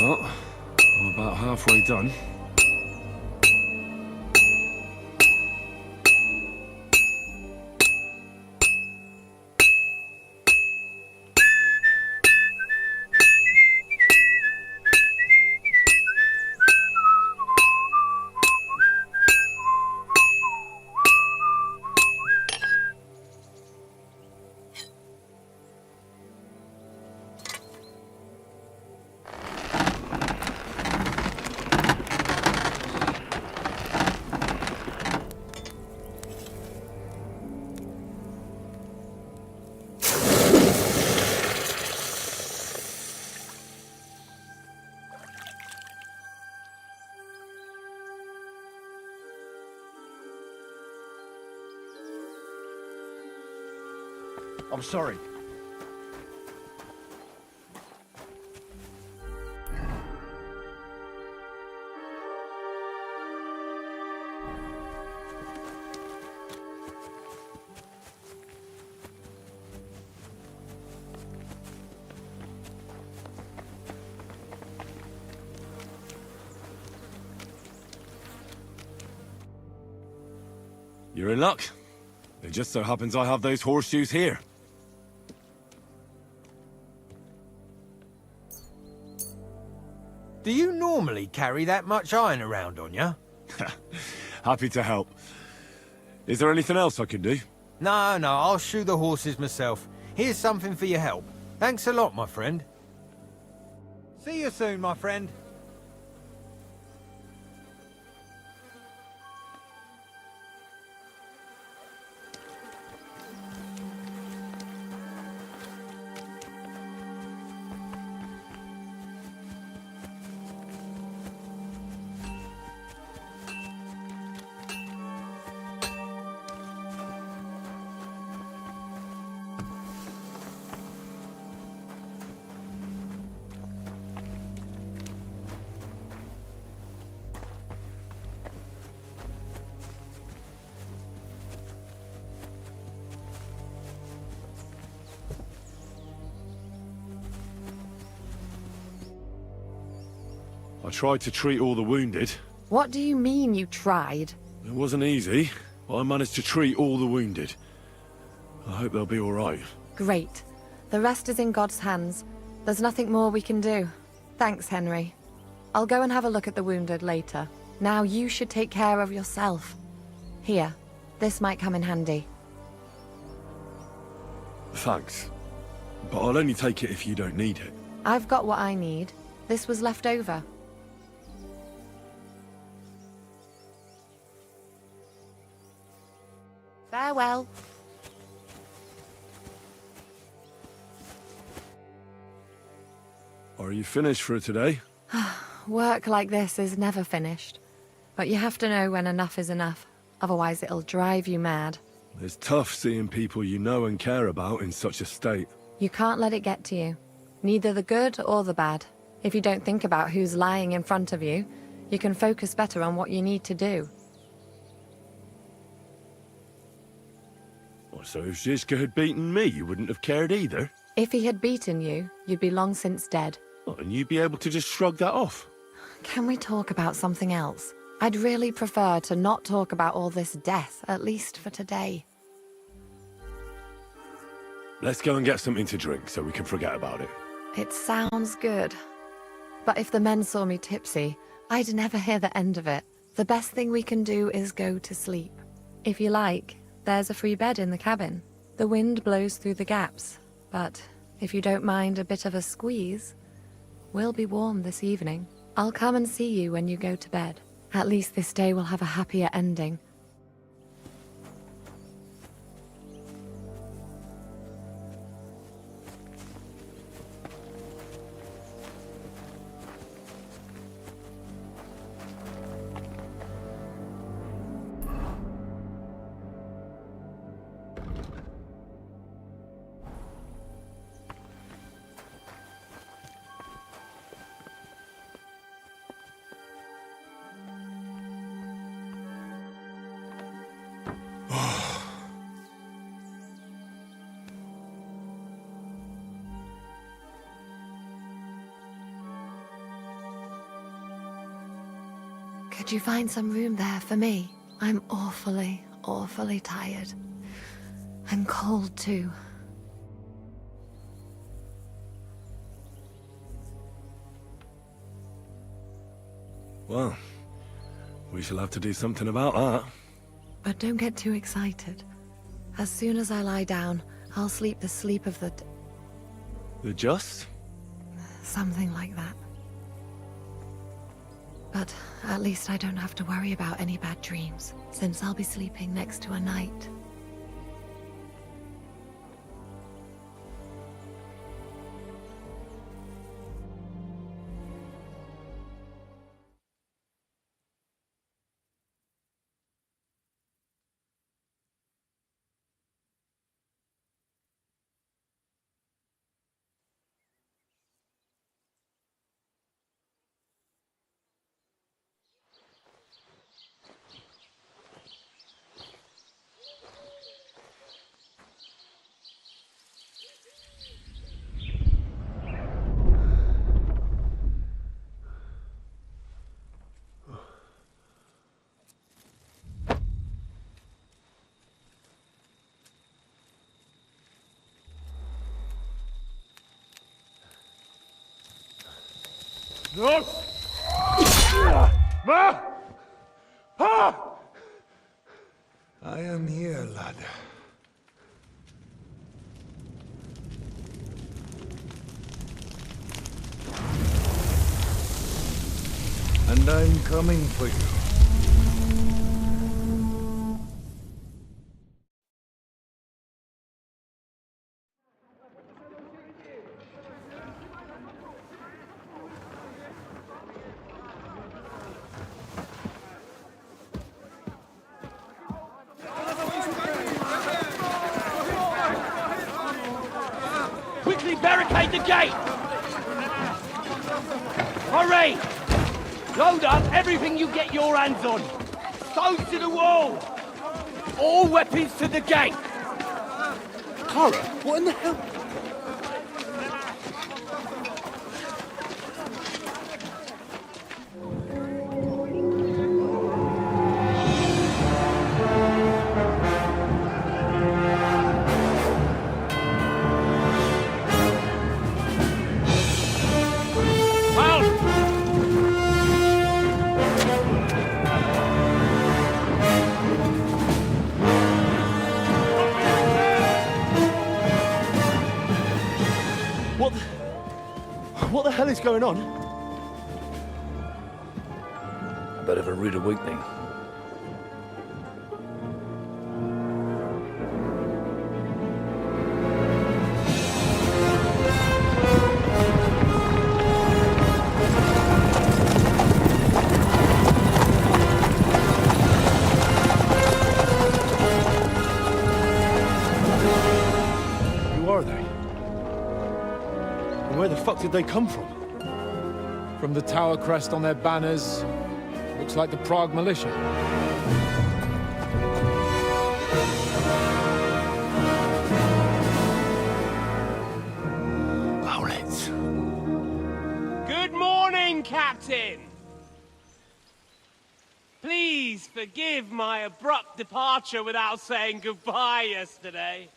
Well, I'm about halfway done. I'm sorry. You're in luck. It just so happens I have those horseshoes here. Do you normally carry that much iron around on you? Happy to help. Is there anything else I can do? No, I'll shoe the horses myself. Here's something for your help. Thanks a lot, my friend. See you soon, my friend. I tried to treat all the wounded. What do you mean you tried? It wasn't easy, but I managed to treat all the wounded. I hope they'll be all right. Great. The rest is in God's hands. There's nothing more we can do. Thanks, Henry. I'll go and have a look at the wounded later. Now you should take care of yourself. Here, this might come in handy. Thanks. But I'll only take it if you don't need it. I've got what I need. This was left over. Farewell. Are you finished for today? Work like this is never finished. But you have to know when enough is enough. Otherwise it'll drive you mad. It's tough seeing people you know and care about in such a state. You can't let it get to you. Neither the good or the bad. If you don't think about who's lying in front of you, you can focus better on what you need to do. Well, so if Zizka had beaten me, you wouldn't have cared either? If he had beaten you, you'd be long since dead. Well, and you'd be able to just shrug that off. Can we talk about something else? I'd really prefer to not talk about all this death, at least for today. Let's go and get something to drink so we can forget about it. It sounds good. But if the men saw me tipsy, I'd never hear the end of it. The best thing we can do is go to sleep. If you like, there's a free bed in the cabin. The wind blows through the gaps, but if you don't mind a bit of a squeeze, we'll be warm this evening. I'll come and see you when you go to bed. At least this day will have a happier ending. Could you find some room there for me? I'm awfully, awfully tired. And cold too. Well, we shall have to do something about that. But don't get too excited. As soon as I lie down, I'll sleep the sleep of the... The just? something like that. But at least I don't have to worry about any bad dreams, since I'll be sleeping next to a knight. No! Ma! Pa! I am here, lad. And I'm coming for you. Quickly barricade the gate! Hurry! Load up everything you get your hands on. Stones to the wall! All weapons to the gate! Clara, what in the hell? What the hell is going on? A bit of a rude awakening. Who are they? And where the fuck did they come from? From the tower crest on their banners, looks like the Prague militia. Owlets. Good morning, Captain! Please forgive my abrupt departure without saying goodbye yesterday.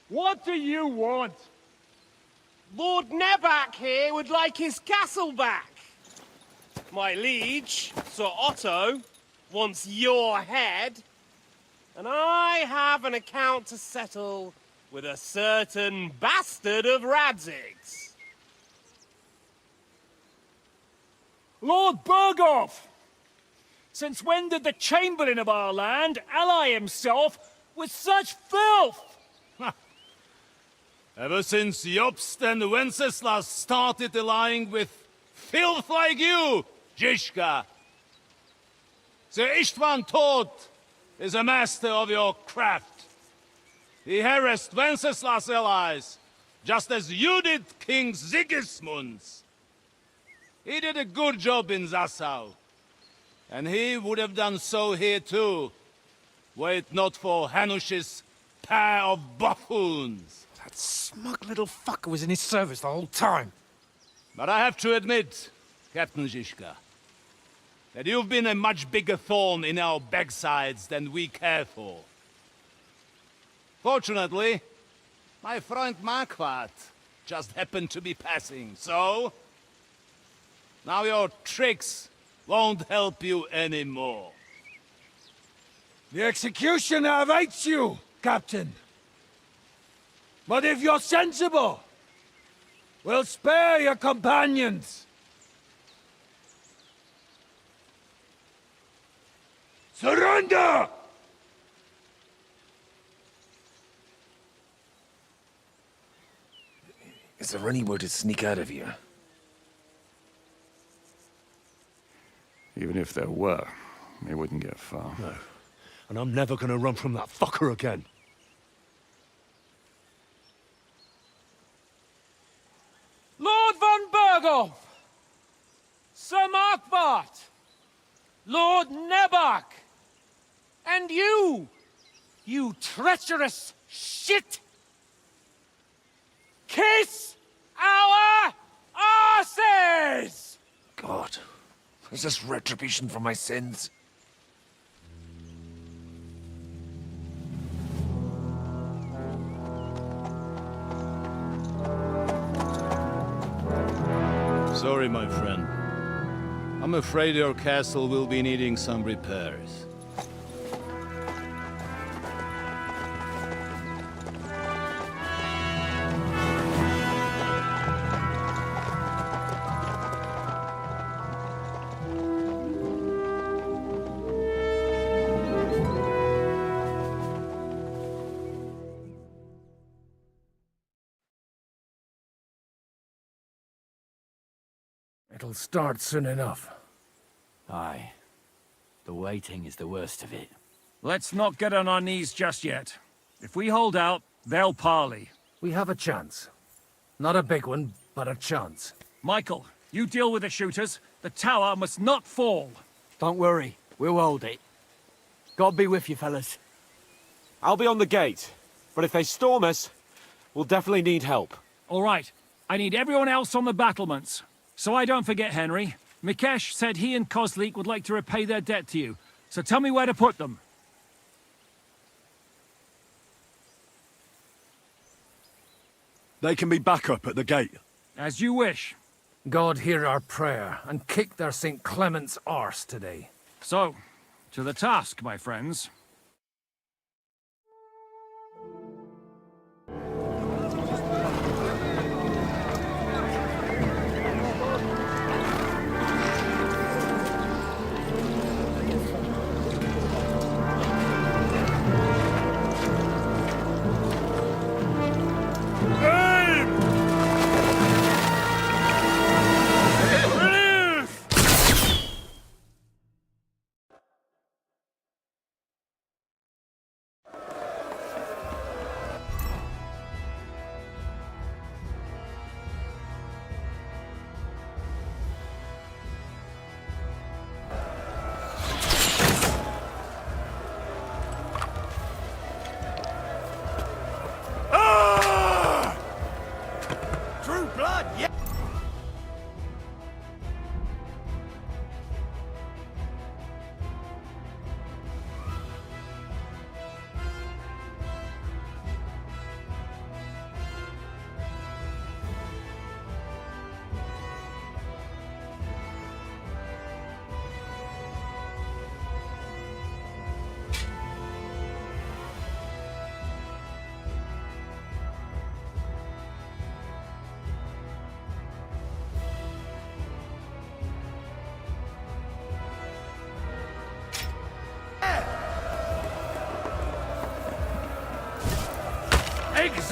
What do you want? Lord Nebak here would like his castle back. My liege, Sir Otto, wants your head. And I have an account to settle with a certain bastard of Radzig's. Lord Berghoff! Since when did the Chamberlain of our land ally himself with such filth? Ever since Jobst and Wenceslas started allying with filth like you, Zizka. Sir Istvan Tod is a master of your craft. He harassed Wenceslas' allies, just as you did King Sigismund's. He did a good job in Zassau, and he would have done so here too, were it not for Hanush's pair of buffoons. That smug little fucker was in his service the whole time. But I have to admit, Captain Zizka, that you've been a much bigger thorn in our backsides than we care for. Fortunately, my friend Marquardt just happened to be passing, so... now your tricks won't help you anymore. The executioner awaits you, Captain. But if you're sensible, we'll spare your companions. Surrender! Is there any way to sneak out of here? Even if there were, it wouldn't get far. No. And I'm never gonna run from that fucker again. Lord von Berghoff! Sir Marquardt! Lord Nebak! And you! You treacherous shit! Kiss our asses! God, is this retribution for my sins? Sorry, my friend. I'm afraid your castle will be needing some repairs. It'll start soon enough. Aye. The waiting is the worst of it. Let's not get on our knees just yet. If we hold out, they'll parley. We have a chance. Not a big one, but a chance. Michael, you deal with the shooters. The tower must not fall. Don't worry. We'll hold it. God be with you, fellas. I'll be on the gate. But if they storm us, we'll definitely need help. All right. I need everyone else on the battlements. So I don't forget, Henry. Mikesh said he and Kozlik would like to repay their debt to you. So tell me where to put them. They can be back up at the gate. As you wish. God hear our prayer, and kick their St. Clement's arse today. So, to the task, my friends.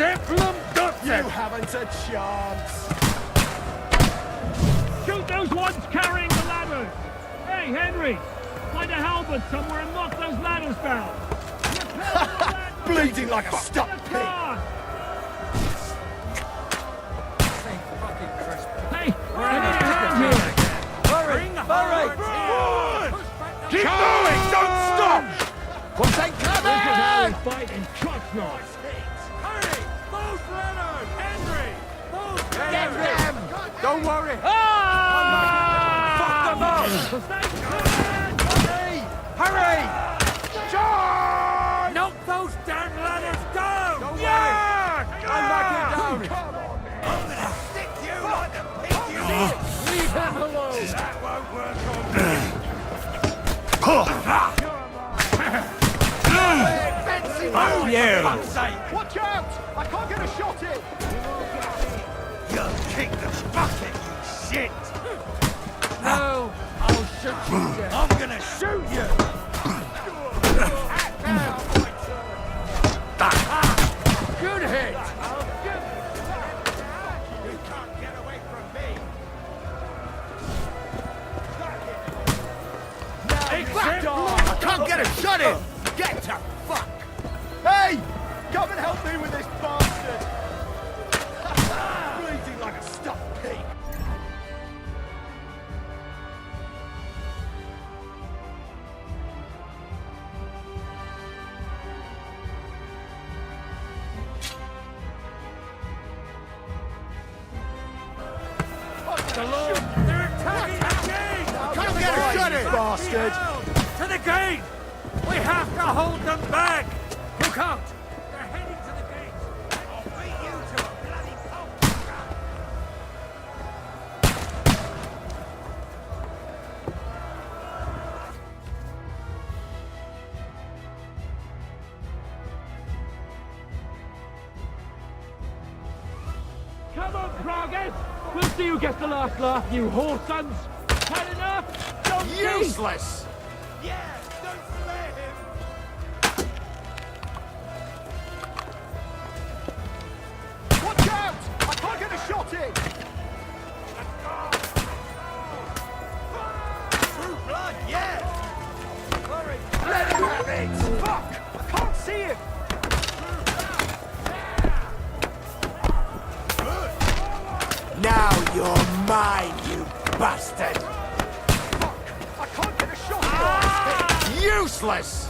Zeppelin Dutton! You haven't a chance! Shoot those ones carrying the ladders! Hey, Henry! Find a halberd somewhere and knock those ladders down! Bleeding like a stuck pig! Hey, I need a hand here! Hurry! Hurry! Keep going! Don't stop! What's that This is how we coming? fight in trust knives! Hurry! Those ladders! Henry! Those Get them! Don't worry! Fuck them up! Hurry! Hurry! Charge! Knock those damn ladders down! Don't yeah! I'll knock you down! Come on! I'm gonna stick you like a pig you did! Leave him alone! That won't work on me! Oh, you! Watch out! I can't get a shot in! You'll kick the bucket, you shit! No! I'll shoot you! I'm gonna shoot you! Good hit! You can't get away from me! Except I can't get a shot in! Get to fuck! Hey! Come and help me with this bastard! Bleeding like a stuffed pig! the Lord! They're attacking the gate! Can't get a shot in! Bastard! To the gate! We have to hold them back! Look out! They're heading to the gate! I'll beat you to a bloody pulp! Come on, Pragas! We'll see who gets the last laugh, you whore sons! Had enough? Don't Useless! Yeah! Don't slay him! Watch out! I can't get a shot in! True blood, yeah! Hurry! Let him have it! Fuck! I can't see him! Now you're mine, you bastard! Fuck! I can't get a shot in! Useless!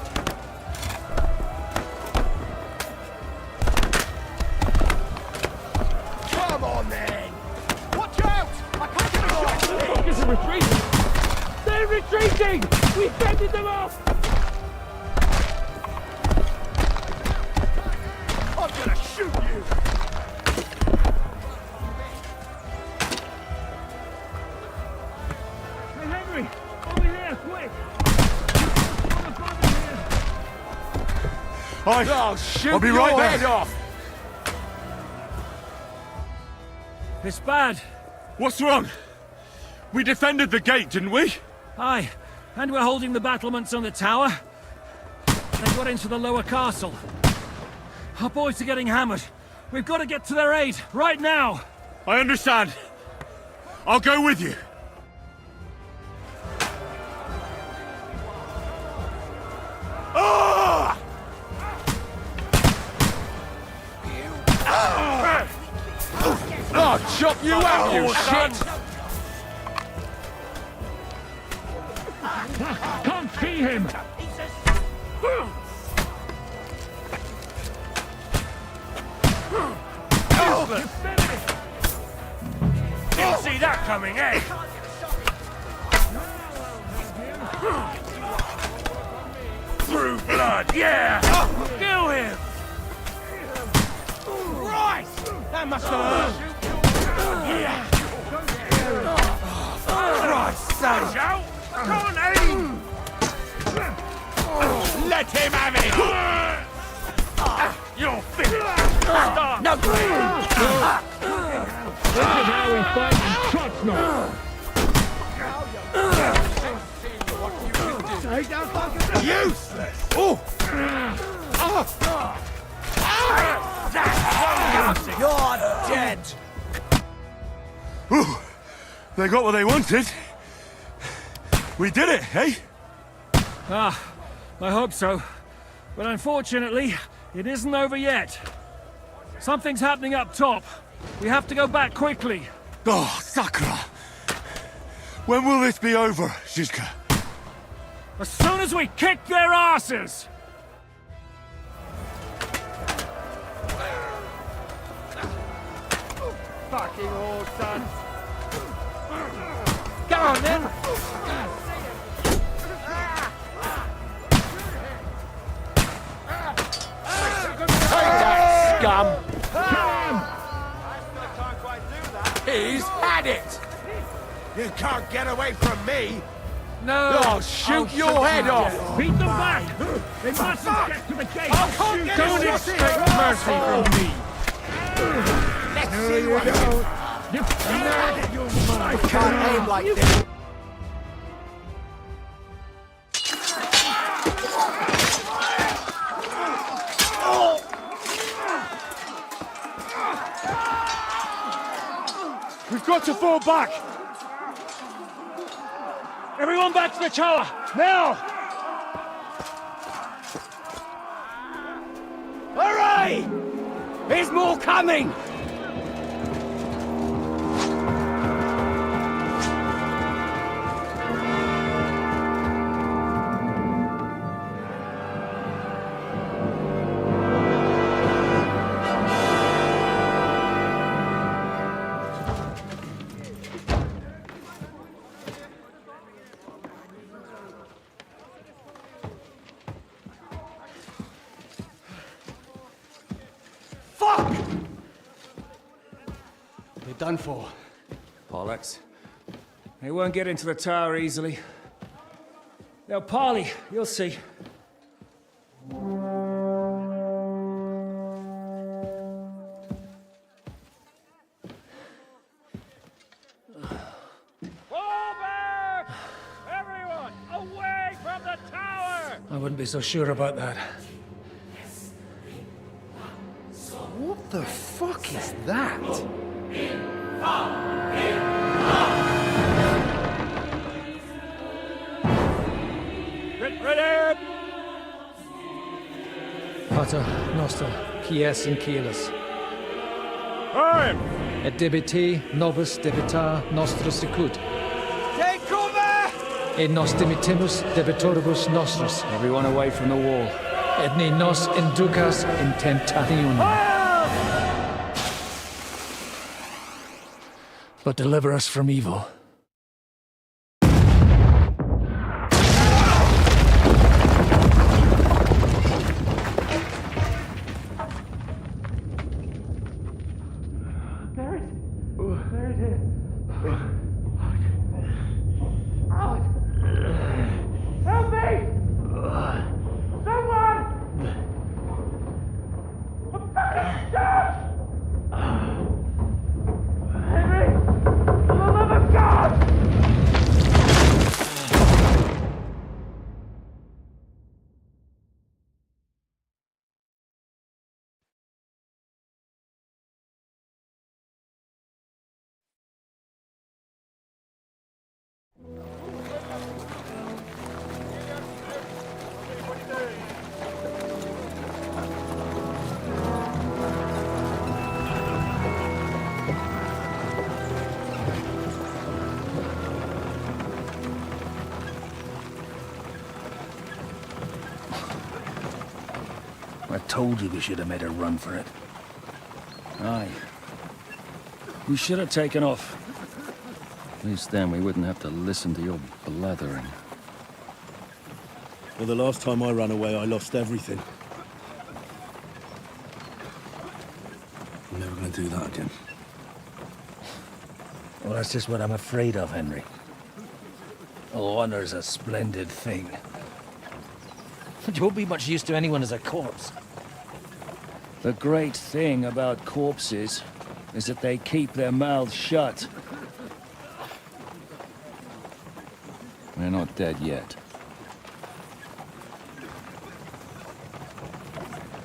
Come on then! Watch out! I can't get a shot in! Fuckers are retreating! They're retreating! We fended them off! I'm gonna shoot you! Hey, Henry! Over here, quick! On the front of here! I'll shoot I'll be right your there. head off! It's bad! What's wrong? We defended the gate, didn't we? Aye, and we're holding the battlements on the tower. They got into the lower castle. Our boys are getting hammered. We've got to get to their aid, right now! I understand. I'll go with you. Ah! I'll chop you out, you shit! Can't see him! Didn't see that coming, eh? Through blood, yeah! Kill him! Christ! That must have hurt! Yeah! Christ's sake! Shout! I can't aim! Let him have it! You're finished! Stop! No! This is how we fight in trust now! Useless! Oh! You're dead! Whew. They got what they wanted. We did it, eh? Ah, I hope so. But unfortunately, it isn't over yet. Something's happening up top. We have to go back quickly. Oh, Sakura! When will this be over, Zizka? As soon as we kick their asses! Fucking horse, son. Go on, then. Scum! He's had it! You can't get away from me! No! I'll shoot your head off! Beat them back! They mustn't get to the gate! Don't expect mercy from me! Let's see what I can't aim like this! We've got to fall back! Everyone back to the tower! Now! Hooray! There's more coming! Done for. Bollocks. They won't get into the tower easily. They'll parley, you'll see. Everyone, away from the tower! I wouldn't be so sure about that. What the fuck is that? Ready! Pater Noster, Kies in Kielis. Time! Et debiti nobis debita nostra sicut. Take cover! Et nos dimitimus debitoribus nostros. Everyone away from the wall. Et ni nos inducas in tentationem. But deliver us from evil. Help me! Someone! I'm fucking stuck! Henry! For the love of God! I told you we should have made a run for it. Aye. We should have taken off. At least then we wouldn't have to listen to your blathering. Well, the last time I ran away, I lost everything. I'm never gonna do that again. Well, that's just what I'm afraid of, Henry. Honor's a splendid thing. But you won't be much use to anyone as a corpse. The great thing about corpses is that they keep their mouths shut. They're not dead yet.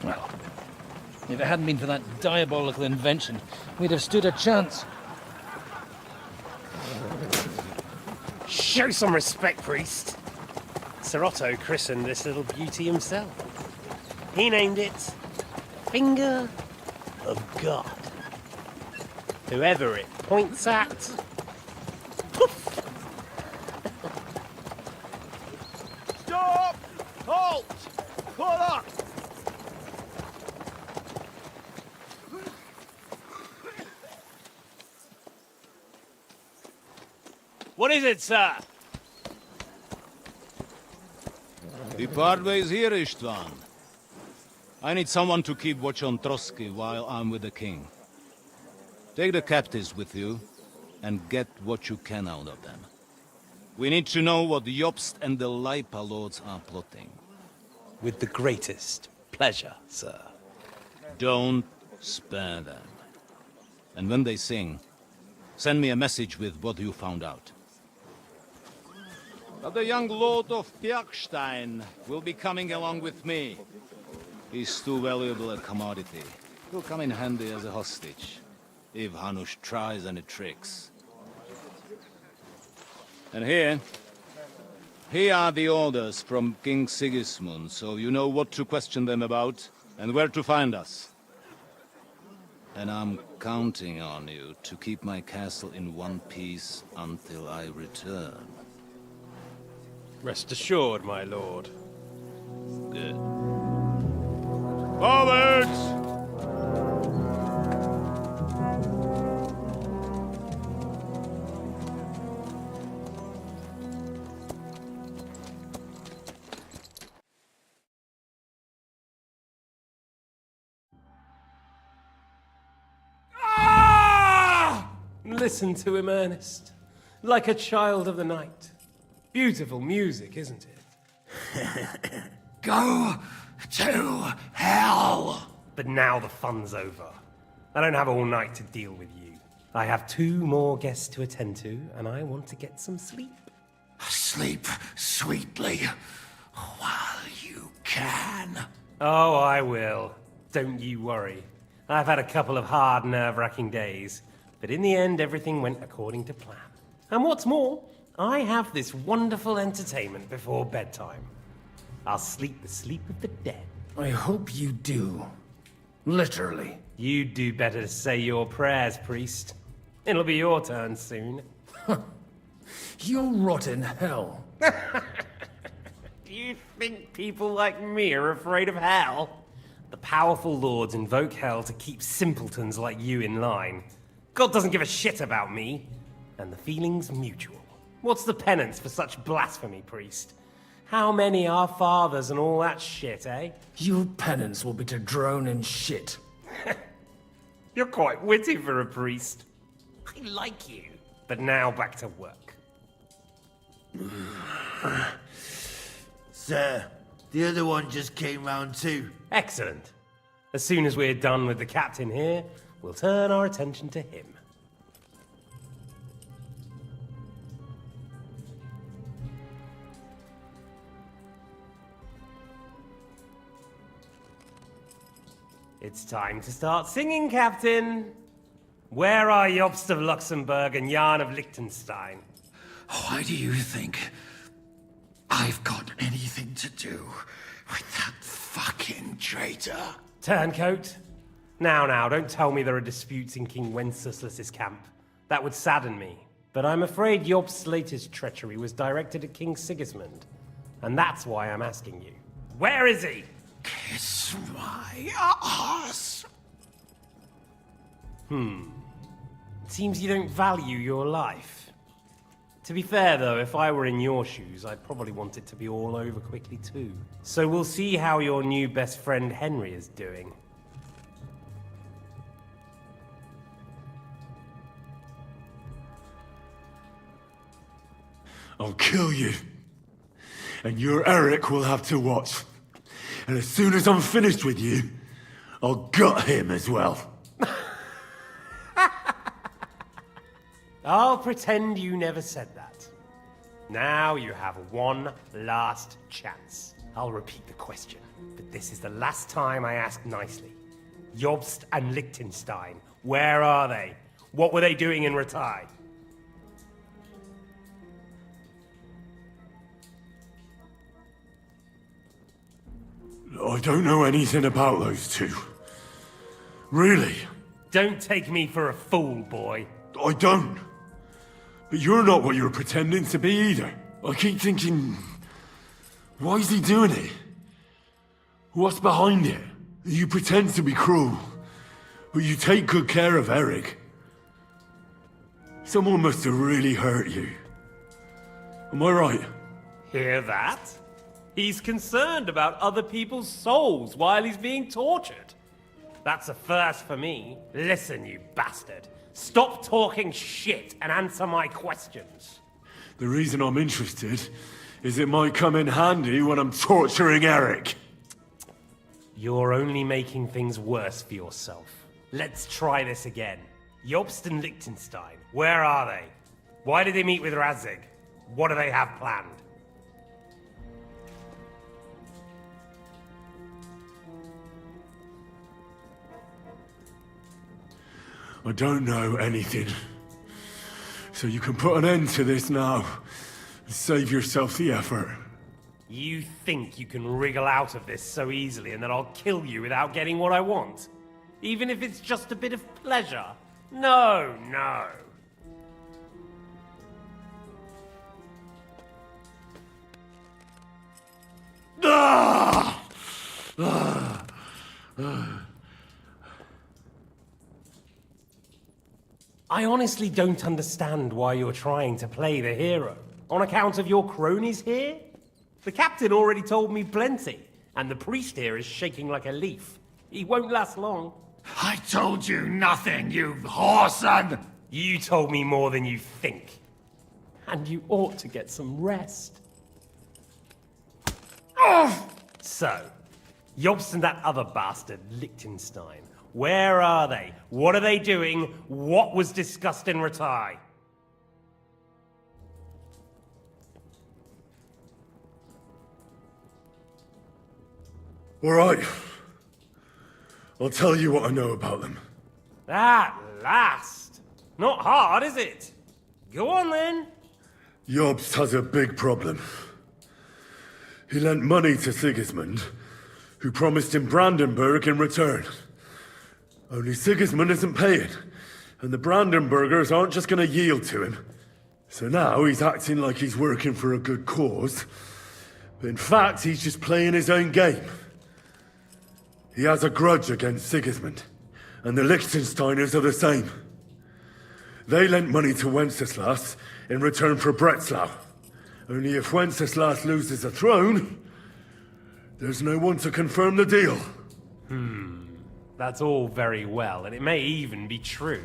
Well, If it hadn't been for that diabolical invention, we'd have stood a chance. Show some respect, priest. Sir Otto christened this little beauty himself. He named it Finger of God. Whoever it points at, poof! Stop! Halt! Pull up! What is it, sir? We part ways here, Istvan. I need someone to keep watch on Trotsky while I'm with the king. Take the captives with you, and get what you can out of them. We need to know what the Jobst and the Leipa lords are plotting. With the greatest pleasure, sir. Don't spare them. And when they sing, send me a message with what you found out. But the young lord of Bjergstein will be coming along with me. He's too valuable a commodity. He'll come in handy as a hostage, if Hanush tries any tricks. And here are the orders from King Sigismund, so you know what to question them about, and where to find us. And I'm counting on you to keep my castle in one piece until I return. Rest assured, my lord. Good. Forwards! Listen to him, Ernest. Like a child of the night. Beautiful music, isn't it? Go to hell! But now the fun's over. I don't have all night to deal with you. I have 2 more guests to attend to, and I want to get some sleep. Sleep sweetly while you can. Oh, I will. Don't you worry. I've had a couple of hard, nerve-wracking days, but in the end, everything went according to plan. And what's more, I have this wonderful entertainment before bedtime. I'll sleep the sleep of the dead. I hope you do. Literally. You'd do better to say your prayers, priest. It'll be your turn soon. You'll rot in hell. Do you think people like me are afraid of hell? The powerful lords invoke hell to keep simpletons like you in line. God doesn't give a shit about me. And the feeling's mutual. What's the penance for such blasphemy, priest? How many are fathers and all that shit, eh? Your penance will be to drown in shit. You're quite witty for a priest. I like you. But now back to work. Sir, the other one just came round too. Excellent. As soon as we're done with the captain here, we'll turn our attention to him. It's time to start singing, Captain. Where are Jobst of Luxembourg and Jan of Liechtenstein? Why do you think I've got anything to do with that fucking traitor? Turncoat. Now, don't tell me there are disputes in King Wenceslas's camp. That would sadden me. But I'm afraid Jobst's latest treachery was directed at King Sigismund. And that's why I'm asking you. Where is he? Kiss my ass. It seems you don't value your life. To be fair, though, if I were in your shoes, I'd probably want it to be all over quickly, too. So we'll see how your new best friend Henry is doing. I'll kill you. And your Eric will have to watch. And as soon as I'm finished with you, I'll gut him as well. I'll pretend you never said that. Now you have one last chance. I'll repeat the question, but this is the last time I ask nicely. Jobst and Liechtenstein. Where are they? What were they doing in Ratai? I don't know anything about those two. Really? Don't take me for a fool, boy. I don't. But you're not what you're pretending to be either. I keep thinking, why is he doing it? What's behind it? You pretend to be cruel, but you take good care of Eric. Someone must have really hurt you. Am I right? Hear that? He's concerned about other people's souls while he's being tortured. That's a first for me. Listen, you bastard. Stop talking shit and answer my questions. The reason I'm interested is it might come in handy when I'm torturing Eric. You're only making things worse for yourself. Let's try this again. Jobst and Liechtenstein, where are they? Why did they meet with Radzig? What do they have planned? I don't know anything. So you can put an end to this now and save yourself the effort. You think you can wriggle out of this so easily and that I'll kill you without getting what I want? Even if it's just a bit of pleasure? No, no. I honestly don't understand why you're trying to play the hero. On account of your cronies here? The captain already told me plenty, and the priest here is shaking like a leaf. He won't last long. I told you nothing, you whoreson! You told me more than you think. And you ought to get some rest. So, Jobst and that other bastard, Liechtenstein. Where are they? What are they doing? What was discussed in Ratai? All right. I'll tell you what I know about them. At last! Not hard, is it? Go on then. Jobst has a big problem. He lent money to Sigismund, who promised him Brandenburg in return. Only Sigismund isn't paying, and the Brandenburgers aren't just going to yield to him. So now he's acting like he's working for a good cause, but in fact he's just playing his own game. He has a grudge against Sigismund, and the Liechtensteiners are the same. They lent money to Wenceslas in return for Breslau. Only if Wenceslas loses the throne, there's no one to confirm the deal. That's all very well, and it may even be true.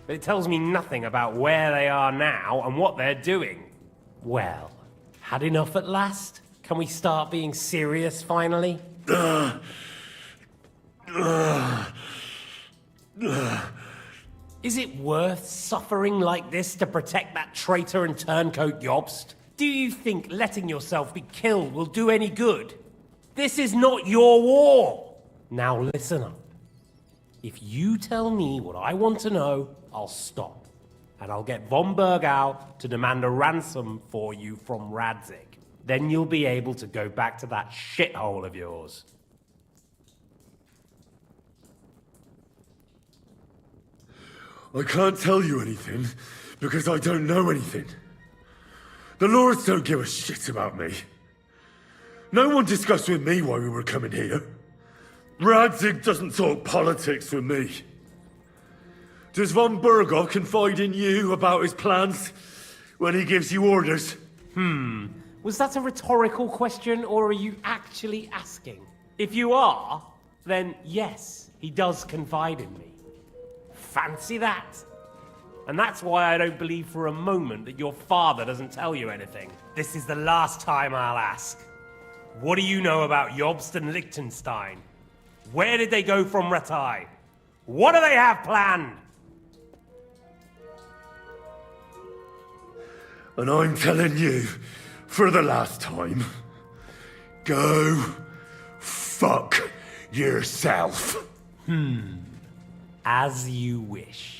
But it tells me nothing about where they are now and what they're doing. Well, had enough at last? Can we start being serious finally? Is it worth suffering like this to protect that traitor and turncoat Jobst? Do you think letting yourself be killed will do any good? This is not your war! Now listen up. If you tell me what I want to know, I'll stop. And I'll get von Bergau to demand a ransom for you from Radzig. Then you'll be able to go back to that shithole of yours. I can't tell you anything, because I don't know anything. The Lords don't give a shit about me. No one discussed with me why we were coming here. Radzig doesn't talk politics with me. Does von Bergov confide in you about his plans when he gives you orders? Was that a rhetorical question, or are you actually asking? If you are, then yes, he does confide in me. Fancy that. And that's why I don't believe for a moment that your father doesn't tell you anything. This is the last time I'll ask. What do you know about Jobst and Liechtenstein? Where did they go from Ratai? What do they have planned? And I'm telling you, for the last time, go fuck yourself. As you wish.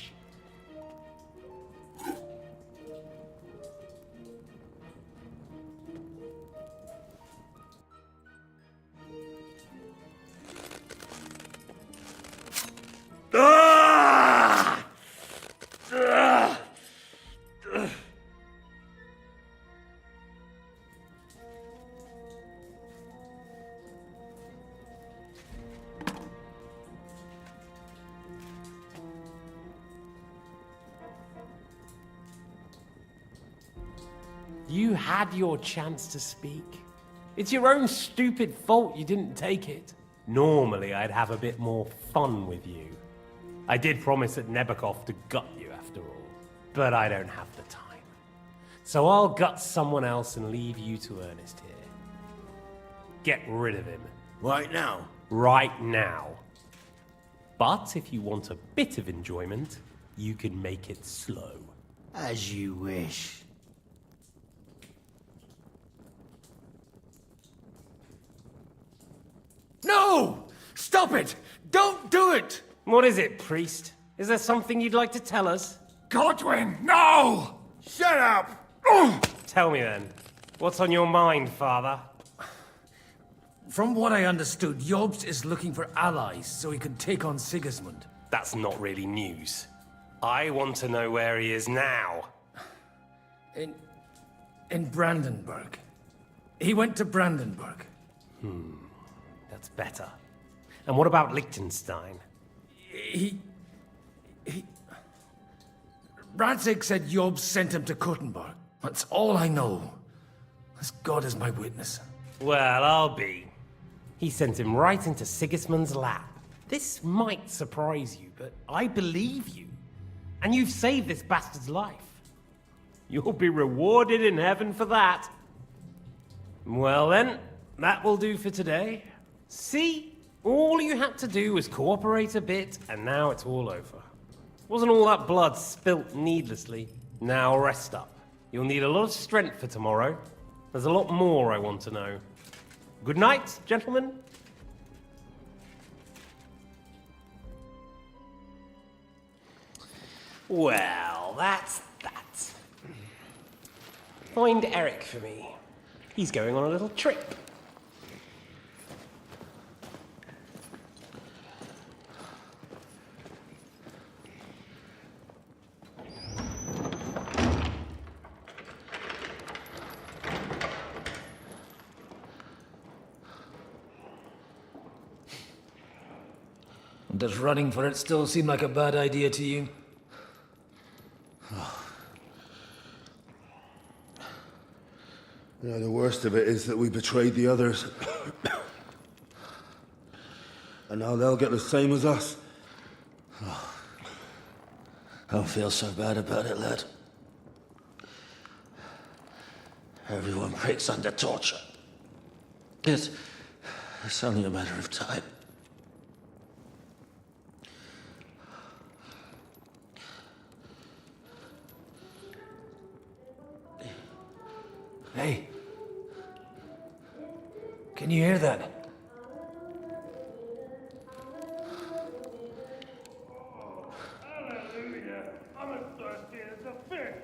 You had your chance to speak. It's your own stupid fault you didn't take it. Normally, I'd have a bit more fun with you. I did promise at Nebakov to gut you after all, but I don't have the time. So I'll gut someone else and leave you to Ernest here. Get rid of him. Right now? Right now. But if you want a bit of enjoyment, you can make it slow. As you wish. No! Stop it! Don't do it! What is it, priest? Is there something you'd like to tell us? Godwin, no! Shut up! Tell me then. What's on your mind, father? From what I understood, Jobst is looking for allies so he can take on Sigismund. That's not really news. I want to know where he is now. In Brandenburg. He went to Brandenburg. That's better. And what about Liechtenstein? Radzig said Jobst sent him to Kuttenberg. That's all I know. As God is my witness. Well, I'll be. He sent him right into Sigismund's lap. This might surprise you, but I believe you. And you've saved this bastard's life. You'll be rewarded in heaven for that. Well then, that will do for today. See? All you had to do was cooperate a bit, and now it's all over. Wasn't all that blood spilt needlessly. Now rest up. You'll need a lot of strength for tomorrow. There's a lot more I want to know. Good night, gentlemen. Well, that's that. Find Eric for me. He's going on a little trip. Does running for it still seem like a bad idea to you? You know, the worst of it is that we betrayed the others. And now they'll get the same as us. Don't feel so bad about it, lad. Everyone breaks under torture. It's only a matter of time. Hey. Can you hear that? Hallelujah. I'm as thirsty as a fish.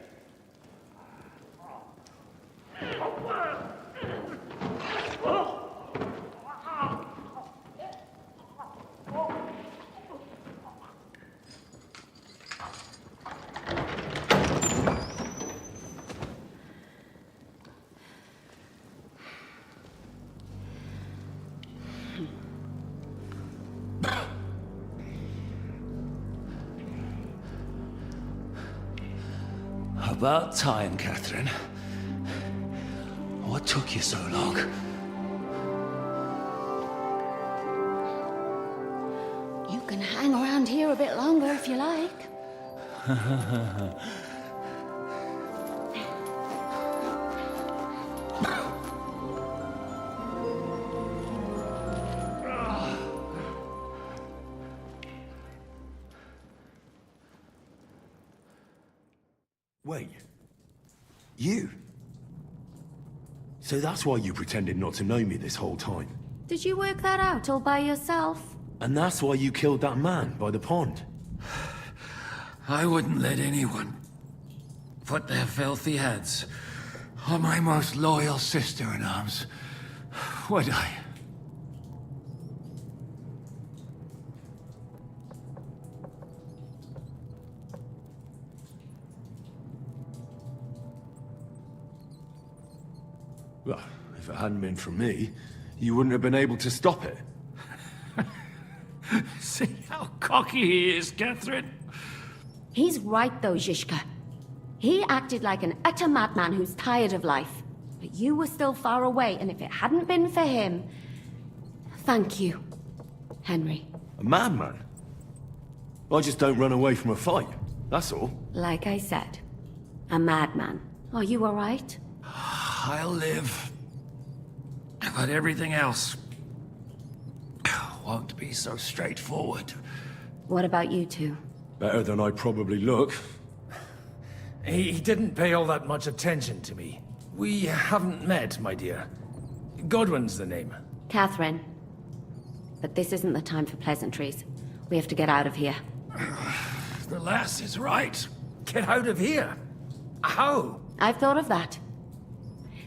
About time, Catherine. What took you so long? You can hang around here a bit longer if you like. Wait. You? So that's why you pretended not to know me this whole time? Did you work that out all by yourself? And that's why you killed that man by the pond? I wouldn't let anyone put their filthy heads on my most loyal sister-in-arms, would I? Well, if it hadn't been for me, you wouldn't have been able to stop it. See how cocky he is, Catherine? He's right though, Zizka. He acted like an utter madman who's tired of life. But you were still far away, and if it hadn't been for him... Thank you, Henry. A madman? I just don't run away from a fight, that's all. Like I said, a madman. Are you all right? I'll live. But everything else won't be so straightforward. What about you two? Better than I probably look. He didn't pay all that much attention to me. We haven't met, my dear. Godwin's the name. Catherine. But this isn't the time for pleasantries. We have to get out of here. The lass is right. Get out of here? How? I've thought of that.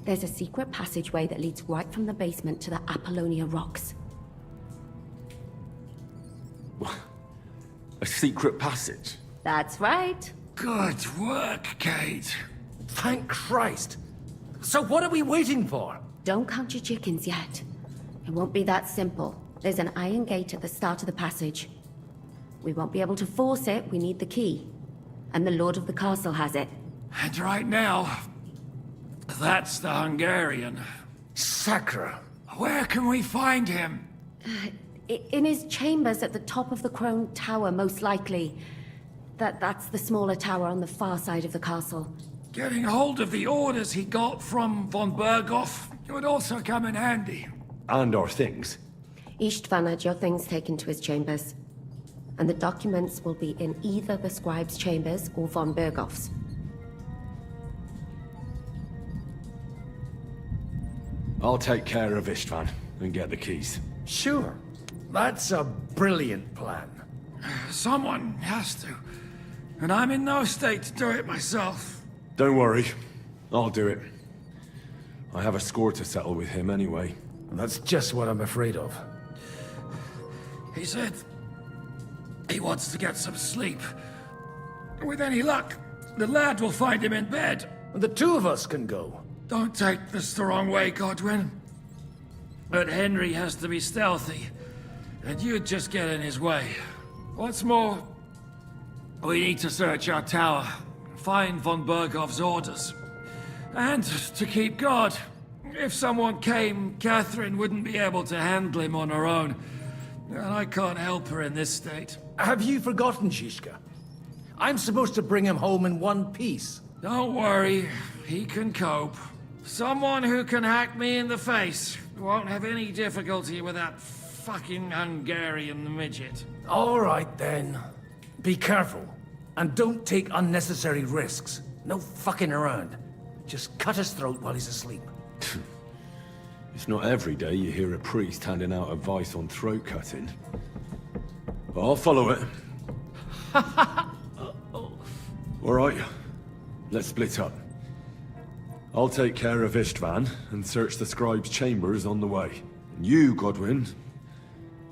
There's a secret passageway that leads right from the basement to the Apollonia Rocks. A secret passage? That's right. Good work, Kate. Thank Christ. So what are we waiting for? Don't count your chickens yet. It won't be that simple. There's an iron gate at the start of the passage. We won't be able to force it, we need the key. And the Lord of the Castle has it. And right now, that's the Hungarian. Sacra. Where can we find him? In his chambers at the top of the Crone Tower, most likely. That's the smaller tower on the far side of the castle. Getting hold of the orders he got from von Berghoff would also come in handy. And our things. Istvan had your things taken to his chambers. And the documents will be in either the scribe's chambers or von Berghoff's. I'll take care of Istvan and get the keys. Sure. That's a brilliant plan. Someone has to. And I'm in no state to do it myself. Don't worry. I'll do it. I have a score to settle with him anyway. That's just what I'm afraid of. He said he wants to get some sleep. With any luck, the lad will find him in bed. The two of us can go. Don't take this the wrong way, Godwin. But Henry has to be stealthy, and you'd just get in his way. What's more, we need to search our tower, find von Berghoff's orders. And to keep guard. If someone came, Catherine wouldn't be able to handle him on her own. And I can't help her in this state. Have you forgotten, Zizka? I'm supposed to bring him home in one piece. Don't worry, he can cope. Someone who can hack me in the face won't have any difficulty with that fucking Hungarian midget. All right, then. Be careful. And don't take unnecessary risks. No fucking around. Just cut his throat while he's asleep. It's not every day you hear a priest handing out advice on throat cutting. But I'll follow it. All right, let's split up. I'll take care of Istvan and search the scribe's chambers on the way. And you, Godwin,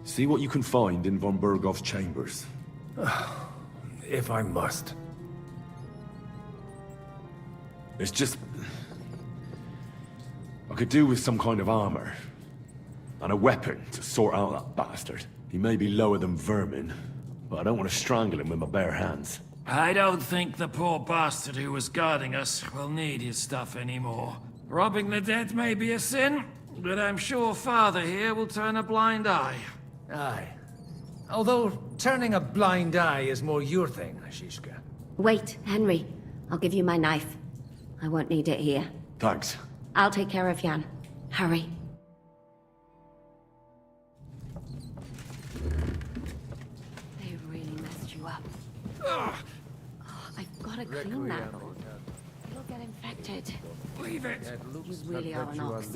see what you can find in von Berghoff's chambers. If I must. It's just... I could do with some kind of armor. And a weapon to sort out that bastard. He may be lower than vermin, but I don't want to strangle him with my bare hands. I don't think the poor bastard who was guarding us will need his stuff anymore. Robbing the dead may be a sin, but I'm sure Father here will turn a blind eye. Aye. Although, turning a blind eye is more your thing, Zizka. Wait, Henry. I'll give you my knife. I won't need it here. Thanks. I'll take care of Jan. Hurry. They really messed you up. Oh, I've got to clean that. It'll get infected. Leave it. You really are an ox.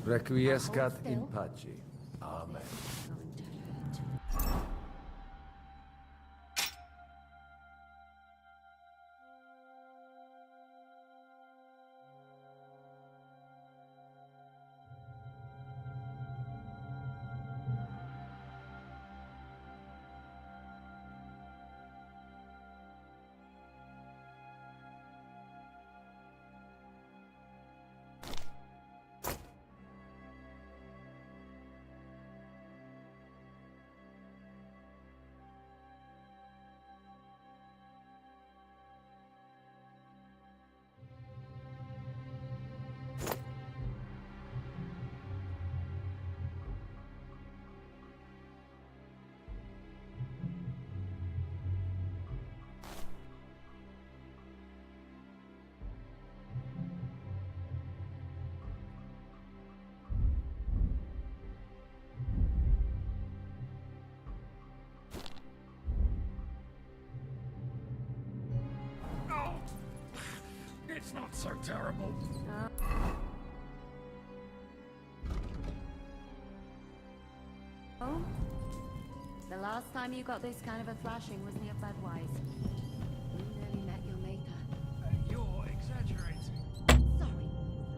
Requiescat in pace. Amen. It's not so terrible. Oh? The last time you got this kind of a thrashing was near Budweiser. You nearly met your maker. You're exaggerating. Sorry,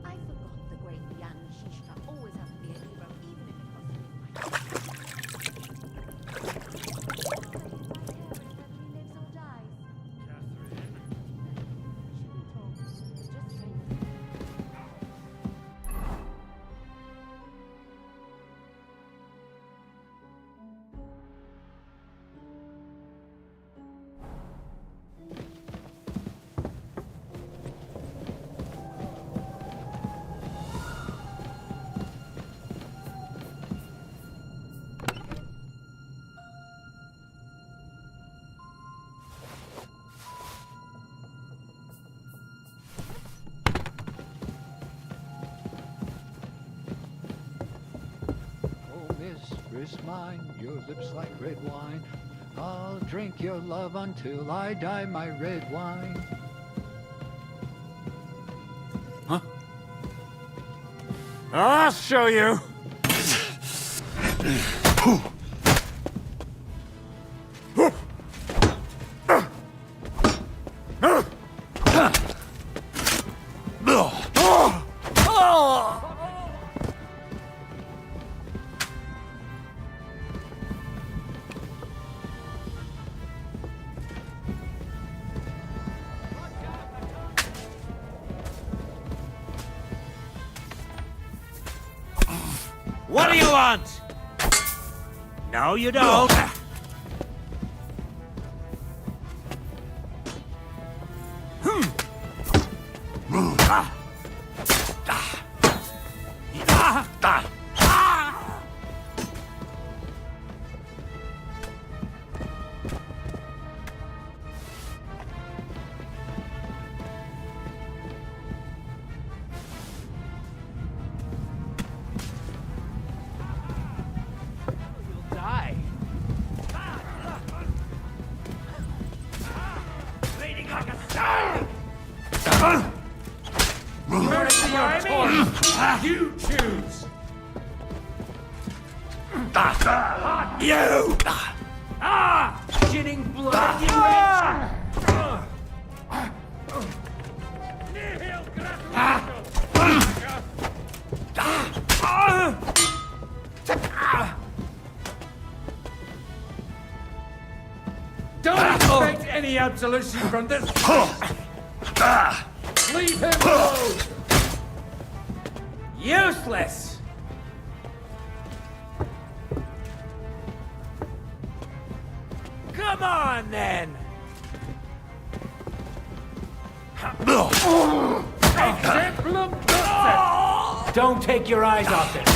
I forgot the great Jan Žižka always has to be a hero, even if it costs him his life. Lives or dies. Shouldn't talk. Just strangers. Oh, mistress mine, your lips like red wine. I'll drink your love until I die, my red wine. I'll show you! What do you want? No, you don't. Die. Bleeding like a stone! Mercy or torch! You choose! You! Shitting blood, you Don't expect any absolution from this place. Leave him alone! Useless! Come on, then! Exemplum ducet! Don't take your eyes off it.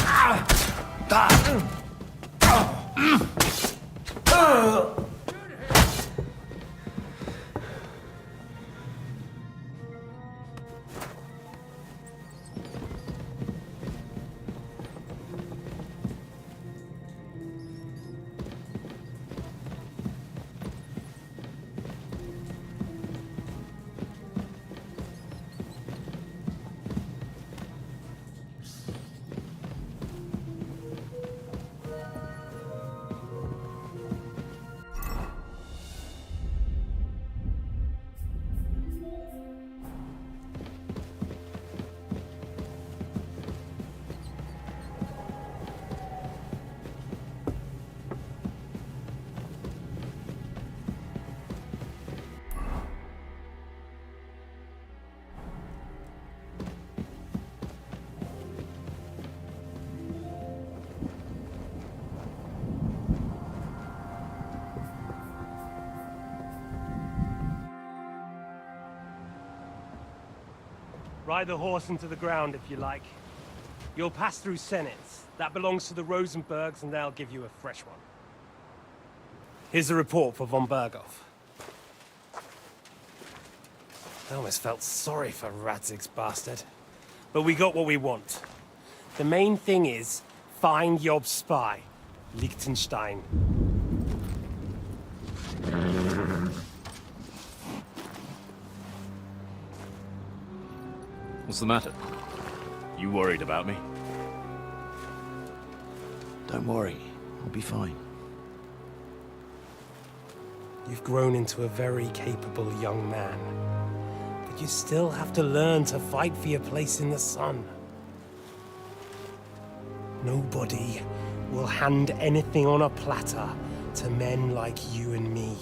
Ride the horse into the ground if you like. You'll pass through Senates. That belongs to the Rosenbergs, and they'll give you a fresh one. Here's the report for von Berghoff. I almost felt sorry for Radzig's bastard. But we got what we want. The main thing is, find Job's spy, Liechtenstein. What's the matter? You worried about me? Don't worry, I'll be fine. You've grown into a very capable young man. But you still have to learn to fight for your place in the sun. Nobody will hand anything on a platter to men like you and me.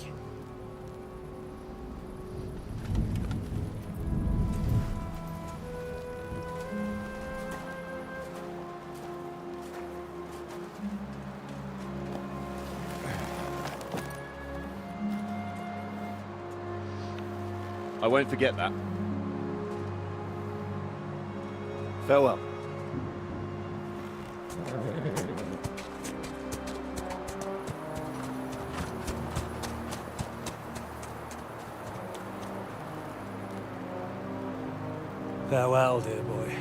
I won't forget that. Farewell. Farewell, dear boy.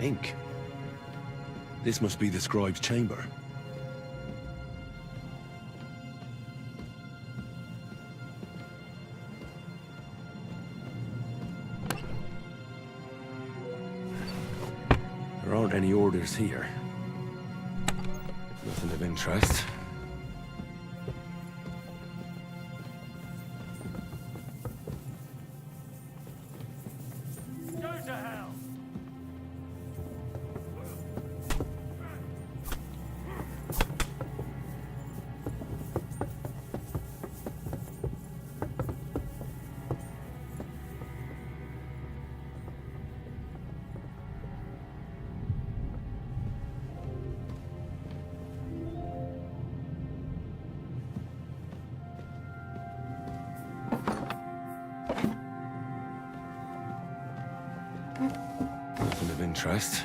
Ink. This must be the scribe's chamber. There aren't any orders here. Nothing of interest. Nothing of interest.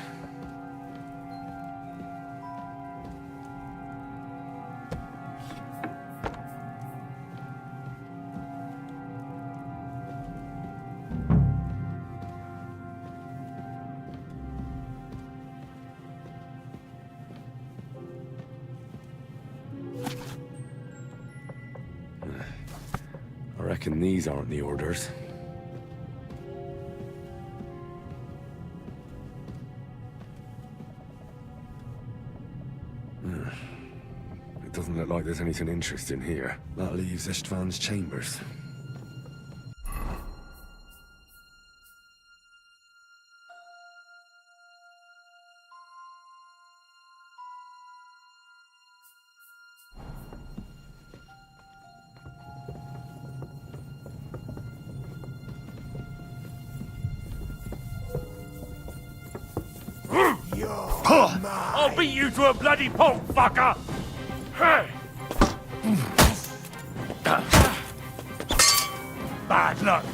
reckon these aren't the orders. It doesn't look like there's anything interesting here. That leaves Istvan's chambers. I'll beat you to a bloody pulp, fucker! Hey! Bad luck.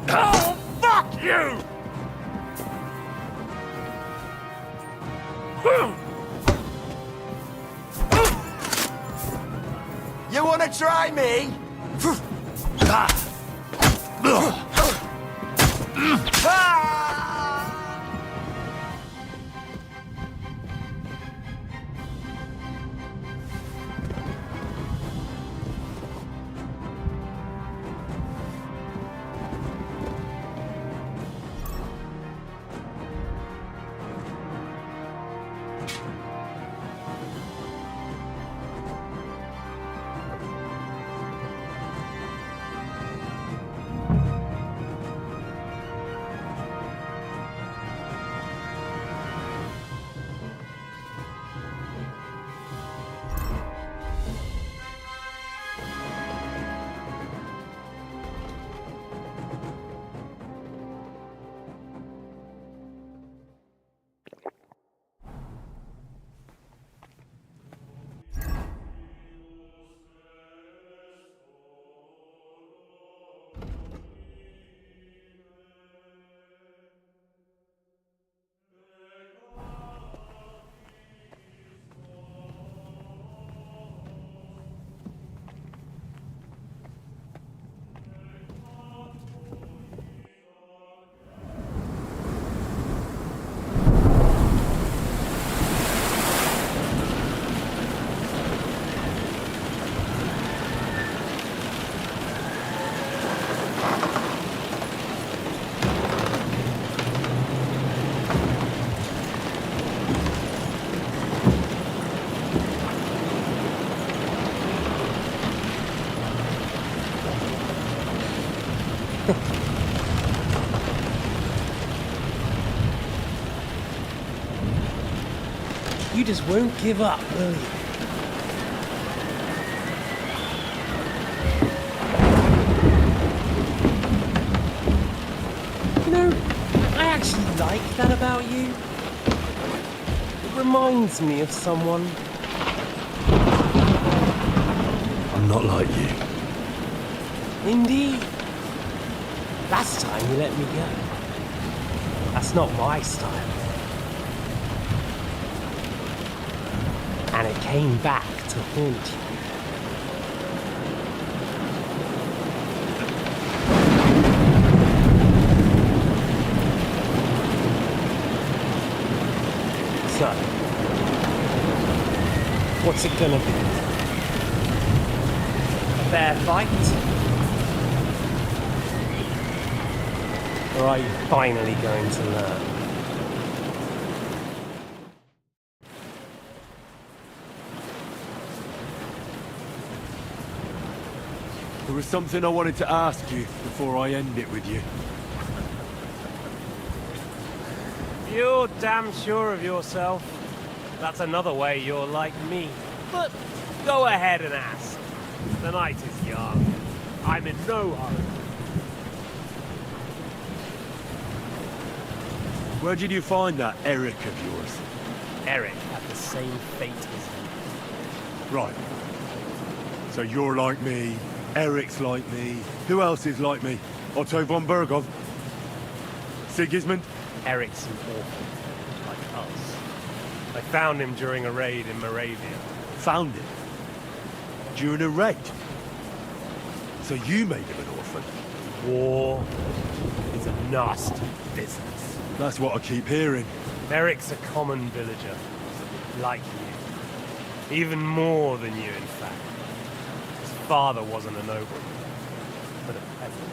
Oh, fuck you! You wanna try me? You just won't give up, will you? You know, I actually like that about you. It reminds me of someone. I'm not like you. Indeed. Last time you let me go. That's not my style. And it came back to haunt you. So, what's it gonna be? A fair fight? Or are you finally going to learn? There was something I wanted to ask you before I end it with you. You're damn sure of yourself. That's another way you're like me. But go ahead and ask. The night is young. I'm in no hurry. Where did you find that Eric of yours? Eric had the same fate as you. Right. So you're like me, Eric's like me. Who else is like me? Otto von Berghoff? Sigismund? Eric's an orphan, like us. I found him during a raid in Moravia. Found him? During a raid? So you made him an orphan? War is a nasty business. That's what I keep hearing. Eric's a common villager, like you. Even more than you, in fact. His father wasn't a nobleman, but a peasant.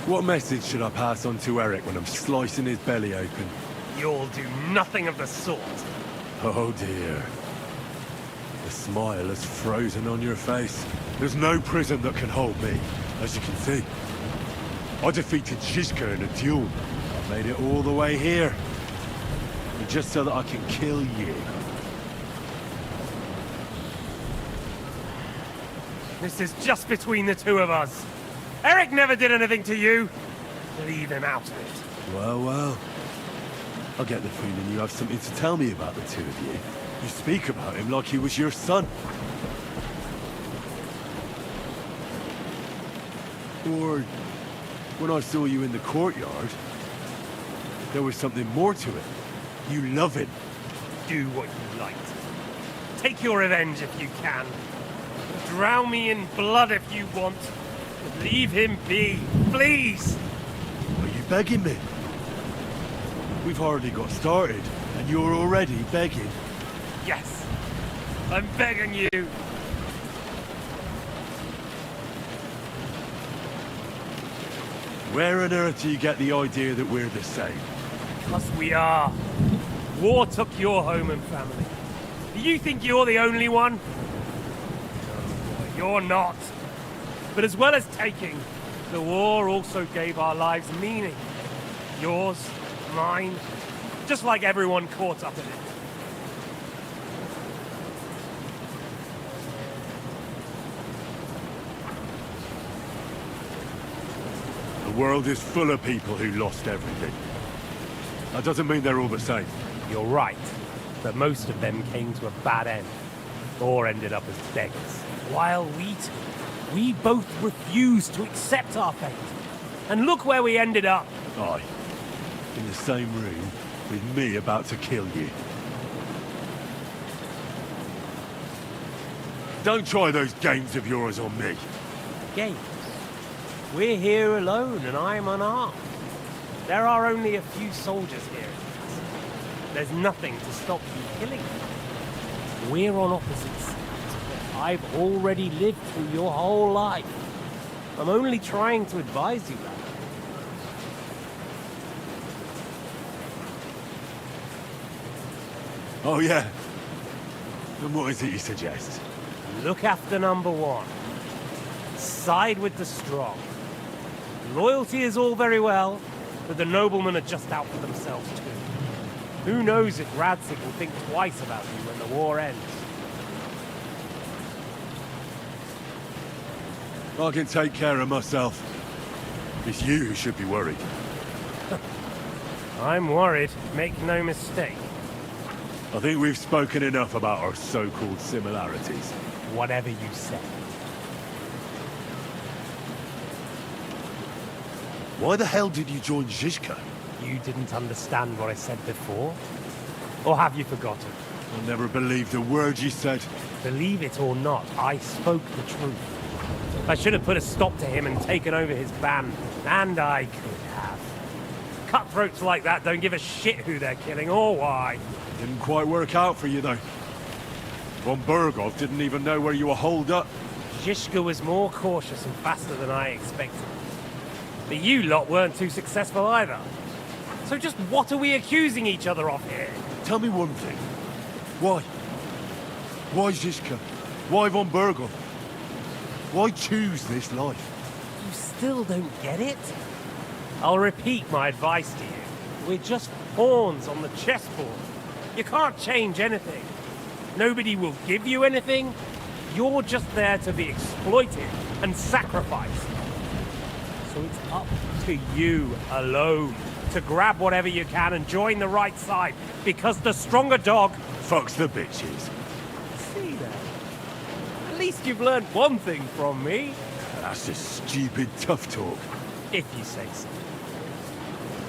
What message should I pass on to Eric when I'm slicing his belly open? You'll do nothing of the sort. Oh dear. The smile is frozen on your face. There's no prison that can hold me, as you can see. I defeated Zizka in a duel. I made it all the way here. And just so that I can kill you. This is just between the two of us. Eric never did anything to you. Leave him out of it. Well, well. I get the feeling you have something to tell me about the two of you. You speak about him like he was your son. Or, when I saw you in the courtyard, there was something more to it. You love him. Do what you like. Take your revenge if you can. Drown me in blood if you want. But leave him be, please! Are you begging me? We've hardly got started, and you're already begging. Yes, I'm begging you. Where on earth do you get the idea that we're the same? Plus we are. War took your home and family. Do you think you're the only one? No, boy, you're not. But as well as taking, the war also gave our lives meaning. Yours, mine, just like everyone caught up in it. The world is full of people who lost everything. That doesn't mean they're all the same. You're right, but most of them came to a bad end, or ended up as beggars. While we both refused to accept our fate. And look where we ended up. Aye. In the same room, with me about to kill you. Don't try those games of yours on me. Games? We're here alone, and I'm unarmed. There are only a few soldiers here. There's nothing to stop you killing me. We're on opposite sides. I've already lived through your whole life. I'm only trying to advise you that. Oh yeah? And what is it you suggest? Look after number one. Side with the strong. Loyalty is all very well, but the noblemen are just out for themselves too. Who knows if Radzig will think twice about you when the war ends. I can take care of myself. It's you who should be worried. I'm worried, make no mistake. I think we've spoken enough about our so-called similarities. Whatever you say. Why the hell did you join Zizka? You didn't understand what I said before? Or have you forgotten? I never believed a word you said. Believe it or not, I spoke the truth. I should have put a stop to him and taken over his band. And I could have. Cutthroats like that don't give a shit who they're killing or why. Didn't quite work out for you, though. Von Berghoff didn't even know where you were holed up. Zizka was more cautious and faster than I expected. But you lot weren't too successful either. So just what are we accusing each other of here? Tell me one thing. Why? Why Zizka? Why Von Berghoff? Why choose this life? You still don't get it? I'll repeat my advice to you. We're just pawns on the chessboard. You can't change anything. Nobody will give you anything. You're just there to be exploited and sacrificed. So it's up to you alone to grab whatever you can and join the right side, because the stronger dog fucks the bitches. See that? At least you've learned one thing from me. That's just stupid tough talk. If you say so.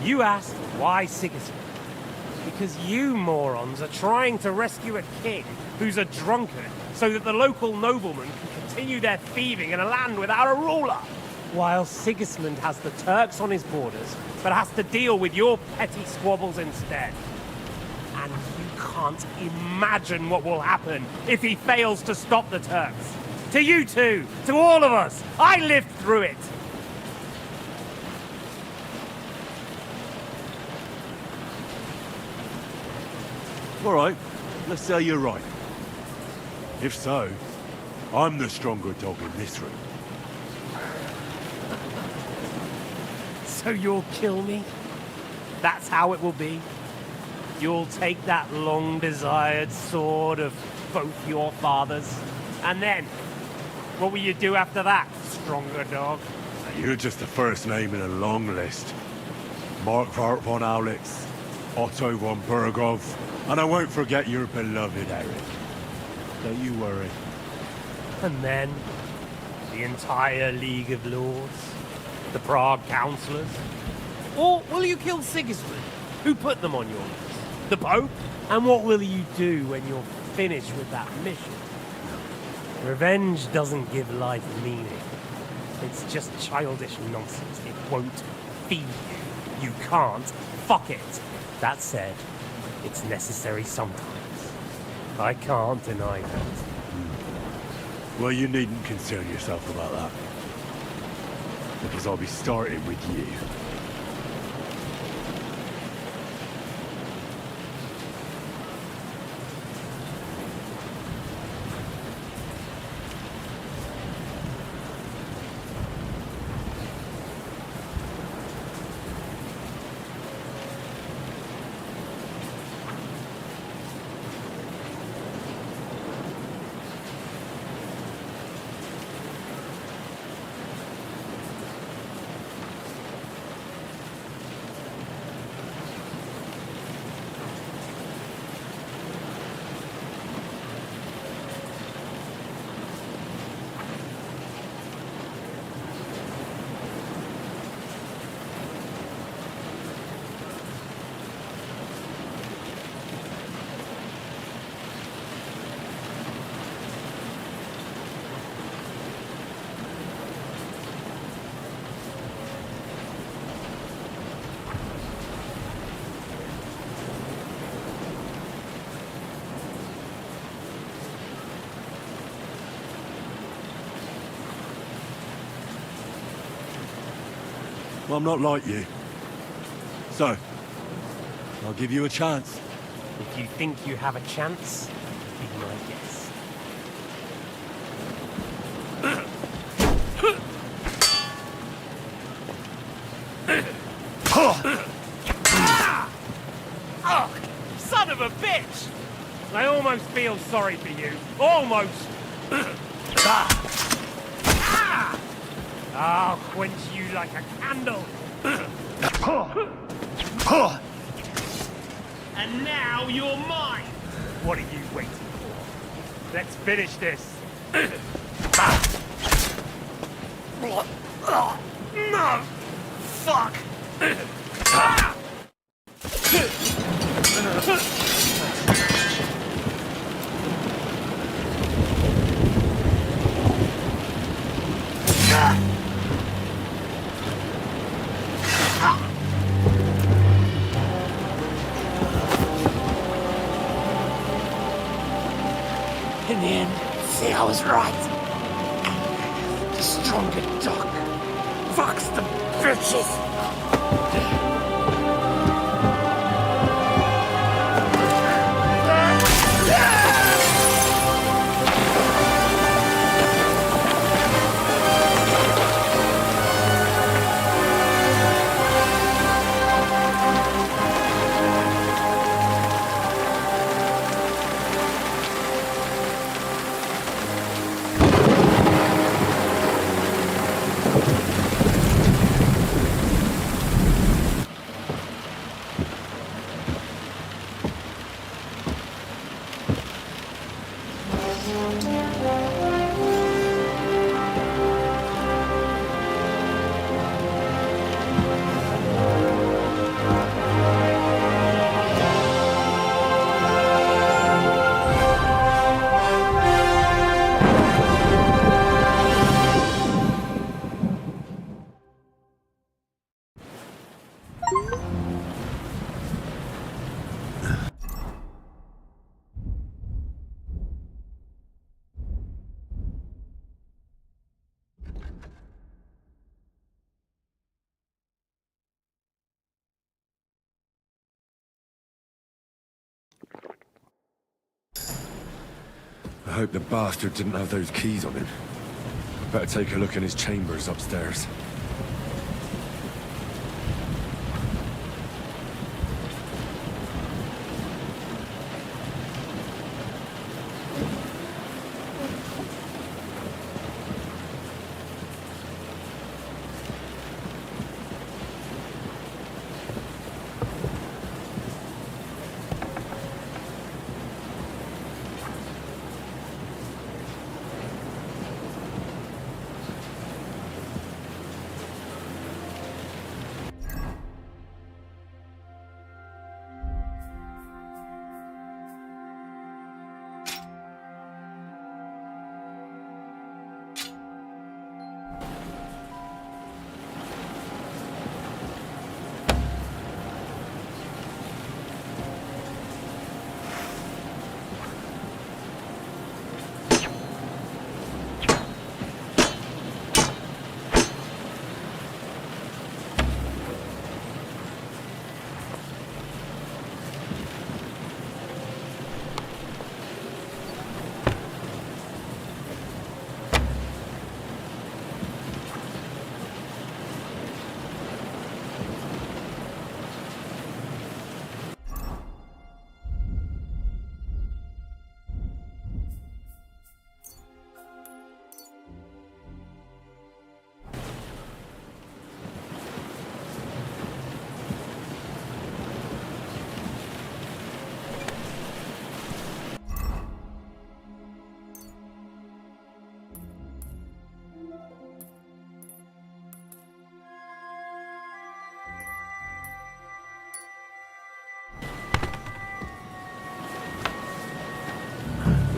You asked why Sigismund. Because you morons are trying to rescue a king who's a drunkard so that the local noblemen can continue their thieving in a land without a ruler. While Sigismund has the Turks on his borders, but has to deal with your petty squabbles instead. And you can't imagine what will happen if he fails to stop the Turks. To you two, to all of us, I lived through it. All right, let's say you're right. If so, I'm the stronger dog in this room. So you'll kill me? That's how it will be? You'll take that long-desired sword of both your fathers, and then, what will you do after that, stronger dog? You're just the first name in a long list. Mark von Aulitz, Otto von Bergov, and I won't forget your beloved Eric. Don't you worry. And then, the entire League of Lords? The Prague Councillors? Or will you kill Sigismund? Who put them on your list? The Pope? And what will you do when you're finished with that mission? Revenge doesn't give life meaning. It's just childish nonsense. It won't feed you. You can't fuck it. That said, it's necessary sometimes. I can't deny that. Well, you needn't concern yourself about that. Because I'll be starting with you. Well, I'm not like you. So, I'll give you a chance. If you think you have a chance, be my guest. Oh, son of a bitch! I almost feel sorry for you. Almost. I'll quench you like a candle. And now you're mine. What are you waiting for? Let's finish this. No! Fuck! In the end, see, I was right. The stronger dog. Fucks the bitches. I hope the bastard didn't have those keys on him. Better take a look in his chambers upstairs.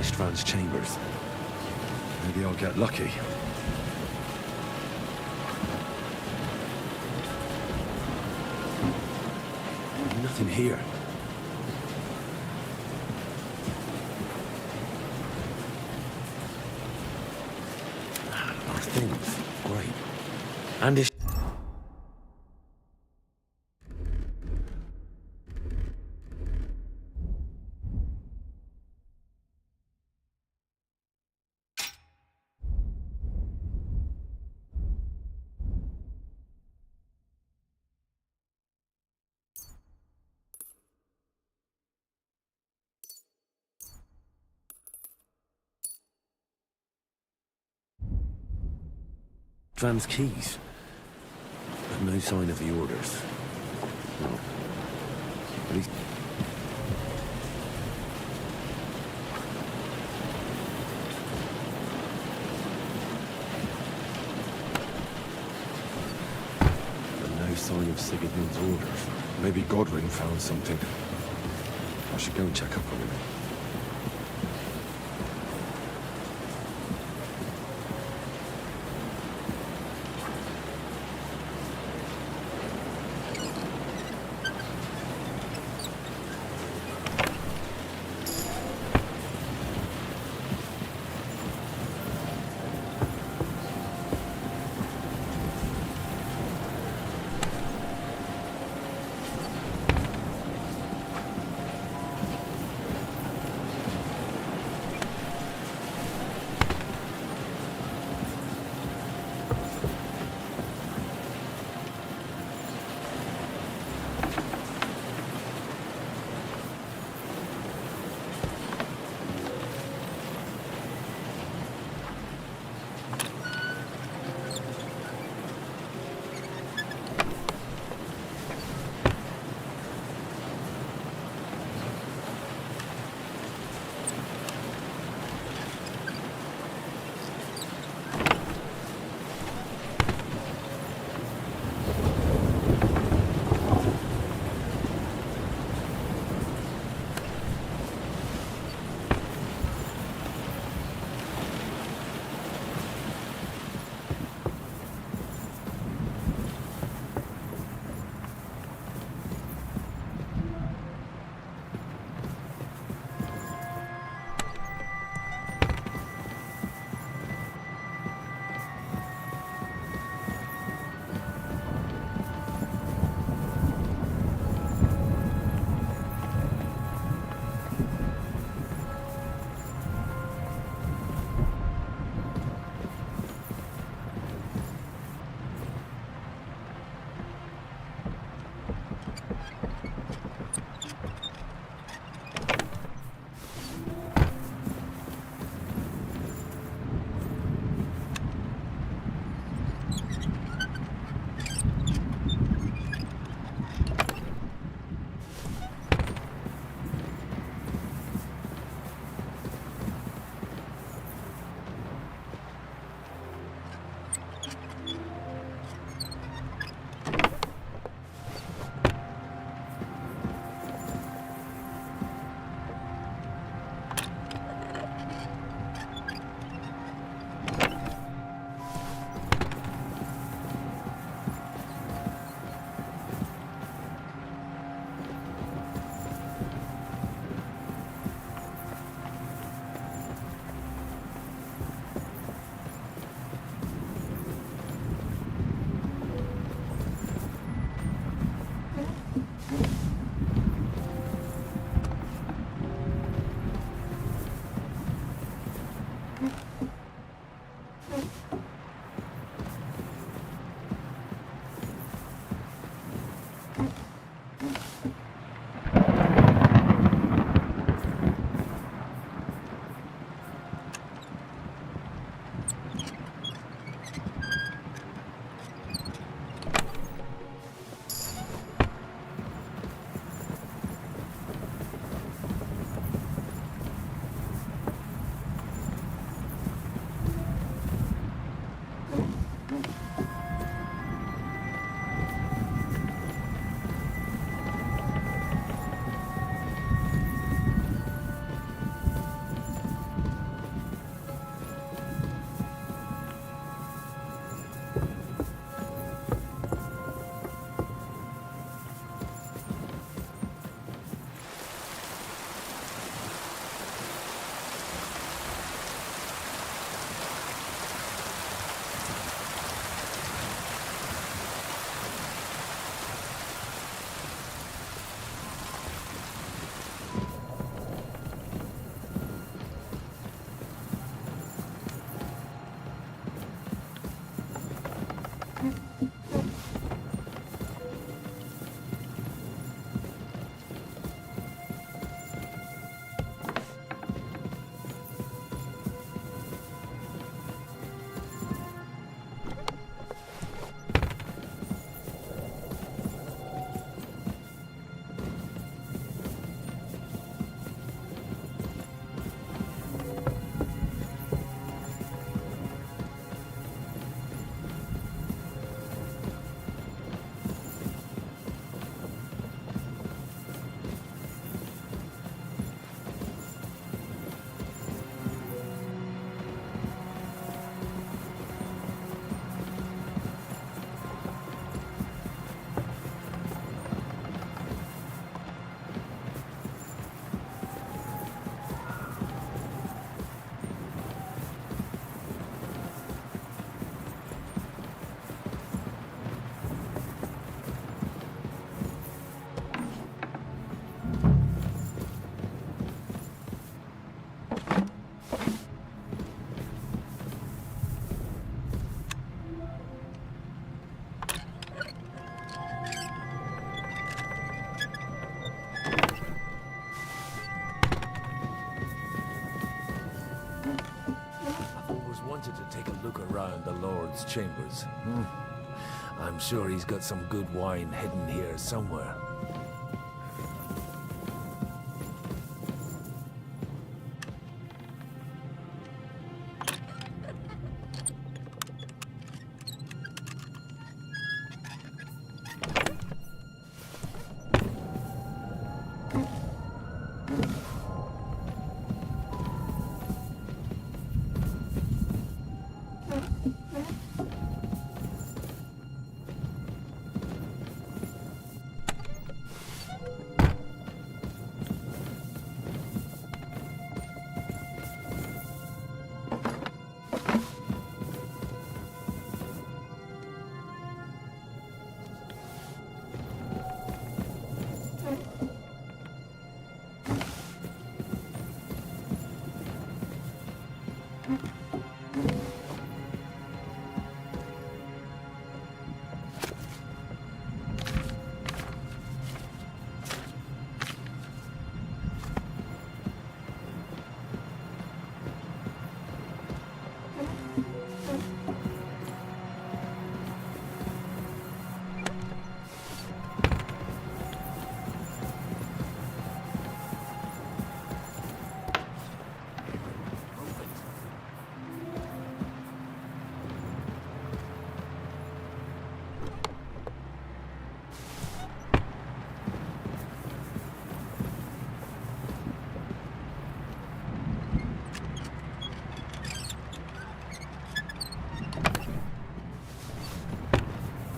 Ishtvan's chambers. Maybe I'll get lucky. Nothing here. Our things. Great. And it's... Dram's keys. But no sign of the orders. No. At least... And no sign of Sigurdmund's orders. Maybe Godwin found something. I should go and check up on him. wanted to take a look around the Lord's chambers. I'm sure he's got some good wine hidden here somewhere.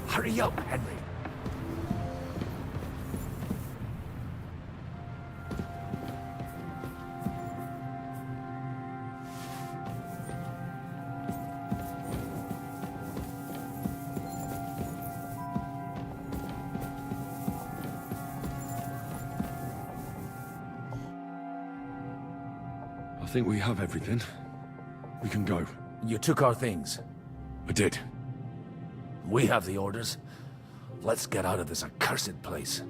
Hurry up, Henry. I think we have everything. We can go. You took our things. I did. We have the orders. Let's get out of this accursed place.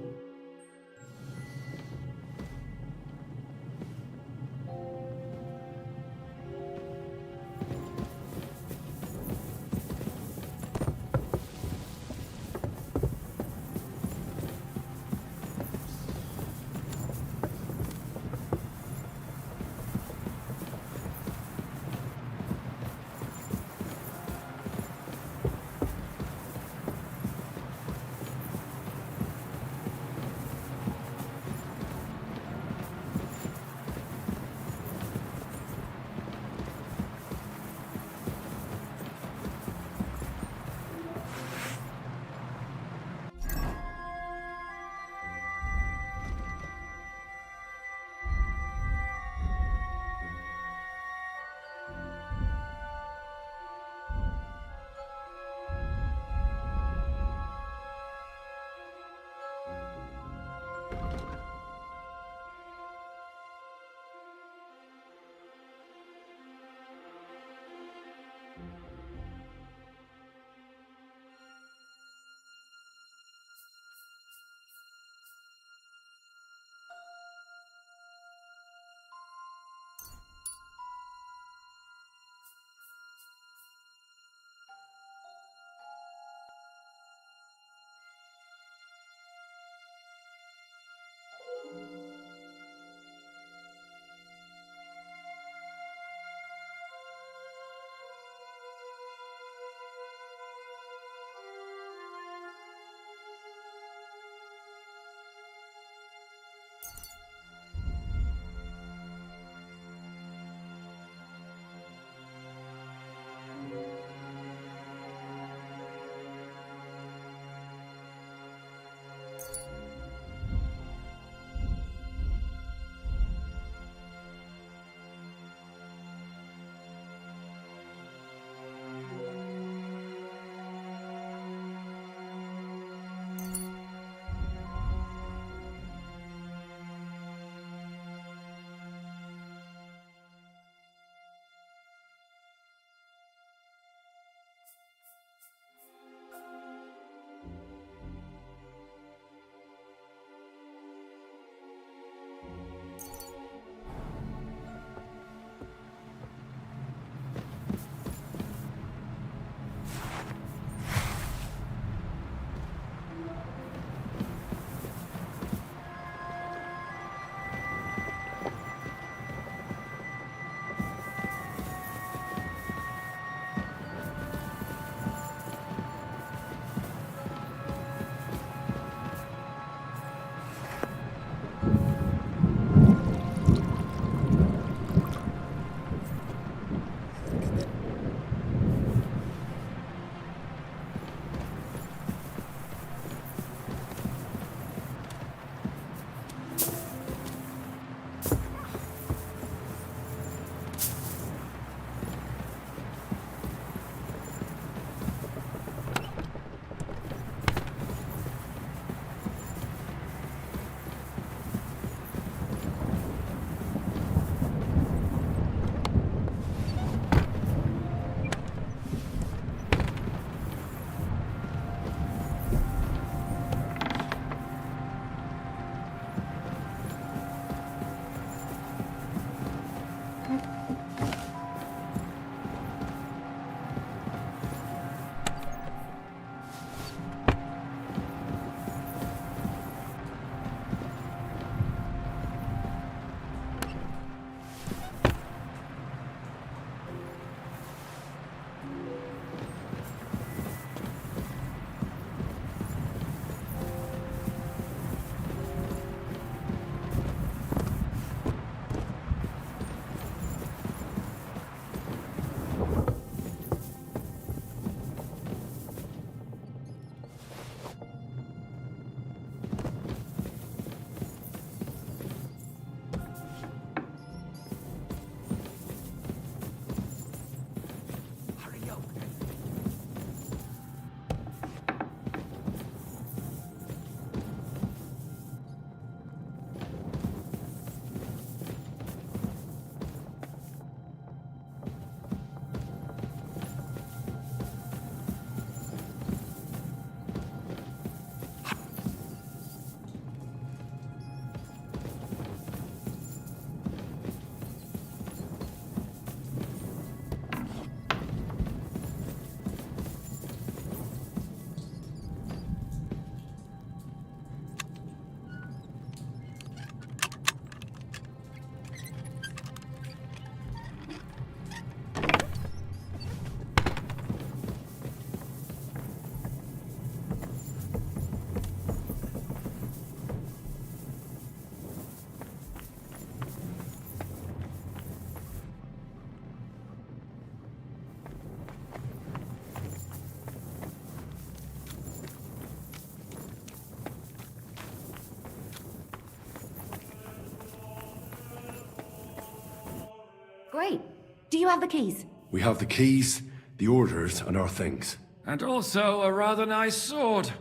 Great. Do you have the keys? We have the keys, the orders, and our things. And also a rather nice sword.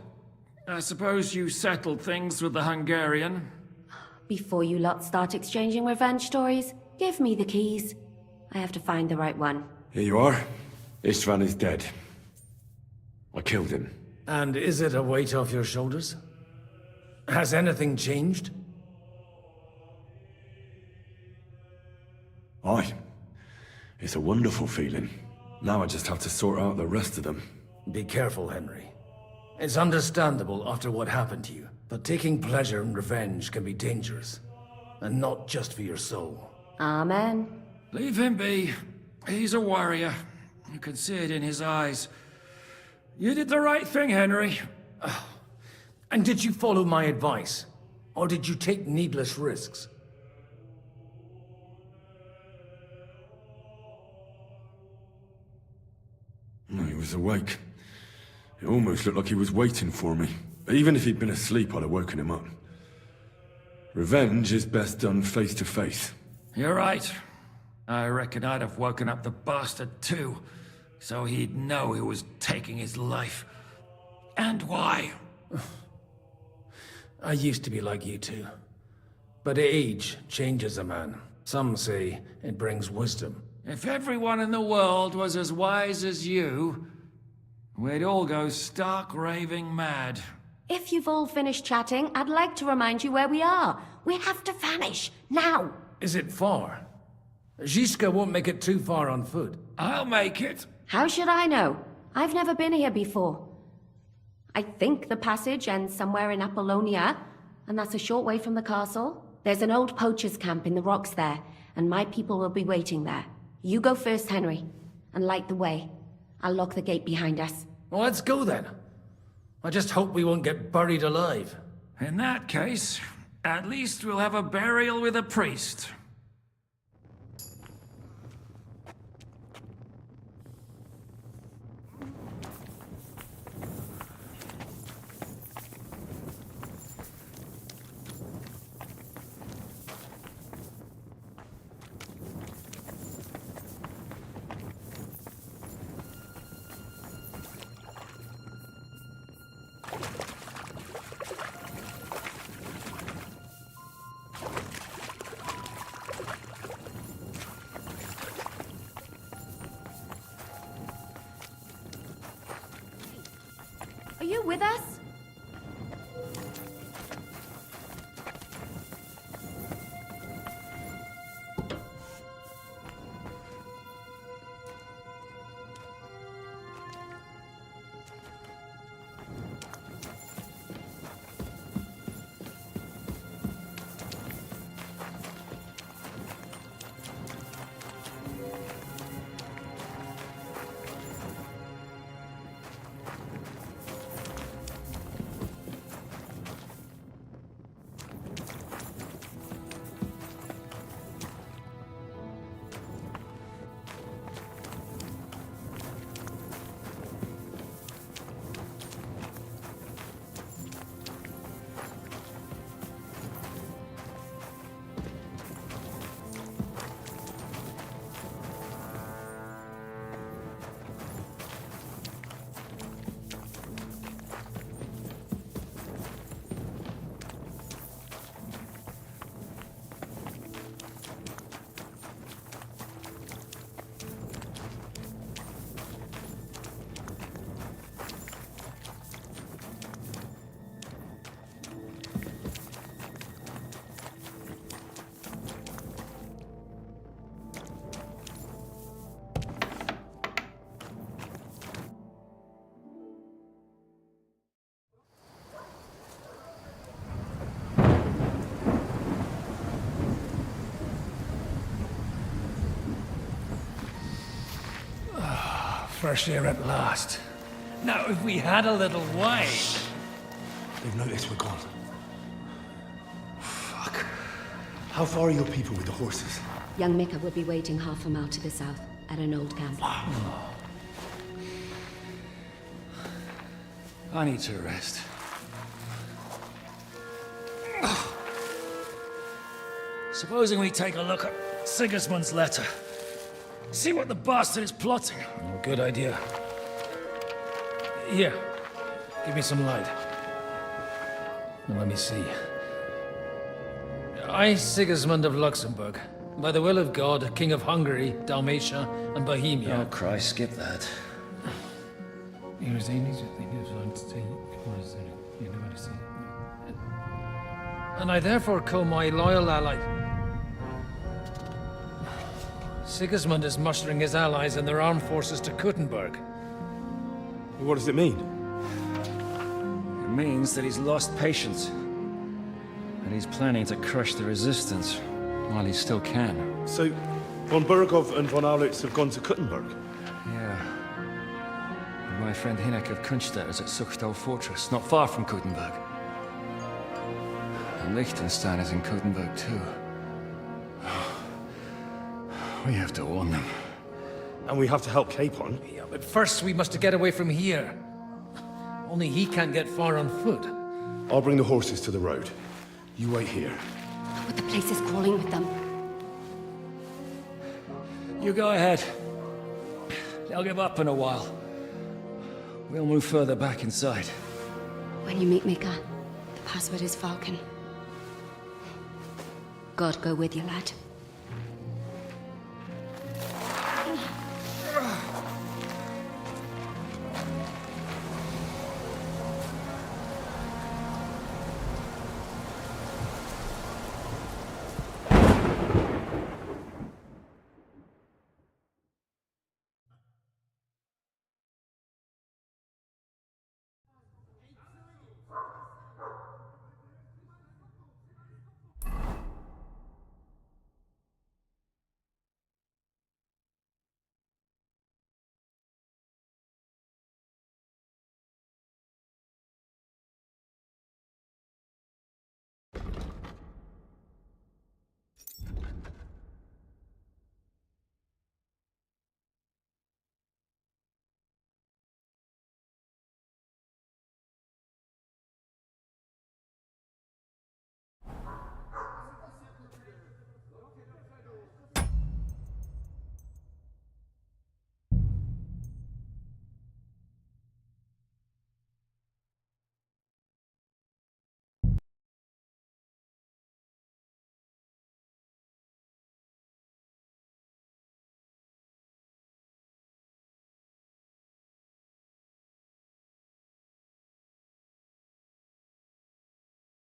I suppose you settled things with the Hungarian? Before you lot start exchanging revenge stories, give me the keys. I have to find the right one. Here you are. Istvan is dead. I killed him. And is it a weight off your shoulders? Has anything changed? Aye. It's a wonderful feeling. Now I just have to sort out the rest of them. Be careful, Henry. It's understandable after what happened to you, but taking pleasure in revenge can be dangerous. And not just for your soul. Amen. Leave him be. He's a warrior. You can see it in his eyes. You did the right thing, Henry. And did you follow my advice? Or did you take needless risks? No, he was awake. It almost looked like he was waiting for me. Even if he'd been asleep, I'd have woken him up. Revenge is best done face to face. You're right. I reckon I'd have woken up the bastard too, so he'd know who was taking his life. And why. I used to be like you two. But age changes a man. Some say it brings wisdom. If everyone in the world was as wise as you, we'd all go stark raving mad. If you've all finished chatting, I'd like to remind you where we are. We have to vanish, now! Is it far? Zizka won't make it too far on foot. I'll make it. How should I know? I've never been here before. I think the passage ends somewhere in Apollonia, and that's a short way from the castle. There's an old poacher's camp in the rocks there, and my people will be waiting there. You go first, Henry, and light the way. I'll lock the gate behind us. Well, let's go then. I just hope we won't get buried alive. In that case, at least we'll have a burial with a priest. Are you with us? Fresh air at last. Now, if we had a little wine... They've noticed we're gone. Fuck. How far are your people with the horses? Young Mika will be waiting half a mile to the south, at an old camp. I need to rest. Supposing we take a look at Sigismund's letter. See what the bastard is plotting. Oh, good idea. Here, give me some light. Now let me see. I, Sigismund of Luxembourg, by the will of God, King of Hungary, Dalmatia, and Bohemia. Oh, Christ, skip that. And I therefore call my loyal ally... Sigismund is mustering his allies and their armed forces to Kuttenberg. What does it mean? It means that he's lost patience. And he's planning to crush the resistance while he still can. So, von Bergov and von Aulitz have gone to Kuttenberg? Yeah. And my friend Hinek of Kunstadt is at Suchtal Fortress, not far from Kuttenberg. And Liechtenstein is in Kuttenberg too. We have to warn them. And we have to help Capon. Yeah, but first we must get away from here. Only he can't get far on foot. I'll bring the horses to the road. You wait here. But the place is crawling with them. You go ahead. They'll give up in a while. We'll move further back inside. When you meet Mika, the password is Falcon. God go with you, lad.